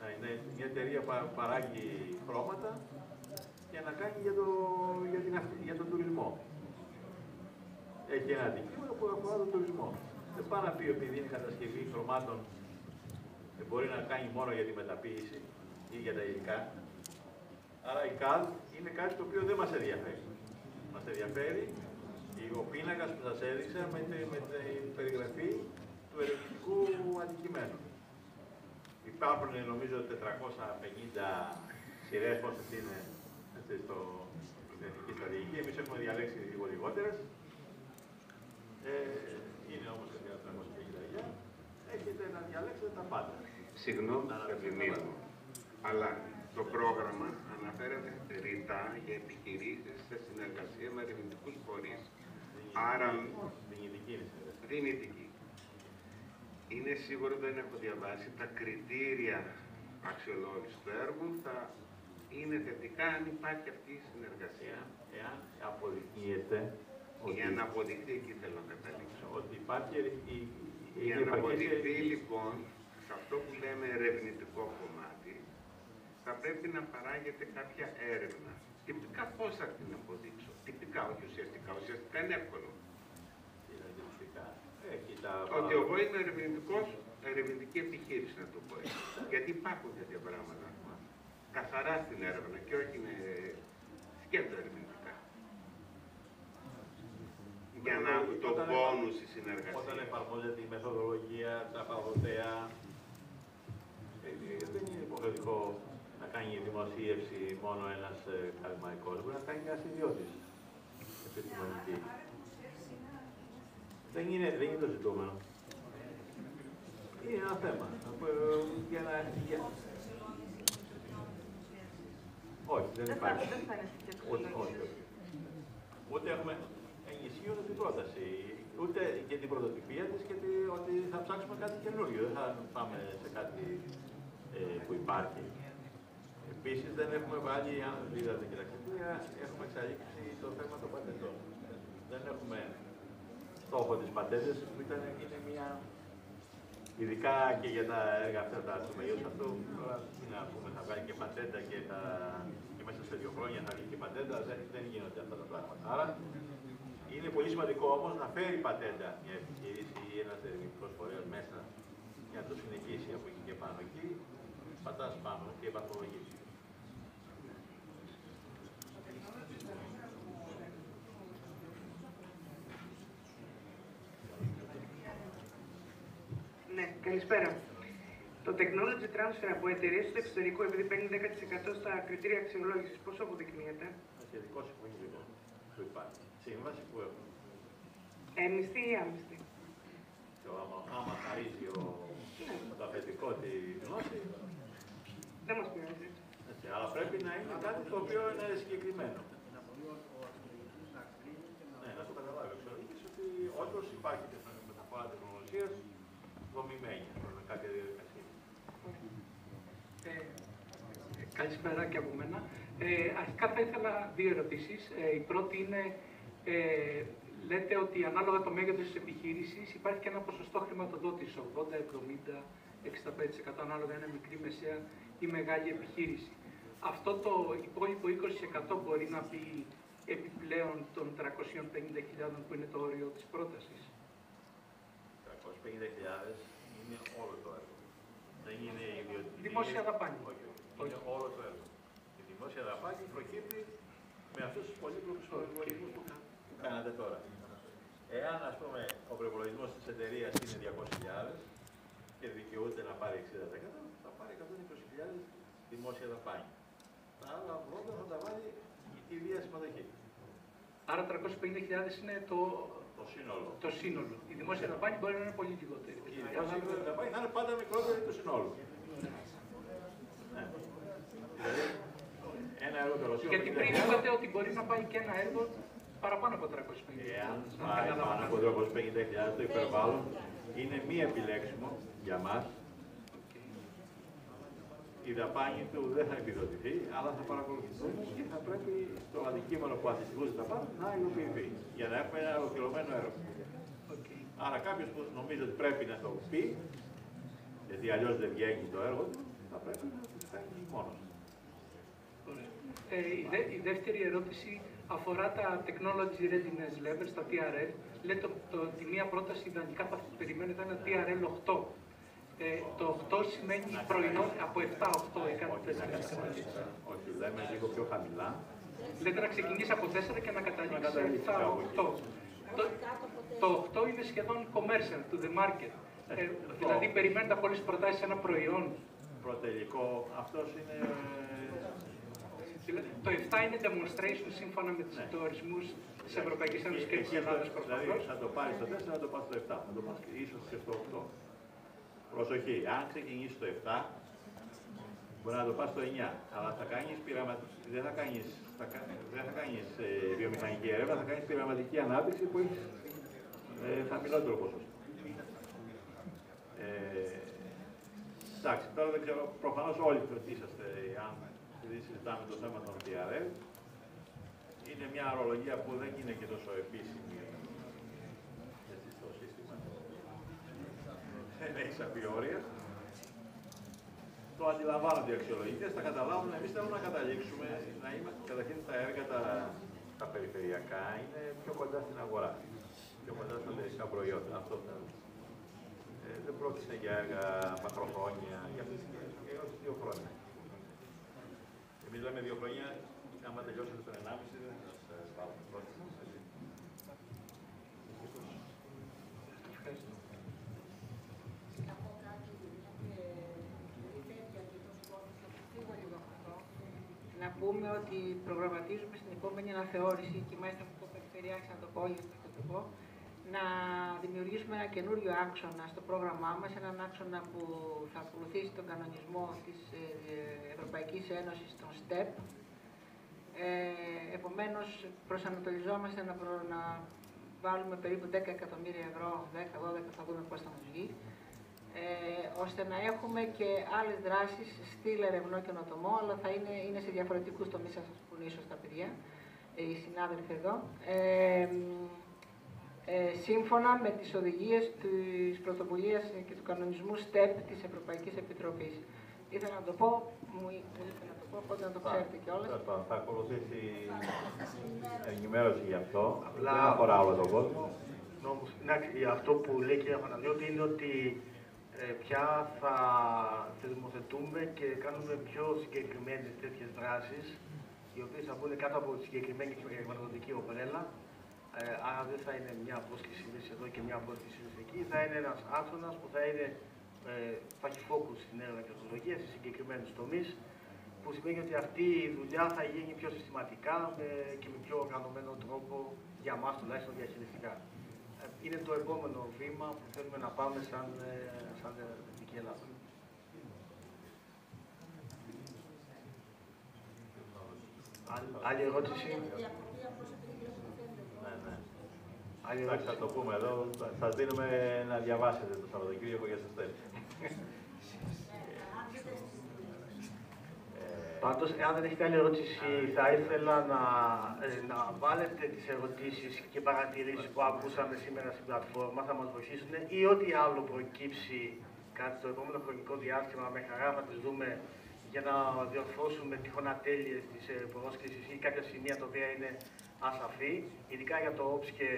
Να είναι μια εταιρεία που παράγει χρώματα και να κάνει για τον τουρισμό. Έχει ένα αντικείμενο που αφορά τον τουρισμό. Δεν πάει να πει επειδή είναι κατασκευή χρωμάτων μπορεί να κάνει μόνο για τη μεταποίηση ή για τα υλικά. Άρα η ΚΑΔ είναι κάτι το οποίο δεν μας ενδιαφέρει. Μας ενδιαφέρει ο πίνακας που σας έδειξα με την περιγραφή του ερευνητικού αντικειμένου. Υπάρχουν νομίζω 450 σειρές, πόσες είναι στην εθνική στρατηγική. Εμείς έχουμε διαλέξει λίγο λιγότερες. Είναι όμως κάποια 350. Έχετε να διαλέξετε τα πάντα. Συγγνώμη, Καζιμίρο, αλλά το πρόγραμμα αναφέρεται ρητά για επιχειρήσεις σε συνεργασία με ερευνητικούς φορείς. Άρα, δυνητική. Είναι σίγουρο, δεν έχω διαβάσει, τα κριτήρια αξιολόγηση του έργου θα είναι θετικά αν υπάρχει αυτή η συνεργασία. Εάν αποδεικνύεται ότι... Για να αποδειχθεί, εκεί θέλω να καταλήξω. Ότι υπάρχει... Για να αποδειχθεί λοιπόν, σε αυτό που λέμε ερευνητικό κομμάτι, θα πρέπει να παράγεται κάποια έρευνα. Τυπικά πώς θα την αποδείξω? Τυπικά, όχι ουσιαστικά. Ουσιαστικά είναι εύκολο. Ότι εγώ είμαι ερευνητική επιχείρηση, να το πω έτσι. Γιατί υπάρχουν τέτοια πράγματα. Καθαρά στην έρευνα και όχι είναι σκέτο ερευνητικά. Για να το πόνους η συνεργασία. Όταν εφαρμόζεται η μεθοδολογία, τα παγωτέα, δεν είναι υποχρεωτικό να κάνει δημοσίευση μόνο ένας ακαδημαϊκός. Μπορεί να κάνει ένας ιδιώτης επιστημονική. Δεν είναι το ζητούμενο. Είναι ένα θέμα. Όχι, δεν υπάρχει. Ούτε έχουμε ενισχύει την πρόταση. Ούτε και την πρωτοτυπία της και ότι θα ψάξουμε κάτι καινούριο. Δεν θα πάμε σε κάτι που υπάρχει. Επίσης δεν έχουμε βάλει, αν είδατε και τα κριτήρια, έχουμε εξαλείψει το θέμα των πατεντών. Δεν έχουμε στόχο της πατέντες που είναι μια... Ειδικά και για τα έργα αυτά, του μεγέθους αυτού, τώρα να πούμε, θα βγάλει και πατέντα και μέσα σε 2 χρόνια θα βγει και πατέντα, δεν γίνονται αυτά τα πράγματα. Άρα είναι πολύ σημαντικό όμως να φέρει πατέντα μια επιχείρηση ή ένας ερευνητικός φορέας μέσα για να το συνεχίσει από εκεί και πάνω. Εκεί πατάς πάνω και επαρχολογείς. Ναι, καλησπέρα. Το technology transfer από εταιρείες στο εξωτερικό, επειδή παίρνει 10% στα κριτήρια αξιολόγησης, πόσο αποδεικνύεται? Σχετικό συμφωνητικό που υπάρχει. Σύμβαση που έχουμε. Μισθή ή άμισθη? Άμα χαρίζει το αφεντικό τη γνώση, δεν μας πειράζει. Αλλά πρέπει να είναι κάτι το οποίο είναι συγκεκριμένο. Ναι, να το καταλάβει ο εξωτερικός ότι όντως υπάρχει μεταφορά τεχνολογίας δομημένη με κάποια διαδικασία. Καλησπέρα και από μένα. Αρχικά θα ήθελα 2 ερωτήσεις. Η πρώτη είναι, λέτε ότι ανάλογα το μέγεθος της επιχείρησης υπάρχει και ένα ποσοστό χρηματοδότησης, 80, 70, 65% ανάλογα είναι μικρή, μεσαία ή μεγάλη επιχείρηση. Αυτό το υπόλοιπο 20% μπορεί να μπει επιπλέον των 350.000 που είναι το όριο της πρότασης. 350.000 είναι όλο το έργο. Δεν είναι ιδιωτική. Δημόσια δαπάνη. Όχι. Είναι όλο το έργο. Η δημόσια δαπάνη προκύπτει με αυτούς τους πολύπλοκους προϋπολογισμούς που κάνατε τώρα. Εάν, ας πούμε, ο προϋπολογισμός της εταιρείας είναι 200.000 και δικαιούται να πάρει 60%, θα πάρει 120.000 δημόσια δαπάνη. Τα άλλα 80 θα τα βάλει η ίδια συμμετοχή. Άρα 350.000 είναι το σύνολο. Η δημόσια δαπάνη μπορεί να είναι πολύ λιγότερη. Η δημόσια δαπάνη θα είναι πάντα μικρότερη του συνόλου. Ναι. Δηλαδή, ένα έργο τελωσίου. Γιατί πριν είπατε ότι μπορεί να πάει και ένα έργο παραπάνω από 350.000. Εάν πάει πάνω από 350.000 το υπερβάλλον, είναι μη επιλέξιμο για μας. Η δαπάνη του δεν θα επιδοτηθεί, αλλά θα παρακολουθηθούν και θα πρέπει το αντικείμενο που αθλητικούσε τα πάντα να υλοποιηθεί για να έχουμε ένα ολοκληρωμένο έργο. Άρα κάποιος που νομίζει ότι πρέπει να το πει, γιατί αλλιώς δεν βγαίνει το έργο του, θα πρέπει να το κάνει μόνος. Η δεύτερη ερώτηση αφορά τα Technology Readiness Levels, τα TRL. Λέτε ότι μία πρόταση ιδανικά θα περιμένετε ένα TRL 8. Το 8 σημαίνει πρωινό από 7-8 ή κάτι τέτοιο. Όχι, λέμε λίγο πιο χαμηλά. Λέτε να ξεκινήσει από 4 και να καταλήξει σε 7-8. Το 8 είναι σχεδόν commercial, to the market. Δηλαδή περιμένετε πολλές προτάσεις σε ένα προϊόν. Προτελικό, αυτός είναι... Το 7 είναι demonstration σύμφωνα με τους ορισμούς της Ευρωπαϊκής Ένωσης και της Ελλάδας προφανώς. Δηλαδή θα το πάρεις στο 4, θα το πας στο 7, θα το πας ίσως και στο 8. Προσοχή, αν ξεκινήσεις στο 7, μπορεί να το πας στο 9, αλλά δεν θα κάνεις βιομηχανική έρευνα, θα κάνεις πειραματική ανάπτυξη που έχει χαμηλότερο ποσοστό. Εντάξει, τώρα δεν ξέρω, προφανώς όλοι κρατήσαστε, αν συζητάμε το θέμα των PRL. Είναι μια ορολογία που δεν είναι και τόσο επίσημη στο σύστημα. Δεν έχει σαφιόρια. Το αντιλαμβάνονται οι αξιολογητές, τα καταλάβουν. Εμείς θέλουμε να καταλήξουμε, να είμαστε, καταρχήν τα έργα τα περιφερειακά είναι πιο κοντά στην αγορά, πιο κοντά στα λογιστικά προϊόντα. Αυτό θέλουμε. Δεν πρόκειται για έργα μακροχρόνια, για 2 χρόνια. Εμείς λέμε 2 χρόνια, άμα τελειώσετε τον 1,5 δεν θα σας πάρουμε πρόκειται. Να πούμε ότι προγραμματίζουμε στην επόμενη αναθεώρηση, και μάλιστα αυτό το περιφερειάρχη να το πω, να δημιουργήσουμε ένα καινούριο άξονα στο πρόγραμμά μας, έναν άξονα που θα ακολουθήσει τον κανονισμό της Ευρωπαϊκής Ένωσης, τον STEP. Επομένως, προσανατολιζόμαστε να βάλουμε περίπου 10 εκατομμύρια ευρώ, 10-12, θα δούμε πώς θα μας βγει, ώστε να έχουμε και άλλες δράσεις στυλ ερευνό καινοτομό, αλλά θα είναι σε διαφορετικούς τομείς, θα σας πούνε ίσως τα παιδιά, οι συνάδελφοι εδώ. Σύμφωνα με τις οδηγίες της πρωτοβουλίας και του κανονισμού STEP της Ευρωπαϊκής Επιτροπής. Ήθελα να το πω, μου ήθελα να το πω, οπότε να το ξέρετε κιόλας. Θα ακολουθήσει ενημέρωση γι' αυτό, δεν αφορά όλο τον κόσμο. Αυτό που λέει και η Αφανανιώτη είναι ότι πια θα θεσμοθετούμε και κάνουμε πιο συγκεκριμένες τέτοιες δράσεις, οι οποίες θα μπουν κάτω από τη συγκεκριμένη χρηματοδοτική ομπρέλα. Άρα δεν θα είναι μια πρόσκληση εδώ και μια πρόσκληση εκεί, θα είναι ένας άξονας που θα έχει focus στην έρευνα και τεχνολογία σε συγκεκριμένους τομείς, που σημαίνει ότι αυτή η δουλειά θα γίνει πιο συστηματικά και με πιο οργανωμένο τρόπο, για μας τουλάχιστον διαχειριστικά. Είναι το επόμενο βήμα που θέλουμε να πάμε σαν Δυτική Ελλάδα. Άλλη ερώτηση? Εντάξει, θα το πούμε εδώ. Σας δίνουμε να διαβάσετε το Σαββατοκύριακο για σας θέλει. Πάντως, εάν δεν έχετε άλλη ερώτηση, θα ήθελα να βάλετε τις ερωτήσεις και παρατηρήσεις που ακούσαμε σήμερα στην πλατφόρμα, θα μας βοηθήσουν, ή ό,τι άλλο προκύψει κατά το επόμενο χρονικό διάστημα, με χαρά θα τις δούμε για να διορθώσουμε τυχόν ατέλειες της πρόσκλησης ή κάποια σημεία τα οποία είναι ασαφή, ειδικά για το OPS και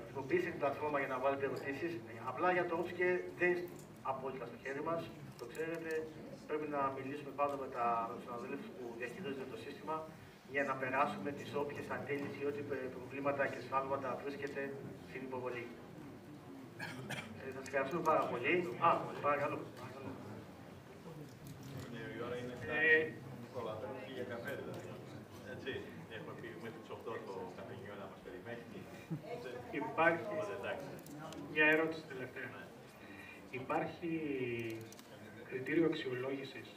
χρησιμοποιήστε την πλατφόρμα για να βάλετε ερωτήσεις. Απλά για το OPS και δεν είναι απόλυτα στο χέρι μας, το ξέρετε. Πρέπει να μιλήσουμε πάνω με τους συναδέλφους που διαχειρίζονται το σύστημα για να περάσουμε τις όποιες ατέλειες ή ό,τι προβλήματα και σφάλματα βρίσκεται στην υποβολή. Θα σας ευχαριστούμε πάρα πολύ. Παρακαλώ. Η ώρα είναι πολλά, πρέπει για καφέ δηλαδή. Έτσι, έχουμε πει μέχρι τις 8 το καφενείο να μας περιμένει. Υπάρχει μια ερώτηση τελευταία. Υπάρχει κριτήριο αξιολόγησης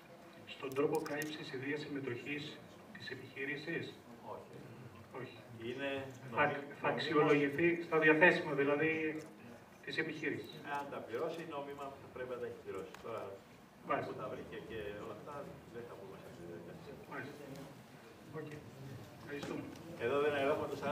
στον τρόπο κάλυψης ιδίας συμμετοχής της επιχείρησης? Όχι. Θα αξιολογηθεί στο διαθέσιμο δηλαδή της επιχείρησης. Αν τα πληρώσει, νόμιμα θα πρέπει να τα έχει πληρώσει. Τώρα που τα βρήκε και όλα αυτά δεν θα πούμε σε αυτή τη διαδικασία. Μάλιστα. Ευχαριστούμε. Εδώ δεν ελέγχουμε το 40%.